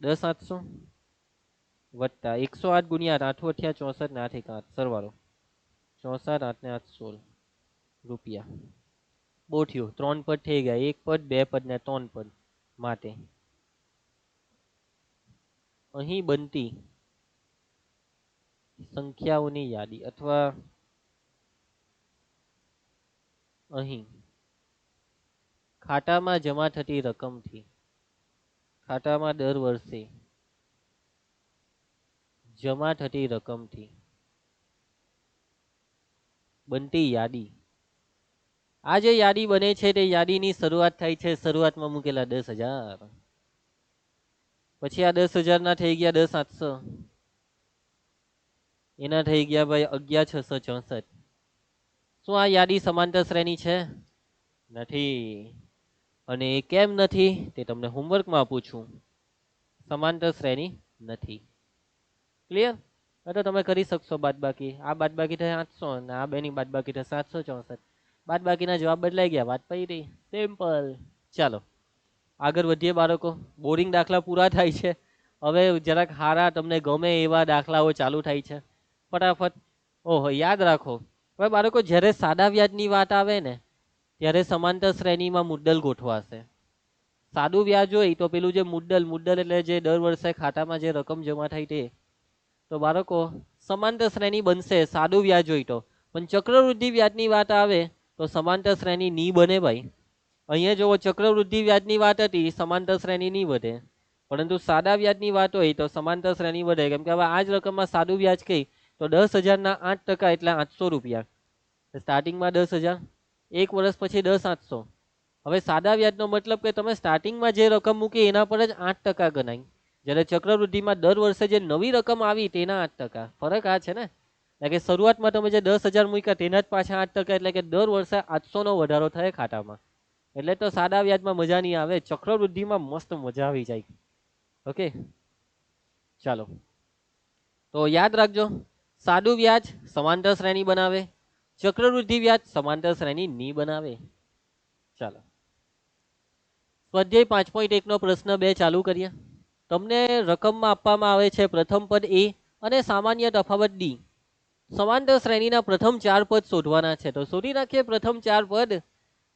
10,800 વત્તા 108 ગુણ્યા 8, 8 8 64 ને 8 1 8 સરવાળો 64, 8 ને 8 16 રૂપિયા. બહુ થયું, 3 પદ થઈ ગયા, 1 પદ 2 પદ ને 3 પદ. માટે અહીં બનતી સંખ્યાઓની યાદી, અથવા અહીં ખાતામાં જમા થતી રકમથી, ખાતામાં દર વર્ષે જમા થતી રકમથી બનતી યાદી. આ જે યાદી બને છે તે યાદીની શરૂઆત થાય છે, શરૂઆતમાં મૂકેલા 10,000, પછી આ 10,000 ના થઈ ગયા 10,800, એના થઈ ગયા ભાઈ 11,664. શું આ યાદી સમાંતર શ્રેણી છે? નથી. અને એ કેમ નથી તે તમને હોમવર્કમાં પૂછું. સમાંતર શ્રેણી નથી. ક્લિયર? તો તમે કરી શકશો બાદબાકી. આ બાદબાકી થાય 800 અને આ બેની બાદબાકી થાય 764. બાદબાકીના જવાબ બદલાઈ ગયા, વાત પડી રહી. સિમ્પલ. ચાલો આગળ વધીએ બાળકો. બોરિંગ દાખલા પૂરા થાય છે, હવે જરાક હારા તમને ગમે એવા દાખલાઓ ચાલુ થાય છે. ફટાફટ ઓહો યાદ રાખો. હવે બાળકો જ્યારે સાદા વ્યાજની વાત આવે ને ત્યારે સમાંતર શ્રેણીમાં મુદ્દલ ગોઠવાશે. સાદું વ્યાજ હોય તો પેલું જે મુદ્દલ એટલે જે દર વર્ષે ખાતામાં જે રકમ જમા થાય તે, તો બાળકો સમાંતર શ્રેણી બનશે સાદું વ્યાજ હોય તો, પણ ચક્રવૃદ્ધિ વ્યાજની વાત આવે તો સમાંતર શ્રેણી ની બને ભાઈ. અહીંયા જો ચક્રવૃદ્ધિ વ્યાજની વાત હતી, સમાંતર શ્રેણી નહીં વધે, પરંતુ સાદા વ્યાજની વાત હોય તો સમાંતર શ્રેણી વધે. કેમ કે હવે આ જ રકમમાં સાદું વ્યાજ કહી તો 10,000 ના 8% એટલે 800 રૂપિયા. સ્ટાર્ટિંગમાં 10,000, એક વર્ષ પછી 10,800. હવે સાદા વ્યાજનો મતલબ કે તમે સ્ટાર્ટિંગમાં જે રકમ મૂકી એના પર જ 8% ગણાય, જ્યારે ચક્રવૃદ્ધિમાં દર વર્ષે જે નવી રકમ આવી તેના 8%. ફરક આ છે ને, એટલે કે શરૂઆતમાં તમે જે 10,000 મૂક્યા તેના જ પાછા 8%, એટલે કે દર વર્ષે 800 નો વધારો થાય ખાતામાં. એટલે તો સાદા વ્યાજમાં મજા નહીં આવે, ચક્રવૃદ્ધિમાં મસ્ત મજા આવી જાય. ઓકે, ચાલો તો યાદ રાખજો, સાદું વ્યાજ સમાંતર શ્રેણી બનાવે, ચક્રવૃદ્ધિ વ્યાજ સમાંતર શ્રેણી ની બનાવે. ચાલો સ્વાધ્યાય 5.1 નો પ્રશ્ન 2 ચાલુ કરીએ. તમને રકમમાં આપવામાં આવે છે પ્રથમ પદ એ અને સામાન્ય તફાવત ડી. સમાંતર શ્રેણીના પ્રથમ 4 પદ શોધવાના છે. તો શોધી નાખીએ પ્રથમ 4 પદ.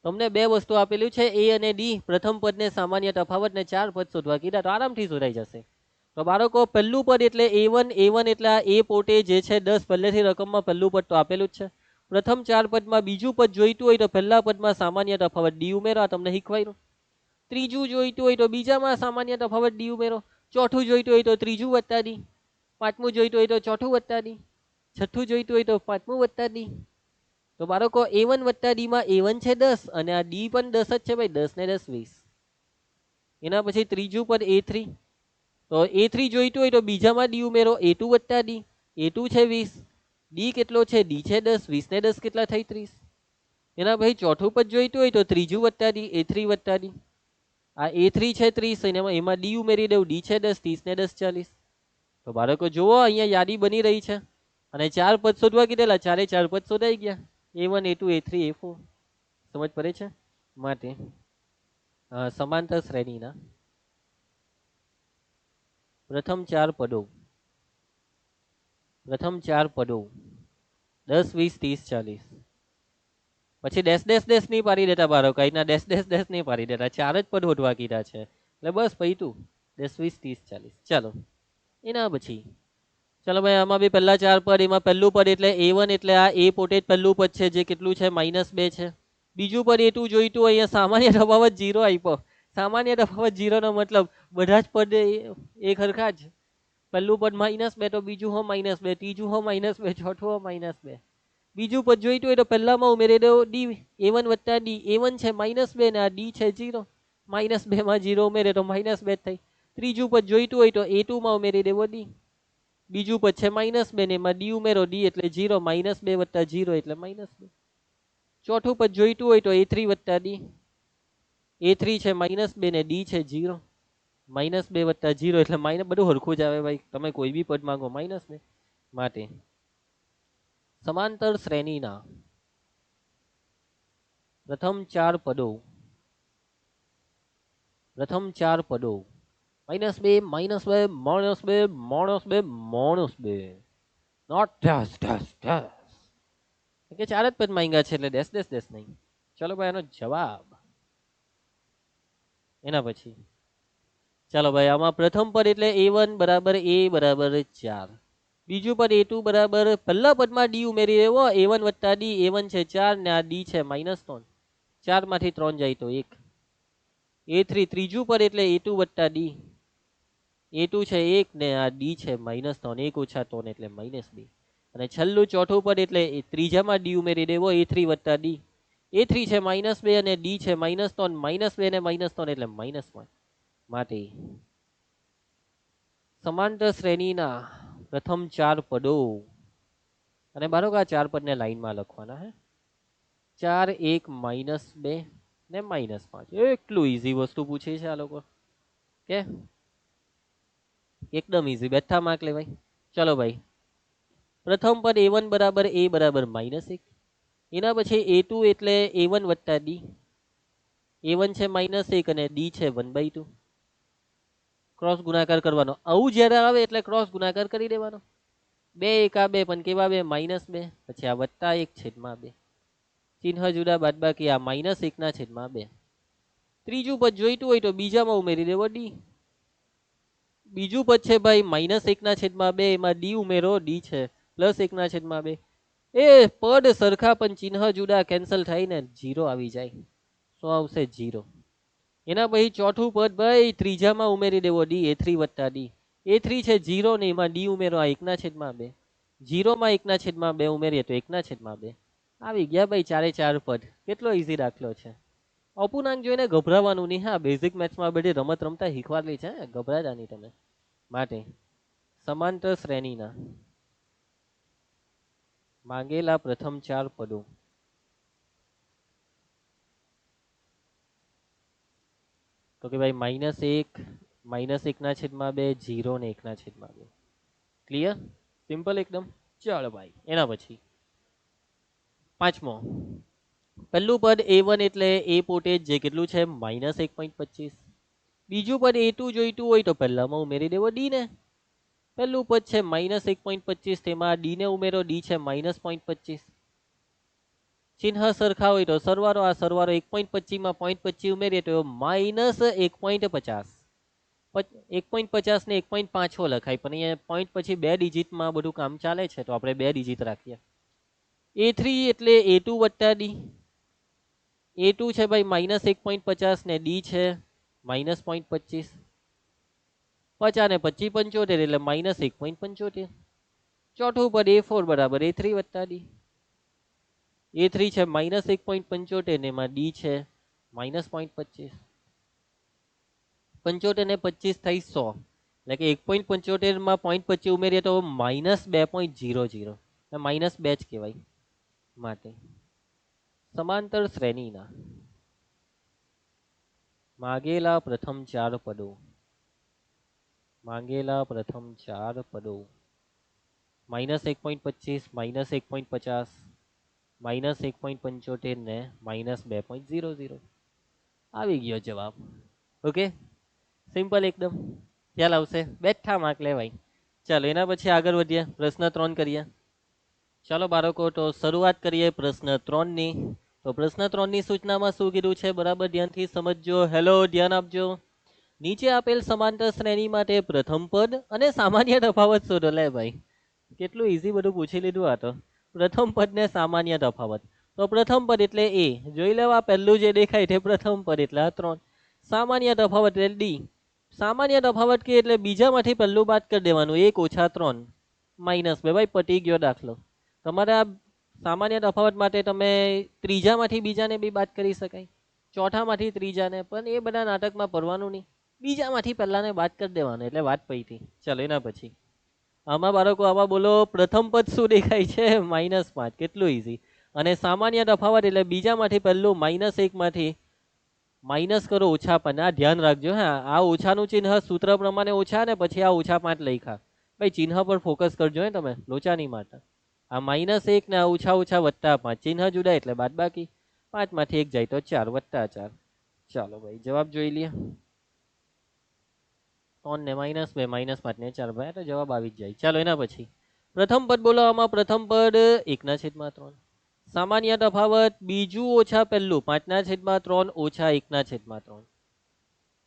તમને 2 વસ્તુ આપેલું છે એ અને ડી, પ્રથમ પદને સામાન્ય તફાવત ને 4 પદ શોધવા કીધા તો આરામથી શોધાઈ જશે. તો બાળકો પહેલું પદ એટલે a1 એટલે આ એ પોતે જે છે 10, પહેલેથી રકમમાં પહેલું પદ તો આપેલું જ છે. પ્રથમ 4 પદમાં બીજું પદ જોઈતું હોય તો પહેલા પદમાં સામાન્ય તફાવત ડી ઉમેરો, તમને શીખવાયું. ત્રીજું જોઈતું હોય તો બીજામાં સામાન્ય તફાવત ડી ઉમેરો, ચોથું જોઈતું હોય તો ત્રીજું વત્તા ડી, પાંચમું જોઈતું હોય તો ચોથું વત્તા ડી, છઠ્ઠું જોઈતું હોય તો પાંચમું વત્તા ડી. તો બાળકો a1 વત્તા ડી માં a1 છે 10 અને આ ડી પણ 10 જ છે ભાઈ, 10 ને 10 20. એના પછી ત્રીજું પદ a3, તો a3 જોઈતું હોય તો બીજામાં ડી ઉમેરો, a2 વત્તા ડી, a2 છે 20, ડી કેટલો છે, ડી છે 10, 20 ને 10 કેટલા થઈ 30. એના પછી ચોથું પદ જોઈતું હોય તો ત્રીજું વત્તા ડી, a3 વત્તા ડી, આ a3 છે 30 અને એમાં ડી ઉમેરી દઉં, ડી છે 10, 30 ને 10 40. તો બાળકો જુઓ અહીંયા યાદી બની રહી છે અને 4 પદ શોધવા કીધેલા, 4 પદ શોધાઈ ગયા, a1 a2 a3 a4. સમજ પડે છે? માટે સમાંતર શ્રેણીના પ્રથમ 4 પદો 10 20 30 40. પછી ડેશ નહીં પાડી દેતા બાળકો, અહીંના ડેશ નહીં પાડી દેતા, 4 જ પદ શોધવા કીધા છે એટલે બસ પૈતું 10 20 30 40. ચાલો એના પછી ચાલો ભાઈ આમાં બી પહેલા 4 પદ, એમાં પહેલું પદ એટલે a1 એટલે આ એ પોતે જ પહેલું પદ છે જે કેટલું છે -2 છે. બીજું પદ a2 જોઈતું હોય, અહીંયા સામાન્ય તફાવત 0 આપ્યો. સામાન્ય તફાવત 0 નો મતલબ બધા જ પદ એક હરખા જ. પહેલું પદ -2 તો બીજું હો -2, ત્રીજું હો -2, ચોથું હો -2. બીજું પદ જોઈતું હોય તો પહેલામાં ઉમેરી દો ડી, a1 વત્તા ડી, a1 છે -2 ને આ ડી છે 0, -2 માં 0 ઉમેરે તો -2 થઈ. ત્રીજું પદ જોઈતું હોય તો a2 માં ઉમેરી દેવો ડી, બીજું પદ છે -2 ને એમાં ડી ઉમેરો, ડી એટલે 0, -2 વત્તા 0 એટલે -2. ચોથું પદ જોઈતું હોય તો a3 વત્તા ડી, a3 છે -2 ને ડી છે 0, -2 વત્તા 0 એટલે બધું હરખું જ આવે ભાઈ, તમે કોઈ બી પદ માંગો -2. માટે સમાંતર શ્રેણીના પ્રથમ 4 પદો -2 -2 નોટ ડેશ ડેશ ડેશ, કે 4 જ પદ માંગ્યા છે એટલે ડેશ ડેશ ડેશ નહીં. ચલો ભાઈ એનો જવાબ. એના પછી ચાલો ભાઈ આમાં પ્રથમ પદ એટલે a1 બરાબર a બરાબર 4, બીજું પદ a2 બરાબર, પહેલા પદમાં ડી ઉમેરી દેવો, a1 વત્તા ડી, a1 છે 4 ને આ ડી છે -3, 4 માંથી 3 જાય તો 1. a3 ત્રીજું પદ એટલે a2 વત્તા ડી, a2 છે 1 ને આ ડી છે -3, 1 ઓછા 3 એટલે -2. અને છેલ્લું ચોથું પદ એટલે ત્રીજામાં ડી ઉમેરી દેવો, a3 વત્તા ડી, a3 છે -2 અને ડી છે -3, -2 ને -3 એટલે -1. માટે સમાંતર શ્રેણીના પ્રથમ 4 પદો, અને બાળકો આ 4 પદને લાઈનમાં લખવાના હે, 4 1 -2 ને -5. એટલું ઈઝી વસ્તુ પૂછી છે આ લોકો કે એકદમ ઈઝી, બેઠા માર્ક લેવાય. ચલો ભાઈ પ્રથમ પદ a1 બરાબર a બરાબર -1, એના પછી a2 એટલે a1 વત્તા ડી, a1 છે -1 અને ડી છે 1/2. ક્રોસ ગુણાકાર કરવાનો, આવું જ્યારે આવે એટલે ક્રોસ ગુણાકાર કરી દેવાનો. 2 1 2 પણ કેવા 2 -2, પછી આ વત્તા 1/2, ચિહ્ન જુદા બાદબાકી, આ -1/2. ત્રીજું પદ જોઈતું હોય તો બીજામાં ઉમેરી દેવો ડી, બીજું પદ છે ભાઈ -1/2, એમાં ડી ઉમેરો, ડી છે +1/2 એ પદ સરખા પણ ચિહ્ન જુદા કેન્સલ થાય ને 0 આવી જાય. શું આવશે? 0. એના પછી ચોથું પદ ભાઈ ત્રીજામાં ઉમેરી દેવો ડી A3 + ડી. A3 છે 0 ને એમાં ડી ઉમેરો આ 1/2. 0 માં 1/2 ઉમેરીએ તો 1/2 આવી ગયા ભાઈ 4 પદ. કેટલો ઈઝી દાખલો છે. અપૂર્ણાંક જોઈને ગભરાવાનું નહીં. હા, બેઝિક મેથ્સમાં બધી રમત રમતા શીખવાડવી છે, ગભરાતા નહીં તમે. માટે સમાંતર શ્રેણીના માંગેલા પ્રથમ 4 પદો તો કે ભાઈ -1 -1/2 0 ને 1/2. ક્લિયર? સિમ્પલ એકદમ. ચાલો ભાઈ એના પછી પાંચમો પહેલું પદ A1 એટલે એ પોતે જે કેટલું છે -1.25. બીજું પદ A2 જોઈતું હોય તો પહેલામાં ઉમેરી દેવો ડી ને. પહેલું પદ છે -1.25 તેમાં ડી ને ઉમેરો ડી છે -0.25. ચિહ્ન સરખા હોય તો સરવાળો આ સરવાળો 1.25 માં 0.25 ઉમેરીએ તો -1.50. 1.50 ને 1.5 લખાય પણ અહીંયા પોઈન્ટ પછી 2 ડિજિટમાં બધું કામ ચાલે છે તો આપણે 2 ડિજિટ રાખીએ. A3 એટલે A2 + ડી. A2 છે ભાઈ -1.50 ને ડી છે -0.25. 50 ને 25 75 એટલે -1.75. ચોથું પદ A4 બરાબર A3 + ડી. A3 છે -1.75 ને એમાં ડી છે -0.25. 75 ને 25 થઈ 100 એટલે કે 1.75 માં 0.25 ઉમેરીએ તો -2.00 -2 જ કહેવાય. માટે સમાંતર શ્રેણીના માંગેલા પ્રથમ 4 પદો -1.25 -1.50 -1.75 ને -2.00 આવી ગયો જવાબ. ઓકે, સિમ્પલ એકદમ. ખ્યાલ આવશે? બેઠા માર્ક લેવાય. ચાલો એના પછી આગળ વધીએ, પ્રશ્ન 3 કરીએ. ચાલો બાળકો તો શરૂઆત કરીએ પ્રશ્ન 3 ની. તો પ્રશ્ન 3 ની સૂચનામાં શું કીધું છે બરાબર ધ્યાનથી સમજજો. હેલો, ધ્યાન આપજો. નીચે આપેલ સમાંતર શ્રેણી માટે પ્રથમ પદ અને સામાન્ય તફાવત શોધો. લે ભાઈ કેટલું ઈઝી બધું પૂછી લીધું. આ તો પ્રથમ પદ ને સામાન્ય તફાવત. તો પ્રથમ પદ એટલે A. જોઈ લેવા પહેલું જે દેખાય તે પ્રથમ પદ એટલે આ 3. સામાન્ય તફાવત એટલે ડી. સામાન્ય તફાવત કે એટલે બીજામાંથી પહેલું બાદ કરી દેવાનું 1 - 3 -2. ભાઈ પટી ગયો દાખલો. તમારે આ સામાન્ય તફાવત માટે તમે ત્રીજામાંથી બીજાને બી બાદ કરી શકાય, ચોથામાંથી ત્રીજાને, પણ એ બધા નાટકમાં પડવાનું નહીં. બીજામાંથી પહેલાને બાદ કરી દેવાનું એટલે વાત પૈતી. ચાલો એના પછી આમાં બાળકો આમાં બોલો પ્રથમ પદ શું દેખાય છે? -5. કેટલું ઈઝી. અને સામાન્ય તફાવત એટલે બીજામાંથી પહેલું -1 માંથી માઇનસ કરો -5. આ ધ્યાન રાખજો. હા, આ ઓછાનું ચિહ્ન સૂત્ર પ્રમાણે ઓછા ને પછી આ -5 લખ્યા. ભાઈ ચિહ્ન પર ફોકસ કરજો હે તમે, લોચા નહીં મારતા. આ -1 ને આ -5 ચિહ્ન જુદા એટલે બાદબાકી. 5 માંથી 1 જાય તો 4 + 4. ચાલો ભાઈ જવાબ જોઈ લઈએ. 3 ને -2 -5 ને 4 ભાઈ તો જવાબ આવી જ જાય. ચાલો એના પછી પ્રથમ પદ બોલો. આમાં પ્રથમ પદ 1/3. સામાન્ય તફાવત બીજું ઓછા પહેલું 5/3 ઓછા 1/3.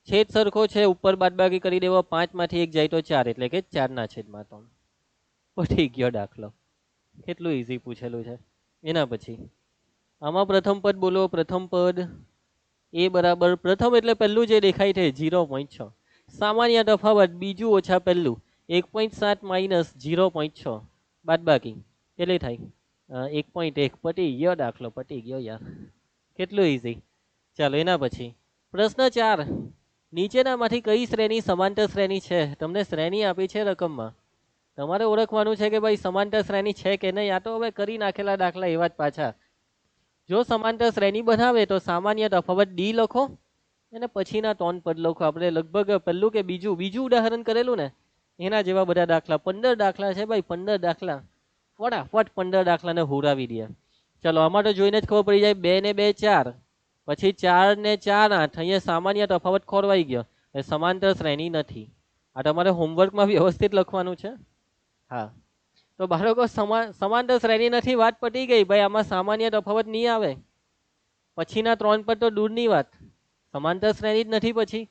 છેદ સરખો છે, ઉપર બાદબાકી કરી દેવો. 5 માંથી 1 જાય તો 4 એટલે કે 4/3. પટી ગયો દાખલો. કેટલું ઈઝી પૂછેલું છે. એના પછી આમાં પ્રથમ પદ બોલો. પ્રથમ પદ A બરાબર પ્રથમ એટલે પહેલું જે દેખાય છે 0.6. સામાન્ય તફાવત બીજું ઓછા પહેલું 1.7 - 0.6 બાદબાકી એટલે થાય 1.1. પટી ગયો દાખલો, પટી ગયો યાર. કેટલું ઈઝી. ચાલો એના પછી પ્રશ્ન 4. નીચેનામાંથી કઈ શ્રેણી સમાંતર શ્રેણી છે? તમને શ્રેણી આપી છે રકમમાં, તમારે ઓળખવાનું છે કે ભાઈ સમાંતર શ્રેણી છે કે નહીં. આ તો હવે કરી નાખેલા દાખલા એવા જ પાછા. જો સમાંતર શ્રેણી બનાવે તો સામાન્ય તફાવત ડી લખો અને પછીના 3 પદ લખો. આપણે લગભગ પહેલું કે બીજું ઉદાહરણ કરેલું ને એના જેવા બધા દાખલા 15 દાખલા છે ભાઈ. 15 દાખલા ફટાફટ 15 દાખલાને હુરાવી દે. ચલો આમાં તો જોઈને જ ખબર પડી જાય. 2 ને 2 4, પછી 4 ને 4 8. અહીંયા સામાન્ય તફાવત ખોરવાઈ ગયો, એ સમાંતર શ્રેણી નથી. આ તમારે હોમવર્કમાં વ્યવસ્થિત લખવાનું છે. હા, તો બાળકો સમાંતર શ્રેણી નથી, વાત પટી ગઈ ભાઈ. આમાં સામાન્ય તફાવત નહીં આવે. પછીના 3 પદ તો દૂરની વાત, સમાંતર શ્રેણી જ નથી. પછી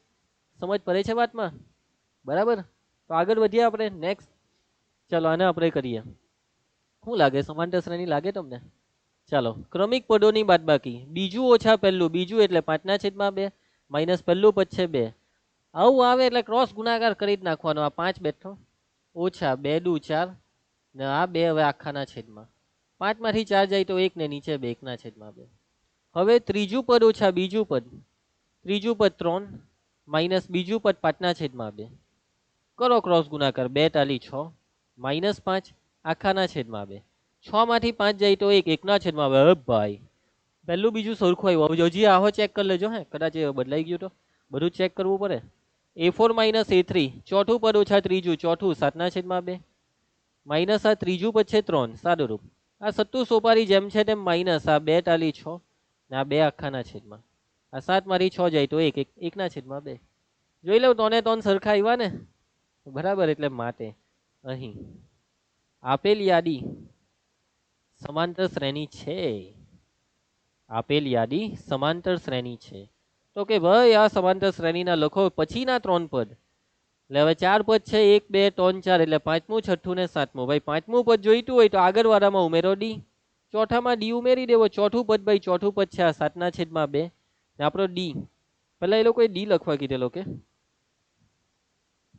સમજ પડે છે વાતમાં? બરાબર. તો આગળ વધીએ આપણે નેક્સ્ટ. ચલો આને આપણે કરીએ. શું લાગે? સમાંતર શ્રેણી લાગે તમને? ચાલો, ક્રમિક પદોની બાદબાકી, બીજું ઓછા પહેલું, બીજું એટલે 5/2 માઇનસ પહેલું પદ છે 2. આવું આવે એટલે ક્રોસ ગુણાકાર કરી જ નાખવાનો. આ 5 બેઠો ઓછા 2 દુ 4 ને આ 2 હવે આખાના છેદમાં. 5 માંથી 4 જાય તો 1 ને નીચે 2 1 ના છેદમાં 2. હવે ત્રીજું પદ ઓછા બીજું પદ, ત્રીજું પદ 3 માઇનસ બીજું પદ 5/2. કરો ક્રોસ ગુણાકાર, 2 તાલી 6 માઇનસ 5 આખાના છેદમાં 2. 6 માંથી 5 જાય તો 1 1 ના છેદમાં 2. હવે ભાઈ પહેલું બીજું સરખું આવ્યું. હજી આહો ચેક કરી લેજો. હે કદાચ બદલાઈ ગયું તો બધું ચેક કરવું પડે. A4 માઇનસ A3, ચોથું પદ ઓછા ત્રીજું, ચોથું 7/2 માઇનસ આ ત્રીજું પદ છે 3 સાદુરૂપ. આ સત્તુ સોપારી જેમ છે તેમ માઇનસ આ 2 તાલી 6 ને આ 2 આખાના છેદમાં. આ 7 માંથી 6 જાય તો 1 1 ના છેદમાં 2. જોઈ લઉં તોને તોન સરખા આવ્યા ને બરાબર. એટલે માટે અહીં આપેલ યાદી સમાંતર શ્રેણી છે. આપેલ યાદી સમાંતર શ્રેણી છે. તો કે ભાઈ આ સમાંતર શ્રેણીના લખો પછીના 3 પદ. એટલે હવે 4 પદ છે 1 2 3 4 એટલે 5મું 6ઠું ને 7મું. ભાઈ 5મું પદ જોઈતું હોય તો આગળ વાળામાં ઉમેરો ડી, ચોથામાં ડી ઉમેરી દેવો. ચોથું પદ ભાઈ ચોથું પદ છે આ 7/2 ને આપણો ડી. પેલા એ લોકોએ ડી લખવા કીધેલો કે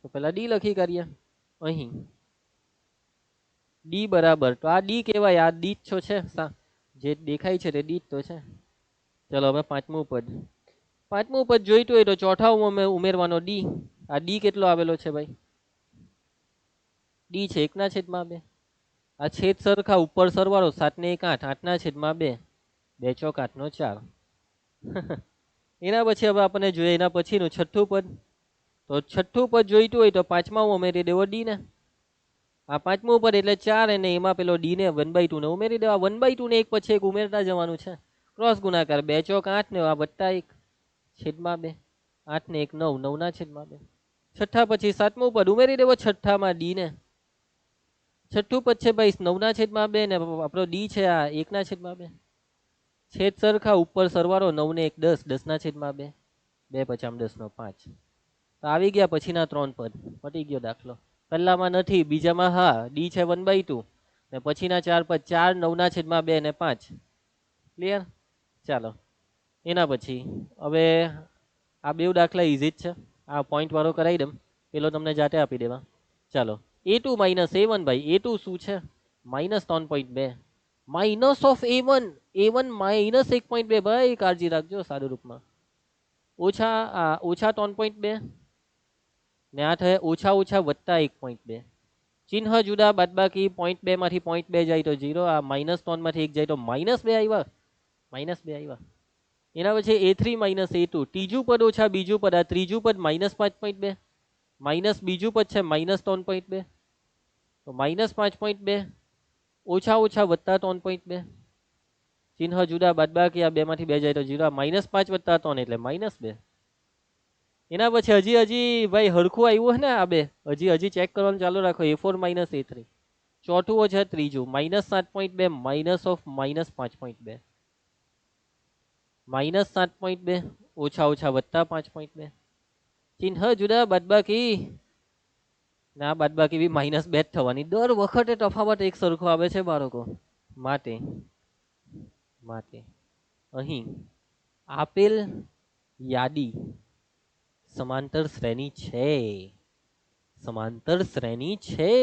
તો પેલા ડી લખી કાઢીએ. અહીં ડી બરાબર તો આ ડી કહેવાય. આ ડી જ છે જે દેખાય છે તે ડી જ તો છે. ચલો હવે 5મું પદ. 5મું પદ જોઈતું હોય તો ચોથામાં ઉમેરવાનો ડી. આ ડી કેટલો આવેલો છે ભાઈ? ડી છે 1/2. આ છેદ સરખા ઉપર સરવાળો 7 ને 1 8 8/2 2 ચોક 8 નો 4. એના પછી હવે આપણને જોઈએ એના પછીનું છઠ્ઠું પદ. તો છઠ્ઠું પદ જોઈતું હોય તો 5માં ઉમેરી દેવો ડી ને. આ 5મું પદ એટલે 4 અને એમાં પેલો ડી ને 1/2 ને ઉમેરી દેવા. 1/2 ને એક પછી એક ઉમેરતા જવાનું છે. ક્રોસ ગુણાકાર 2 ચોક 8 ને આ વત્તા 1 છેદમાં 2 8 ને 1 9 9 ના છેદમાં 2. છઠ્ઠા પછી 7મું પદ ઉમેરી દેવો છઠ્ઠામાં ડી ને. છઠ્ઠું પદ છે ભાઈ 9/2 ને આપણો ડી છે આ 1/2. છેદ સરખા ઉપર સરવાળો 9 ને 1 10 10/2 2 5 10 નો 5. તો આવી ગયા પછીના 3 પદ. પટી ગયો દાખલો. પહેલામાં નથી, બીજામાં હા ડી છે 1/2 ને પછીના 4 પદ 4 9/2 ને 5. ક્લિયર? ચાલો એના પછી હવે આ બે દાખલા ઈઝી જ છે. આ પોઈન્ટ વાળો કરાવી દઉં, પેલો તમને જાતે આપી દેવા. ચાલો A2 માઇનસ A1 ભાઈ. A2 શું છે? Minus 3.2 minus of A1. A1 minus 1.2 ભાઈ કાળજી રાખજો સાદું રૂપમાં. ઓછા 3.2 ને આ થાય ઓછા ઓછા વત્તા 1.2. ચિહ્ન જુદા બાદબાકી 0.2 માંથી 0.2 જાય તો 0. આ -3 માંથી 1 જાય તો -2 આવ્યા. -2 આવ્યા. એના પછી A3 માઇનસ A2. ત્રીજું પદ ઓછા બીજું પદ. આ ત્રીજું પદ -5.2 માઇનસ બીજું પદ છે -3.2. તો -5.2 ઓછા ઓછા વત્તા 3.2. ચિહ્ન જુદા બાદબાકી આ 2 માંથી 2 જાય તો 0. -5 વત્તા 3 એટલે -2. એના પછી હજી ભાઈ હરખું આવ્યું હે ને આ બે. હજી ચેક કરવાનું ચાલુ રાખો. A4 minus A3. ચોથું ઓછા ત્રીજું -7.2 માઇનસ ઓફ -5.2 -7.2 ઓછા ઓછા વત્તા 5.2. ચિહ્ન જુદા બાદબાકી ના બાદબાકી બી -2 જ થવાની. દર વખતે તફાવત એક સરખો આવે છે બાળકો. માટે અહીં આપેલ યાદી સમાંતર શ્રેણી છે. સમાંતર શ્રેણી છે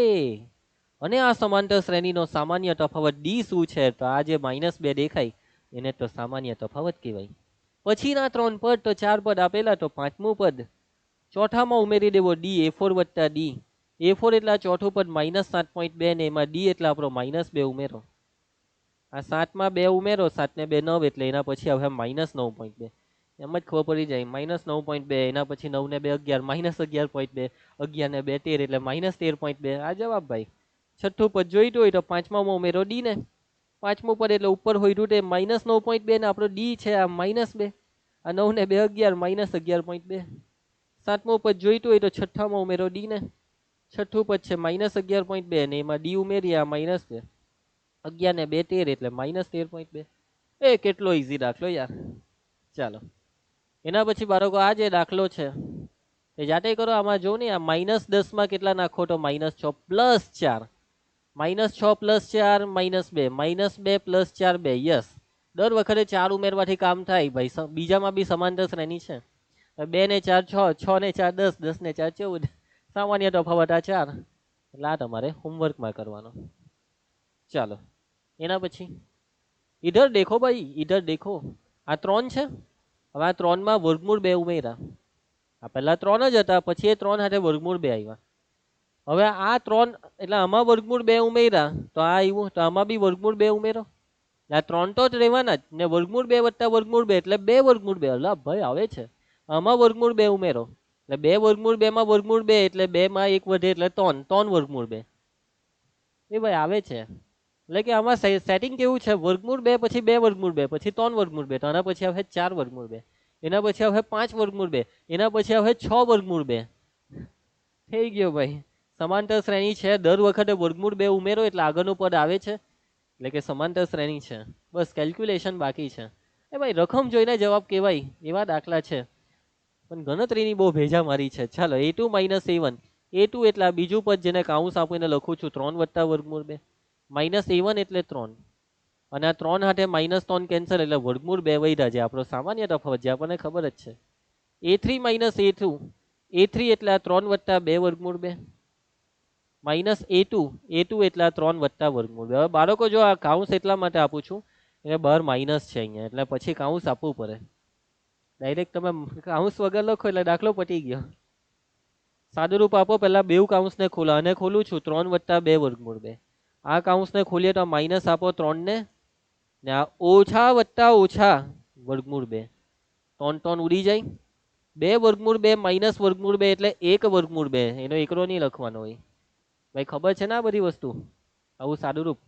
અને આ સમાંતર શ્રેણીનો સામાન્ય તફાવત ડી શું છે? તો આ જે -2 દેખાય એને તો સામાન્ય તફાવત કહેવાય. પછીના 3 પદ તો 4 પદ આપેલા તો 5મું પદ ચોથામાં ઉમેરી દેવો ડી. A4 વત્તા ડી. A4 એટલે ચોથું પદ -7.2 ને એમાં ડી એટલે આપણો -2 ઉમેરો. આ 7 માં 2 ઉમેરો. 7 ને 2 9 એટલે એના પછી હવે -9.2. એમ જ ખબર પડી જાય. -9.2 એના પછી 9 ને 2 11 -11.2 11 ને 2 13 એટલે -13.2. આ જવાબ ભાઈ. છઠ્ઠું પદ જોઈતું હોય તો 5માં ઉમેરો ડી ને. 5મું પદ એટલે ઉપર હોય તે -9.2 ને આપણો ડી છે આ -2. આ 9 ને 2 11 -11.2. 7મું પદ જોઈતું હોય તો છઠ્ઠામાં ઉમેરો ડી ને. છઠ્ઠું પદ છે -11.2 ને એમાં ડી ઉમેરીએ આ -2. 11 ને 2 13 એટલે -13.2. એ કેટલો ઈઝી દાખલો યાર. ચાલો એના પછી બાળકો આ જે દાખલો છે એ જાતે કરો. આમાં જો ને આ -10 માં કેટલા નાખો તો -6 +4 -6 + 4 -2 -2 + 4 2 યસ દર વખતે 4 ઉમેરવાથી કામ થાય ભાઈ બીજામાં બી સમાંતર શ્રેણી છે 2 ને 4 6 6 ને 4 10 10 ને 4 14 સામાન્ય તફાવત આ 4 એટલે આ તમારે હોમવર્કમાં કરવાનો ચાલો એના પછી ઇધર દેખો ભાઈ ઇધર દેખો આ 3 છે હવે આ 3 માં વર્ગમૂળ 2 ઉમેર્યા આ પહેલા 3 જ હતા પછી એ 3 સાથે વર્ગમૂળ 2 આવ્યા હવે આ 3 એટલે આમાં વર્ગમૂળ 2 ઉમેર્યા તો આ આવ્યું તો આમાં બી વર્ગમૂળ 2 ઉમેરો આ 3 તો જ રહેવાના જ ને વર્ગમૂળ 2 વત્તા વર્ગમૂળ 2 એટલે 2 વર્ગમૂળ 2 અલા ભાઈ આવે છે આમાં વર્ગમૂળ 2 ઉમેરો એટલે 2 વર્ગમૂળ 2 માં વર્ગમૂળ 2 એટલે 2 માં 1 વધે એટલે 3 3 વર્ગમૂળ 2 એ ભાઈ આવે છે એટલે કે આમાં સેટિંગ કેવું છે વર્ગમૂળ 2 પછી 2 વર્ગમૂળ 2 પછી 3 વર્ગમૂળ 2 તો આના પછી આવે 4 વર્ગમૂળ 2 એના પછી આવે 5 વર્ગમૂળ 2 એના પછી આવે 6 વર્ગમૂળ 2 થઈ ગયો ભાઈ સમાંતર શ્રેણી છે દર વખતે વર્ગમૂળ 2 ઉમેરો એટલે આગળનું પદ આવે છે એટલે કે સમાંતર શ્રેણી છે બસ કેલ્ક્યુલેશન બાકી છે એ ભાઈ રકમ જોઈને જવાબ કહેવાય એવા દાખલા છે પણ ગણતરીની બહુ ભેજા મારી છે ચાલો a2 - a1 a2 એટલે આ બીજું પદ જેને કાઉન્સ આપીને લખું છું 3 વત્તા વર્ગમૂળ 2 -a1 એટલે 3 અને આ 3 હાથે -3 કેન્સલ એટલે વર્ગમૂળ 2 વધ્યા છે આપણો સામાન્ય તફાવત જે આપણને ખબર જ છે a3 - a2 a3 એટલે આ 3 વત્તા 2 વર્ગમૂળ 2 -a2 એટલે આ 3 વત્તા વર્ગમૂળ 2 હવે બાળકો જો આ કાઉન્સ એટલા માટે આપું છું એટલે બહાર માઇનસ છે અહીંયા એટલે પછી કાઉન્સ આપવું પડે ડાયરેક્ટ તમે કાઉન્સ વગર લખો એટલે દાખલો પતી ગયો સાદુરૂપ આપો પહેલા બેવ કાઉન્સને ખોલો અને ખોલું છું 3 વત્તા 2 વર્ગમૂળ 2 આ કાઉન્સને ખોલીએ તો માઇનસ આપો 3 ને આ ઓછા વત્તા ઓછા વર્ગમૂળ 2 3 3 ઉડી જાય 2 વર્ગમૂળ 2 માઇનસ વર્ગમૂળ 2 એટલે 1 વર્ગમૂળ 2 એનો એકડો નહીં લખવાનો હોય ભાઈ ખબર છે ને આ બધી વસ્તુ આવું સાદુરૂપ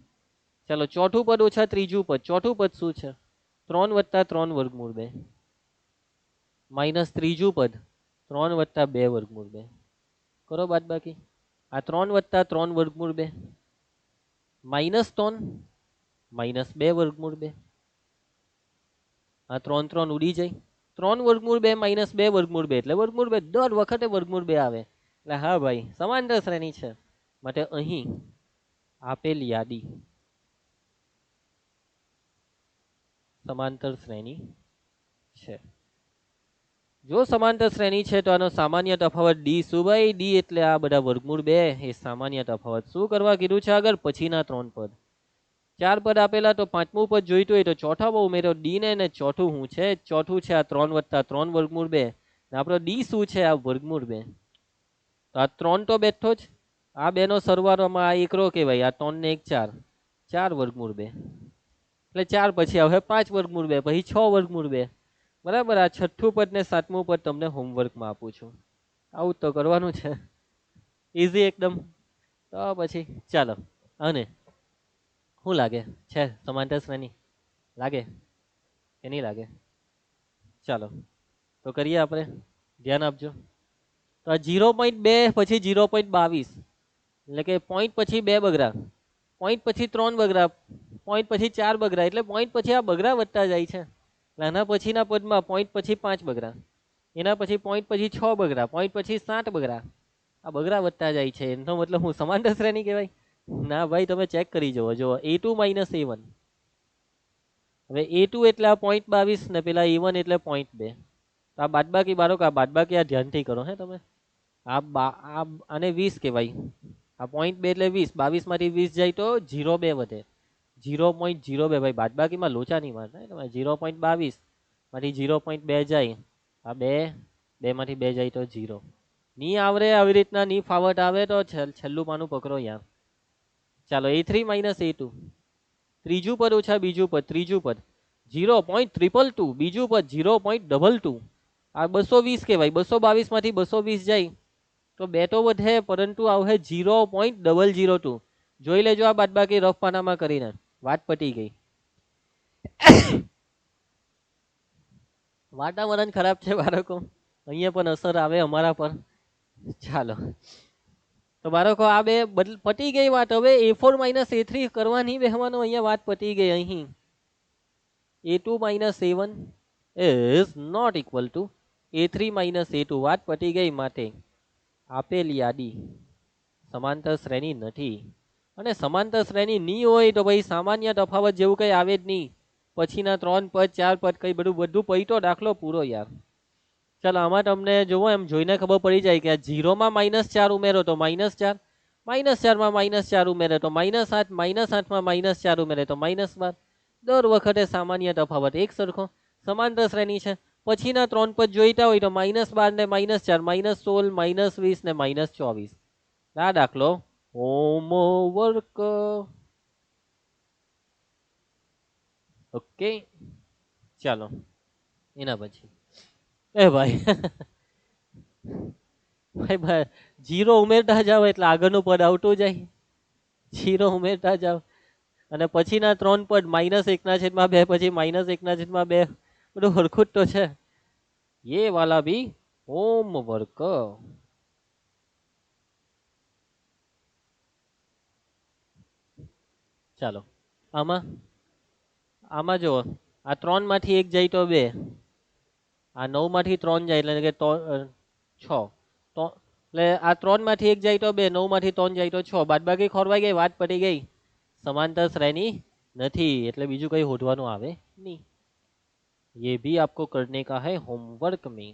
ચાલો ચોથું પદ ઓછા ત્રીજું પદ ચોથું પદ શું છે 3 વત્તા 3 વર્ગમૂળ 2 માઇનસ ત્રીજું પદ 3 વત્તા 2 વર્ગમૂળ 2 કરો બાદ બાકી આ 3 વત્તા 3 વર્ગમૂળ 2 -3 -2 વર્ગમૂળ 2 આ 3 3 ઉડી જાય 3 વર્ગમૂળ 2 -2 વર્ગમૂળ 2 એટલે વર્ગમૂળ 2 દર વખતે વર્ગમૂળ 2 આવે એટલે હા ભાઈ સમાંતર શ્રેણી છે માટે અહીં આપેલ યાદી સમાંતર શ્રેણી છે જો સમાંતર શ્રેણી છે તો આનો સામાન્ય તફાવત d શું ભાઈ d એટલે આ બધા વર્ગમૂળ 2 એ સામાન્ય તફાવત શું કરવા કીધું છે આગળ પછીના 3 પદ 4 પદ આપેલા તો પાંચમું પદ જોઈતું હોય તો ચોથામાં ઉમેરો d ને ચોથું શું છે ચોથું છે આ 3 વત્તા 3 વર્ગમૂળ 2 આપણો d શું છે આ વર્ગમૂળ 2 તો આ 3 તો બેઠો જ આ બે નો સરવાળોમાં આ એકરો કહેવાય આ 3 ને 1 4 4 વર્ગમૂળ 2 એટલે 4 પછી આવે 5 વર્ગમૂળ 2 પછી 6 વર્ગમૂળ 2 બરાબર આ છઠ્ઠું પદ ને સાતમું પદ તમને હોમવર્કમાં આપું છું આવું તો કરવાનું છે ઈઝી એકદમ તો પછી ચાલો અને શું લાગે છે સમાંતર શ્રેણી લાગે કે નહીં લાગે ચાલો તો કરીએ આપણે ધ્યાન આપજો તો આ 0.2 પછી 0.22 એટલે કે પોઈન્ટ પછી 2 બગડા પોઈન્ટ પછી 3 બગડા પોઈન્ટ પછી 4 બગડા એટલે પોઈન્ટ પછી આ બગડા વધતા જાય છે આના પછીના પદમાં પોઈન્ટ પછી 5 બગડા એના પછી પોઈન્ટ પછી 6 બગડા પોઈન્ટ પછી 7 બગડા આ બગડા વધતા જાય છે એનો મતલબ હું સમાંતર શ્રેણી કહેવાય ના ભાઈ તમે ચેક કરી જુઓ જો a2 - a1 હવે a2 એટલે આ 0.22 ને પેલા a1 એટલે 0.2 આ બાદબાકી બાળકો આ બાદબાકી આ ધ્યાનથી કરો હે તમે આને 20 કહેવાય આ 0.2 એટલે 20 22 માંથી 20 જાય તો 0.2 વધે 0.02 ભાઈ બાદબાકીમાં લોચા નહીં મારતા તમે 0.22 માંથી 0.2 જાય આ 2 માંથી 2 જાય તો 0 ની આવરે આવી રીતના ની ફાવટ આવે તો છેલ્લું પાનું પકડો યાર ચાલો a3 - a2 ત્રીજું પદ ઓછા બીજું પદ ત્રીજું પદ 0.222 બીજું પદ 0.22 આ 220 કહેવાય 222 માંથી 220 જાય તો બે તો વધે પરંતુ આવે 0.002 જોઈ લેજો આ બાદબાકી રફ પાનામાં કરીને વાત પતી ગઈ વાતાવરણ ખરાબ છે બાળકો અહીંયા પણ અસર આવે અમારા પર ચાલો તો બાળકો આ બે પતી ગઈ વાત હવે a4 - a3 કરવાની બેહવાનો અહીંયા વાત પતી ગઈ અહીં a2 - a1 is not equal to a3 - a2 વાત પતી ગઈ માટે આપેલ યાદી સમાંતર શ્રેણી નથી અને સમાંતર શ્રેણી નહીં હોય તો ભાઈ સામાન્ય તફાવત જેવું કંઈ આવે જ નહીં. પછીના 3 પદ 4 પદ કઈ બધું પૈતો દાખલો પૂરો યાર. ચાલો આમાં તમને જોવો એમ જોઈને ખબર પડી જાય કે આ 0 માં -4 ઉમેરો તો -4, -4 માં -4 ઉમેરે તો -8, -8 માં -4 ઉમેરે તો -12. દર વખતે સામાન્ય તફાવત એક સરખો. સમાંતર શ્રેણી છે. પછીના 3 પદ જોઈતા હોય તો -12 ને -4, -16, -20 ને -24. આ દાખલો હોમવર્ક. ઓકે ચાલો એના પછી ભાઈ ભાઈ 0 ઉમેરતા જાવ એટલે આગળનું પદ આવતું જાય. 0 ઉમેરતા જાવ અને પછીના 3 પદ -1/2 પછી -1/2 બધું હરખું જ તો છે. ये वाला भी होमवर्क. ચાલો આમાં જો આ 3 માંથી 1 જાય તો 2, આ 9 માંથી 3 જાય એટલે કે 6, તો એટલે આ 3 માંથી 1 જાય તો 2, 9 માંથી 3 જાય તો 6. બાદબાકી ખોરવાઈ ગઈ, વાત પડી ગઈ. સમાંતર શ્રેણી નથી એટલે બીજું કઈ શોધવાનું આવે નહીં. ये भी आपको करने का है होमवर्क में.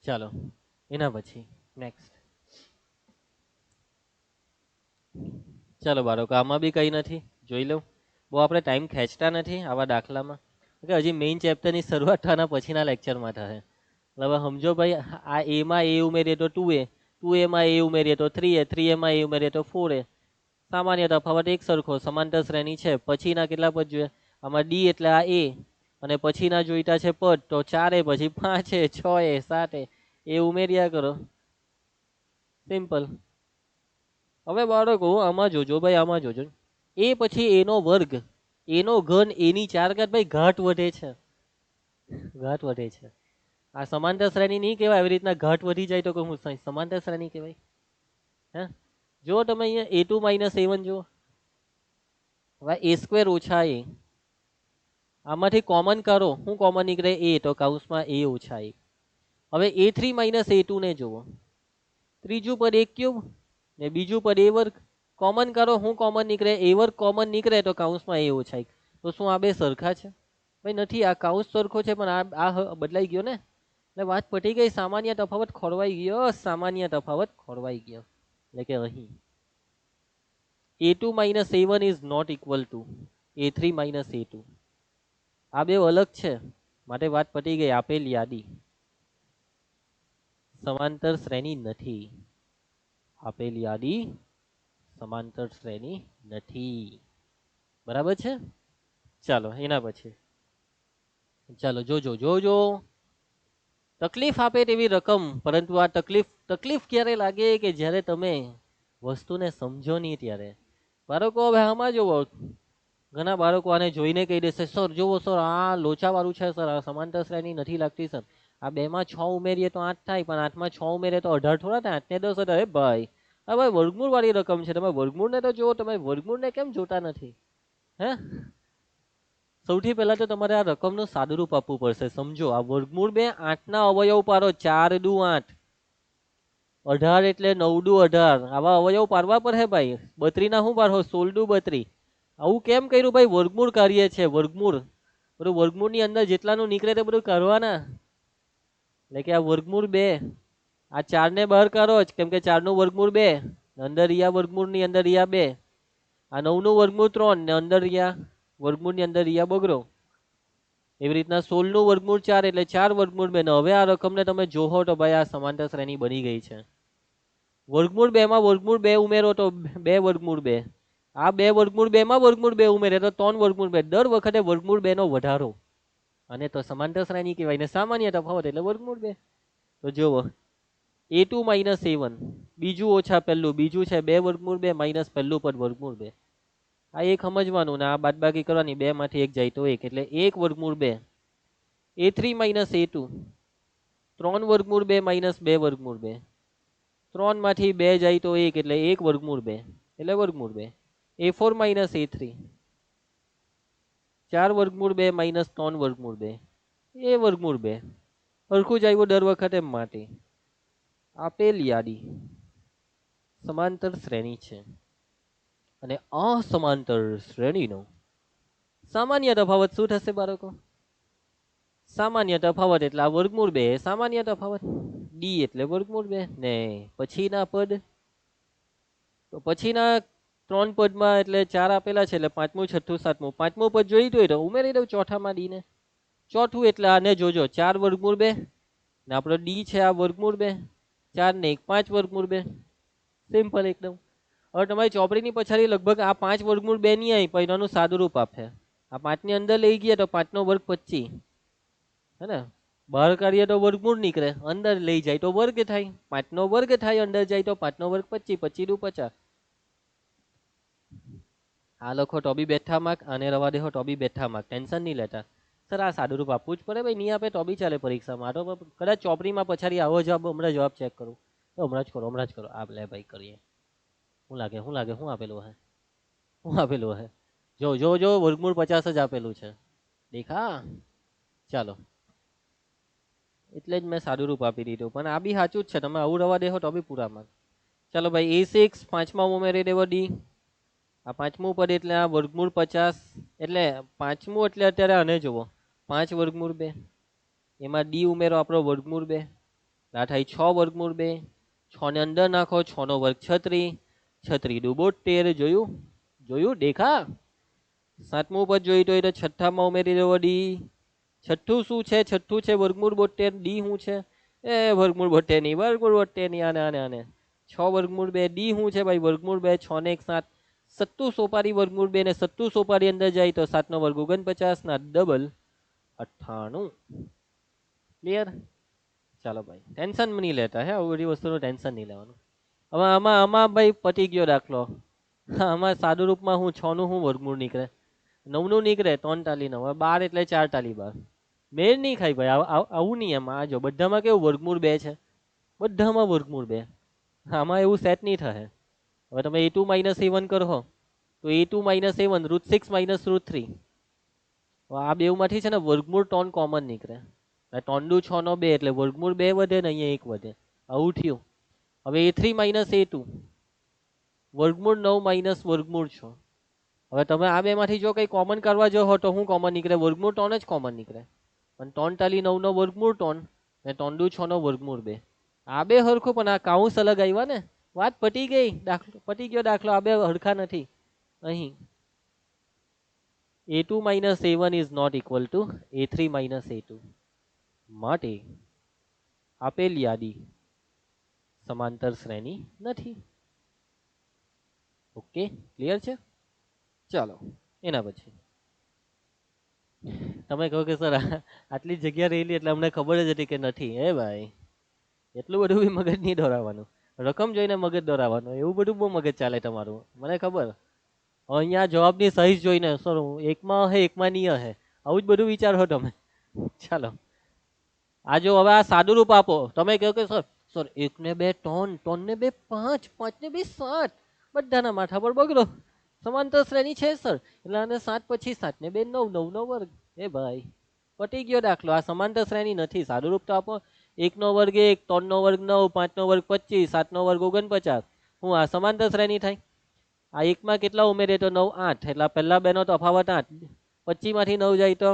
ચાલો એના પછી નેક્સ્ટ. ચાલો બાળકો આમાં બી કંઈ નથી, જોઈ લઉં. બહુ આપણે ટાઈમ ખેંચતા નથી આવા દાખલામાં કે હજી મેઇન ચેપ્ટરની શરૂઆત થવાના પછીના લેક્ચરમાં થશે. હવે સમજો ભાઈ આ એમાં એ ઉમેરીએ તો 2a, 2a માં એ ઉમેરીએ તો 3a, 3a માં એ ઉમેરીએ તો 4a. સામાન્ય તફાવત એક સરખો. સમાંતર શ્રેણી છે. પછીના કેટલા પદ જોઈએ? આમાં ડી એટલે આ એ અને પછીના જોઈતા છે પદ તો 4a, પછી 5a, 6a, 7a એ ઉમેર્યા કરો. સિમ્પલ. હવે બાળકો આમાં જોજો ભાઈ, આમાં જોજો એ પછી એનો વર્ગ, એનો ઘન, એની 4 ઘાત. ભાઈ ઘાટ વધે છે, ઘાટ વધે છે. આ સમાંતર શ્રેણી નહીં કહેવાય. આવી રીતના ઘાટ વધી જાય તો હું સમાંતર શ્રેણી કહેવાય? હે જો તમે અહીંયા a2 - a1 જુઓ. હવે a² ઓછા a, આમાંથી કોમન કરો, શું કોમન નીકળે? a, તો કૌંસમાં a ઓછા 1. હવે a3 - a2 ને જુઓ. ત્રીજું પદ a³ ને બીજું પદ a વર્ગ. કોમન કરો, શું કોમન નીકળે? a વર્ગ કોમન નીકળે તો કૌંસમાં a ઓછા 1. તો શું આ બે સરખા છે? ભાઈ નથી. આ કૌંસ સરખો છે પણ આ બદલાઈ ગયો ને, એટલે વાત પટી ગઈ. સામાન્ય તફાવત ખોરવાઈ ગયો, સામાન્ય તફાવત ખોરવાઈ ગયો. એટલે કે અહીં a2 - a1 is not equal to a3 - a2. આ બે અલગ છે માટે વાત પટી ગઈ. આપેલ યાદી સમાંતર શ્રેણી નથી. આપેલ યાદી સમાંતર શ્રેણી નથી. બરાબર છે? ચાલો એના પછી ચાલો જોજો. તકલીફ આપે તેવી રકમ, પરંતુ આ તકલીફ ક્યારે લાગે? કે જ્યારે તમે વસ્તુને સમજો નહીં ત્યારે. બાળકો હવે આમાં જોવો, ઘણા બાળકો આને જોઈને કહી દેશે સર જોવો સર આ લોચાવાળું છે સર, આ સમાંતર શ્રેણી નથી લાગતી સર. આ 2 માં 6 ઉમેરીએ તો 8 થાય, પણ 8 માં 6 ઉમેરીએ તો 18 થોડા થાય. 8 ને 10 18. અરે ભાઈ હા ભાઈ વર્ગમૂળ વાળી રકમ છે, તમે વર્ગમૂળને તો જુઓ. તમે વર્ગમૂળને કેમ જોતા નથી? હે સૌથી પહેલા તો તમારે આ રકમનું સાદુરૂપ આપવું પડશે. સમજો આ વર્ગમૂળ 2, 8 ના અવયવ પાડો. 4 દુ 8, 18 એટલે 9 દુ 18. આવા અવયવ પાડવા પર હે ભાઈ. 32 ના શું પાડો? 16 દુ 32. આવું કેમ કર્યું ભાઈ? વર્ગમૂળ કાર્ય છે, વર્ગમૂળ. બધું વર્ગમૂળની અંદર જેટલાનું નીકળે તે બધું કરવાના. એટલે કે આ વર્ગમૂળ 2, આ 4 ને બહાર કાઢો જ, કેમ કે 4 નું વર્ગમૂળ 2, અંદર રિયા વર્ગમૂળની અંદર રિયા 2. આ 9 નું વર્ગમૂળ 3 ને અંદર રિયા વર્ગમૂળની અંદર રિયા બગડો. એવી રીતના 16 નું વર્ગમૂળ 4 એટલે 4 વર્ગમૂળ 2. હવે આ રકમને તમે જોહો તો ભાઈ આ સમાંતર શ્રેણી બની ગઈ છે. વર્ગમૂળ 2 માં વર્ગમૂળ 2 ઉમેરો તો 2 વર્ગમૂળ 2. આ 2 વર્ગમૂળ 2 માં વર્ગમૂળ 2 ઉમેરે તો 3 વર્ગમૂળ 2. દર વખતે વર્ગમૂળ 2 નો વધારો, અને તો સમાંતર શ્રેણી કહેવાય ને સામાન્ય તફાવત એટલે વર્ગમૂળ 2. તો જુઓ a2 - a1, બીજું ઓછા પહેલું, બીજું છે 2 વર્ગમૂળ 2 માઇનસ પહેલું પદ વર્ગમૂળ 2. આ એક સમજવાનું ને આ બાદબાકી કરવાની. 2 માંથી 1 જાય તો 1 એટલે 1 વર્ગમૂળ 2. a3 - a2, 3 વર્ગમૂળ 2 માઇનસ 2 વર્ગમૂળ 2. 3 માંથી 2 જાય તો 1 એટલે 1 વર્ગમૂળ 2 એટલે વર્ગમૂળ 2. A4 માઇનસ A3, 4 વર્ગમૂળ 2 માઇનસ 3 વર્ગમૂળ 2, એ વર્ગમૂળ 2 સરખું જ આવ્યું દર વખતે માટે. આપેલ યાદી સમાંતર શ્રેણી છે અને અસમાંતર શ્રેણીનો સામાન્ય તફાવત શું થશે બાળકો? સામાન્ય તફાવત એટલે આ વર્ગમૂળ 2 સામાન્ય તફાવત, ડી એટલે વર્ગમૂળ 2 ને પછીના પદ, તો પછીના 3 પદમાં એટલે 4 આપેલા છે એટલે 5મું 6થું 7મું 5મું પદ જોઈતું હોય તો ઉમેરી દઉં ચોથામાં ડી ને. ચોથું એટલે આને જોજો 4 વર્ગમૂળ 2 ને આપણો ડી છે આ વર્ગમૂળ 2, 4 ને 1 5 વર્ગમૂળ 2, સિમ્પલ એકદમ. હવે તમારી ચોપડીની પછાડી લગભગ આ 5 વર્ગમૂળ 2 નહીં આવી પણ એનું સાદું રૂપ આપે. આ 5 ની અંદર લઈ ગયા તો 5 નો વર્ગ 25, હે ને? બહાર કાઢીએ તો વર્ગમૂળ નીકળે, અંદર લઈ જાય તો વર્ગ થાય, 5 નો વર્ગ થાય, અંદર જાય તો 5 નો વર્ગ 25, 25 દુ 50. આ લખો તો બી બેઠા માર્ક, આને રવા દેહો તો બી બેઠા માર્ક, ટેન્શન નહીં લેતા. સર આ સાદું રૂપ આપવું જ પડે ભાઈ, નહીં આપે તો બી ચાલે પરીક્ષામાં. આ તો કદાચ ચોપડીમાં પછાડી આવો જવાબ હમણાં જવાબ ચેક કરું તો હમણાં જ કરો આ લે ભાઈ કરીએ. શું લાગે શું આપેલું હે, શું આપેલું હે? જો વર્ગમૂળ 50 જ આપેલું છે, દેખા? ચાલો, એટલે જ મેં સાદું રૂપ આપી દીધું, પણ આ બી સાચું જ છે, તમે આવું રવા દેહો તો બી પૂરા માર્ક. ચાલો ભાઈ A6 5માં ઉમેરી દેવો ડી. આ 5મું પદ એટલે આ વર્ગમૂળ 50 એટલે 5મું એટલે અત્યારે આને જુઓ 5 વર્ગમૂળ 2, એમાં ડી ઉમેરો આપણો વર્ગમૂળ 2, આ થાય 6 વર્ગમૂળ 2, 6 ને અંદર નાખો 6 નો વર્ગ 36, 36 દુ 72, જોયું દેખા? 7મું પદ જોયું તો એ તો છઠ્ઠામાં ઉમેરી દેવો ડી. છઠ્ઠું શું છે? છઠ્ઠું છે વર્ગમૂળ 72, ડી શું છે? એ વર્ગમૂળ 72 ની, વર્ગમૂળ 72 ની, આને 6 વર્ગમૂળ 2, ડી શું છે ભાઈ? વર્ગમૂળ 2, 6 ને 1 7, 7 સોપારી વર્ગમૂળ 2 ને 7 સોપારી અંદર જાય તો 7 નો વર્ગ 49 ના ડબલ 98. ક્લિયર? ચાલો ભાઈ ટેન્શન નહીં લેતા, હે આવી બધી વસ્તુનું ટેન્શન નહીં લેવાનું. હવે આમાં ભાઈ પતી ગયો દાખલો. આમાં સાદું રૂપમાં હું 6 નું હું વર્ગમૂળ નીકળે, 9 નું નીકળે 3 ટાલી 9, 12 એટલે 4 ટાલી 12. મેળ નહીં ખાય ભાઈ, આવું નહીં. એમાં આ જો બધામાં કેવું વર્ગમૂળ 2 છે, બધામાં વર્ગમૂળ 2, આમાં એવું સેટ નહીં થાય. હવે તમે A2 માઇનસ A1 કરો તો A2 માઇનસ A1 √6 માઇનસ √3, આ બેમાંથી છે ને વર્ગમૂળ 3 કોમન નીકળે, 3 દુ 6 નો 2 એટલે વર્ગમૂળ 2 વધે ને અહીંયા 1 વધે, આવું થયું. હવે A3 માઇનસ A2 વર્ગમૂળ 9 માઇનસ વર્ગમૂળ 6. હવે તમે આ બેમાંથી જો કંઈ કોમન કરવા જો હો તો શું કોમન નીકળે? વર્ગમૂળ 3 જ કોમન નીકળે, પણ 3 ટાલી 9 નો વર્ગમૂળ 3 ને 3 દુ 6 નો વર્ગમૂળ 2, આ બે હરખું પણ આ કાઉન્સ અલગ આવ્યા ને, વાત પટી ગઈ, દાખલો પટી ગયો દાખલો. આ બે હરખા નથી. અહીં A2 minus A1 is not equal to A3 minus A2, માટે આપેલ યાદી સમાંતર શ્રેણી નથી. ઓકે, ક્લિયર છે? ચાલો એના પછી તમે કહો કે સર આટલી જગ્યા રહેલી એટલે અમને ખબર જ હતી કે નથી. હે ભાઈ, એટલું બધું બી મગજ નહીં દોરાવાનું, રકમ જોઈને મગજ દોરાવાનું, એવું બધું બહુ મગજ ચાલે તમારું, મને ખબર. અહીંયા જવાબની સાઈઝ જોઈને સર એકમાં હે એકમાં નહીં હે, આવું જ બધું વિચારો તમે. ચાલો આ જો હવે આ સાદું રૂપ આપો, તમે કહો કે સર 1 ને 2 3, 3 ને 2 5, 5 ને 2 7, બધાના માથા પર બગડો. સમાંતર શ્રેણી છે સર, એટલે આને 7 પછી 7 ને 2 9, 9 નો વર્ગ. એ ભાઈ પટી ગયો દાખલો, આ સમાંતર શ્રેણી નથી. સાદું રૂપ તો આપો, 1 નો વર્ગ 1, 3 નો વર્ગ 9, 5 નો વર્ગ 25, 7 નો વર્ગ 49. હું આ સમાંતર શ્રેણી થાય? આ એકમાં કેટલા ઉમેરે તો 9 8, એટલે પહેલા બેનો તફાવત 8, 25 માંથી 9 જાય તો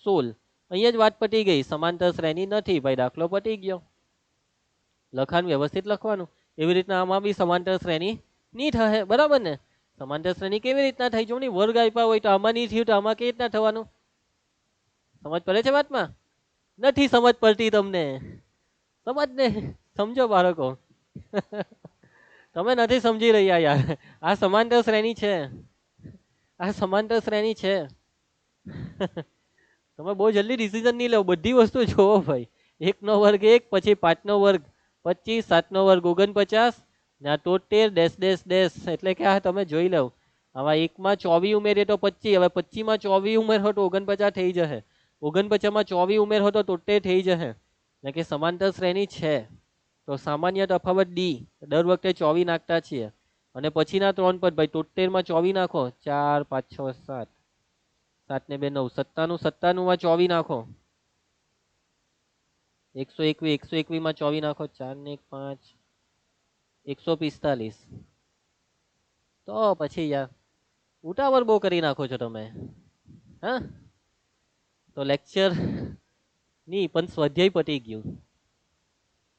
16. અહીંયા જ વાત પટી ગઈ, સમાંતર શ્રેણી નથી ભાઈ, દાખલો પટી ગયો. લખાણ વ્યવસ્થિત લખવાનું. એવી રીતના આમાં બી સમાંતર શ્રેણી નહીં થાય, બરાબર ને? સમાંતર શ્રેણી કેવી રીતના થઈ? જો ની વર્ગ આપ્યા હોય તો આમાં નહીં થયું તો આમાં કેવી રીતના થવાનું? સમજ પડે છે વાતમાં? નથી સમજ પડતી તમને? સમજ ને, સમજો બાળકો. તમે નથી સમજી રહ્યા યાર. આ સમાંતર શ્રેણી છે, આ સમાંતર શ્રેણી છે. તમે બહુ જલ્દી ડિસિઝન નહીં લો, બધી વસ્તુ જોવો ભાઈ. 1 નો વર્ગ 1, પછી 5 નો વર્ગ 25, 7 નો વર્ગ 49 ને આ 73 ડેશ ડેશ ડેશ, એટલે કે આ તમે જોઈ લો. આવા એકમાં 24 ઉમેરે તો 25, હવે 25 માં 24 ઉમેરો તો 49 થઈ જશે, 49 માં 24 ઉમેરો તો 73 થઈ જશે. એટલે કે સમાંતર શ્રેણી છે. તો સામાન્ય તફાવત ડી, દર વખતે 24 નાખતા છીએ. અને પછીના 3 પદ ભાઈ 73 માં 24 નાખો, 4 5 6 7, 7 ને 2 9, 97, 97 માં 24 નાખો, 121, 121 માં 24 નાખો, 4 ને 1 5, 145. તો પછી યાર ઉતાવળ બહુ કરી નાખો છો તમે. હા, તો લેક્ચર ની પણ સ્વાધ્યાય પતી ગયું.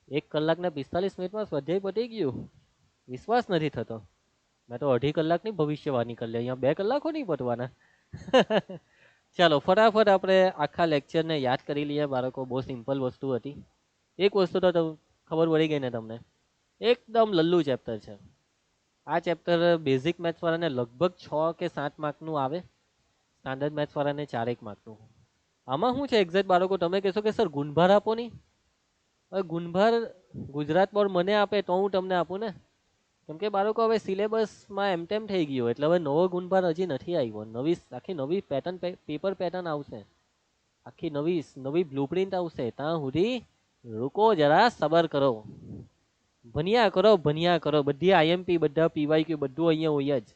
1 કલાક ને 45 મિનિટમાં સ્વાધ્યાય પતી ગયું. વિશ્વાસ નથી થતો. મેં તો 2.5 કલાકની ભવિષ્યવાણી કરી લે, અહીંયા 2 કલાકો નહીં પતવાના. ચાલો ફટાફટ આપણે આખા લેક્ચરને યાદ કરી લઈએ બાળકો. બહુ સિમ્પલ વસ્તુ હતી. એક વસ્તુ તો ખબર પડી ગઈ ને તમને, એકદમ લલ્લુ ચેપ્ટર છે આ ચેપ્ટર. બેઝિક મેથ્સ વાળાને લગભગ 6 કે 7 માર્કનું આવે, સ્ટાન્ડર્ડ મેથ્સ વાળાને 4 માર્કનું. આમાં શું છે એક્ઝેક્ટ બાળકો, તમે કહેશો કે સર ગુણભાર આપો નહીં. હવે ગુણભાર ગુજરાત બોર્ડ મને આપે તો હું તમને આપું ને, કેમ કે બાળકો હવે સિલેબસમાં એમ થઈ ગયું, એટલે હવે નવો ગુણભાર હજી નથી આવ્યો. આખી નવી પેટર્ન, પેપર પેટર્ન આવશે, આખી નવી બ્લુપ્રિન્ટ આવશે. ત્યાં સુધી રૂકો, જરા સબર કરો, ભણ્યા કરો. બધી આઈએમપી, બધા પીવાયક્યુ બધું અહીંયા હોય જ.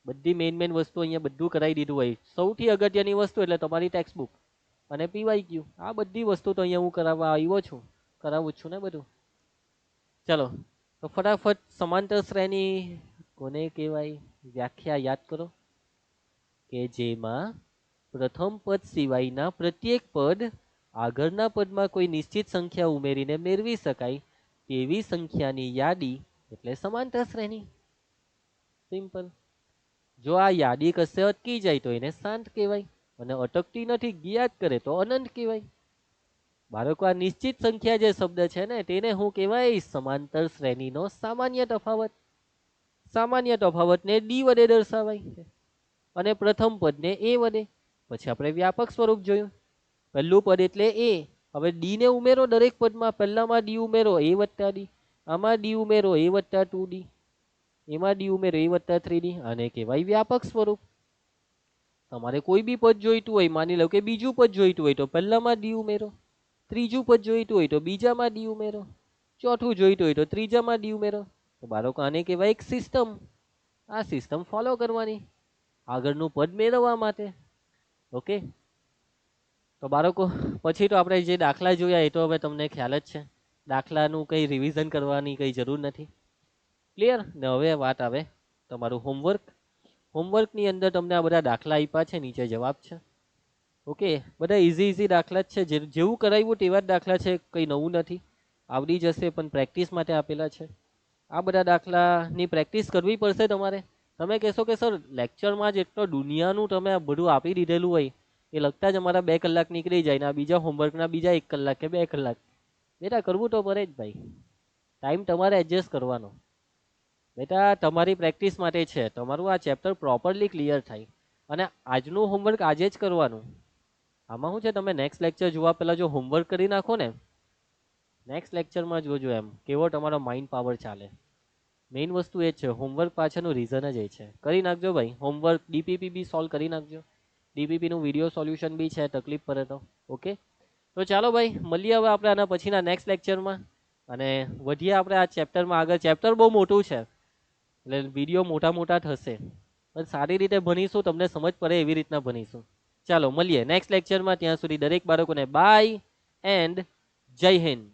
બધી મેઇન વસ્તુ અહીંયા બધું કરાવી દીધું હોય. સૌથી અગત્યની વસ્તુ એટલે તમારી ટેક્સ્ટ બુક અને પીવાયક્યુ. આ બધી વસ્તુ તો અહીંયા હું કરાવું છું ને બધું. ચલો તો ફટાફટ સમાંતર શ્રેણી કોને કહેવાય વ્યાખ્યા યાદ કરો, કે જેમાં પ્રથમ પદ સિવાયના પ્રત્યેક પદ આગળના પદમાં કોઈ નિશ્ચિત સંખ્યા ઉમેરીને મેળવી શકાય તેવી સંખ્યાની યાદી એટલે સમાંતર શ્રેણી. સિમ્પલ. જો આ યાદી કશે અટકી જાય તો એને શાંત કહેવાય, અને અટકતી નથી ગયા જ કરે તો અનંત કહેવાય. બાળકો આ નિશ્ચિત સંખ્યા જે શબ્દ છે ને તેને શું કહેવાય? સમાંતર શ્રેણીનો સામાન્ય તફાવત. સામાન્ય તફાવતને ડી વડે દર્શાવાય અને પ્રથમ પદને એ વડે. પછી આપણે વ્યાપક સ્વરૂપ જોયું. પહેલું પદ એટલે એ. હવે ડી ને ઉમેરો દરેક પદમાં. પહેલામાં ડી ઉમેરો એ વત્તા ડી, આમાં ડી ઉમેરો એ વત્તા 2D, એમાં ડી ઉમેરો એ વત્તા 3D. આને કહેવાય વ્યાપક સ્વરૂપ. તમારે કોઈ બી પદ જોઈતું હોય, માની લો કે બીજું પદ જોઈતું હોય તો પહેલામાં ડી ઉમેરો, ત્રીજું પદ જોઈતું હોય તો બીજામાં ડી ઉમેરો, ચોથું જોઈતું હોય તો ત્રીજામાં ડી ઉમેરો. તો બાળકો આને કહેવાય એક સિસ્ટમ. આ સિસ્ટમ ફોલો કરવાની આગળનું પદ મેળવવા માટે. ઓકે, તો બાળકો પછી તો આપણે જે દાખલા જોયા એ તો હવે તમને ખ્યાલ જ છે. દાખલાનું કંઈ રિવિઝન કરવાની કંઈ જરૂર નથી. ક્લિયર ને? હવે વાત આવે તમારું હોમવર્ક. હોમવર્કની અંદર તમને આ બધા દાખલા આપ્યા છે, નીચે જવાબ છે. ઓકે, બધા ઇઝી દાખલા જ છે. જેવું કરાવ્યું તેવા જ દાખલા છે, કંઈ નવું નથી. આવડી જશે, પણ પ્રેક્ટિસ માટે આપેલા છે. આ બધા દાખલાની પ્રેક્ટિસ કરવી પડશે તમારે. તમે કહેશો કે સર લેક્ચરમાં જ એટલો દુનિયાનું તમે આ બધું આપી દીધેલું હોય, એ લગતા જ અમારા 2 કલાક નીકળી જાય ને આ બીજા હોમવર્કના બીજા 1 કલાક કે 2 કલાક. બેટા કરવું તો પડે જ ભાઈ. ટાઈમ તમારે એડજસ્ટ કરવાનો. બેટા તમારી પ્રેક્ટિસ માટે છે, તમારું આ ચેપ્ટર પ્રોપરલી ક્લિયર થાય. અને આજનું હોમવર્ક આજે જ કરવાનું. આમાં શું છે, તમે નેક્સ્ટ લેક્ચર જોવા પહેલાં જો હોમવર્ક કરી નાખો ને, નેક્સ્ટ લેક્ચરમાં જોજો એમ કેવો તમારો માઇન્ડ પાવર ચાલે. મેઇન વસ્તુ એ જ છે, હોમવર્ક પાછળનું રીઝન જ એ છે. કરી નાખજો ભાઈ હોમવર્ક. ડીપીપી બી સોલ્વ કરી નાખજો. ડીપીપીનું વિડીયો સોલ્યુશન બી છે, તકલીફ પડે તો. ઓકે, તો ચાલો ભાઈ મળીએ હવે આપણે આના પછીના નેક્સ્ટ લેક્ચરમાં. અને વધીએ આપણે આ ચેપ્ટરમાં આગળ. ચેપ્ટર બહુ મોટું છે એટલે વિડીયો મોટા થશે, પણ સારી રીતે ભણીશું, તમને સમજ પડે એવી રીતના ભણીશું. ચાલો મળીએ નેક્સ્ટ લેક્ચરમાં. ત્યાં સુધી દરેક બાળકોને બાય એન્ડ જય હિન્દ.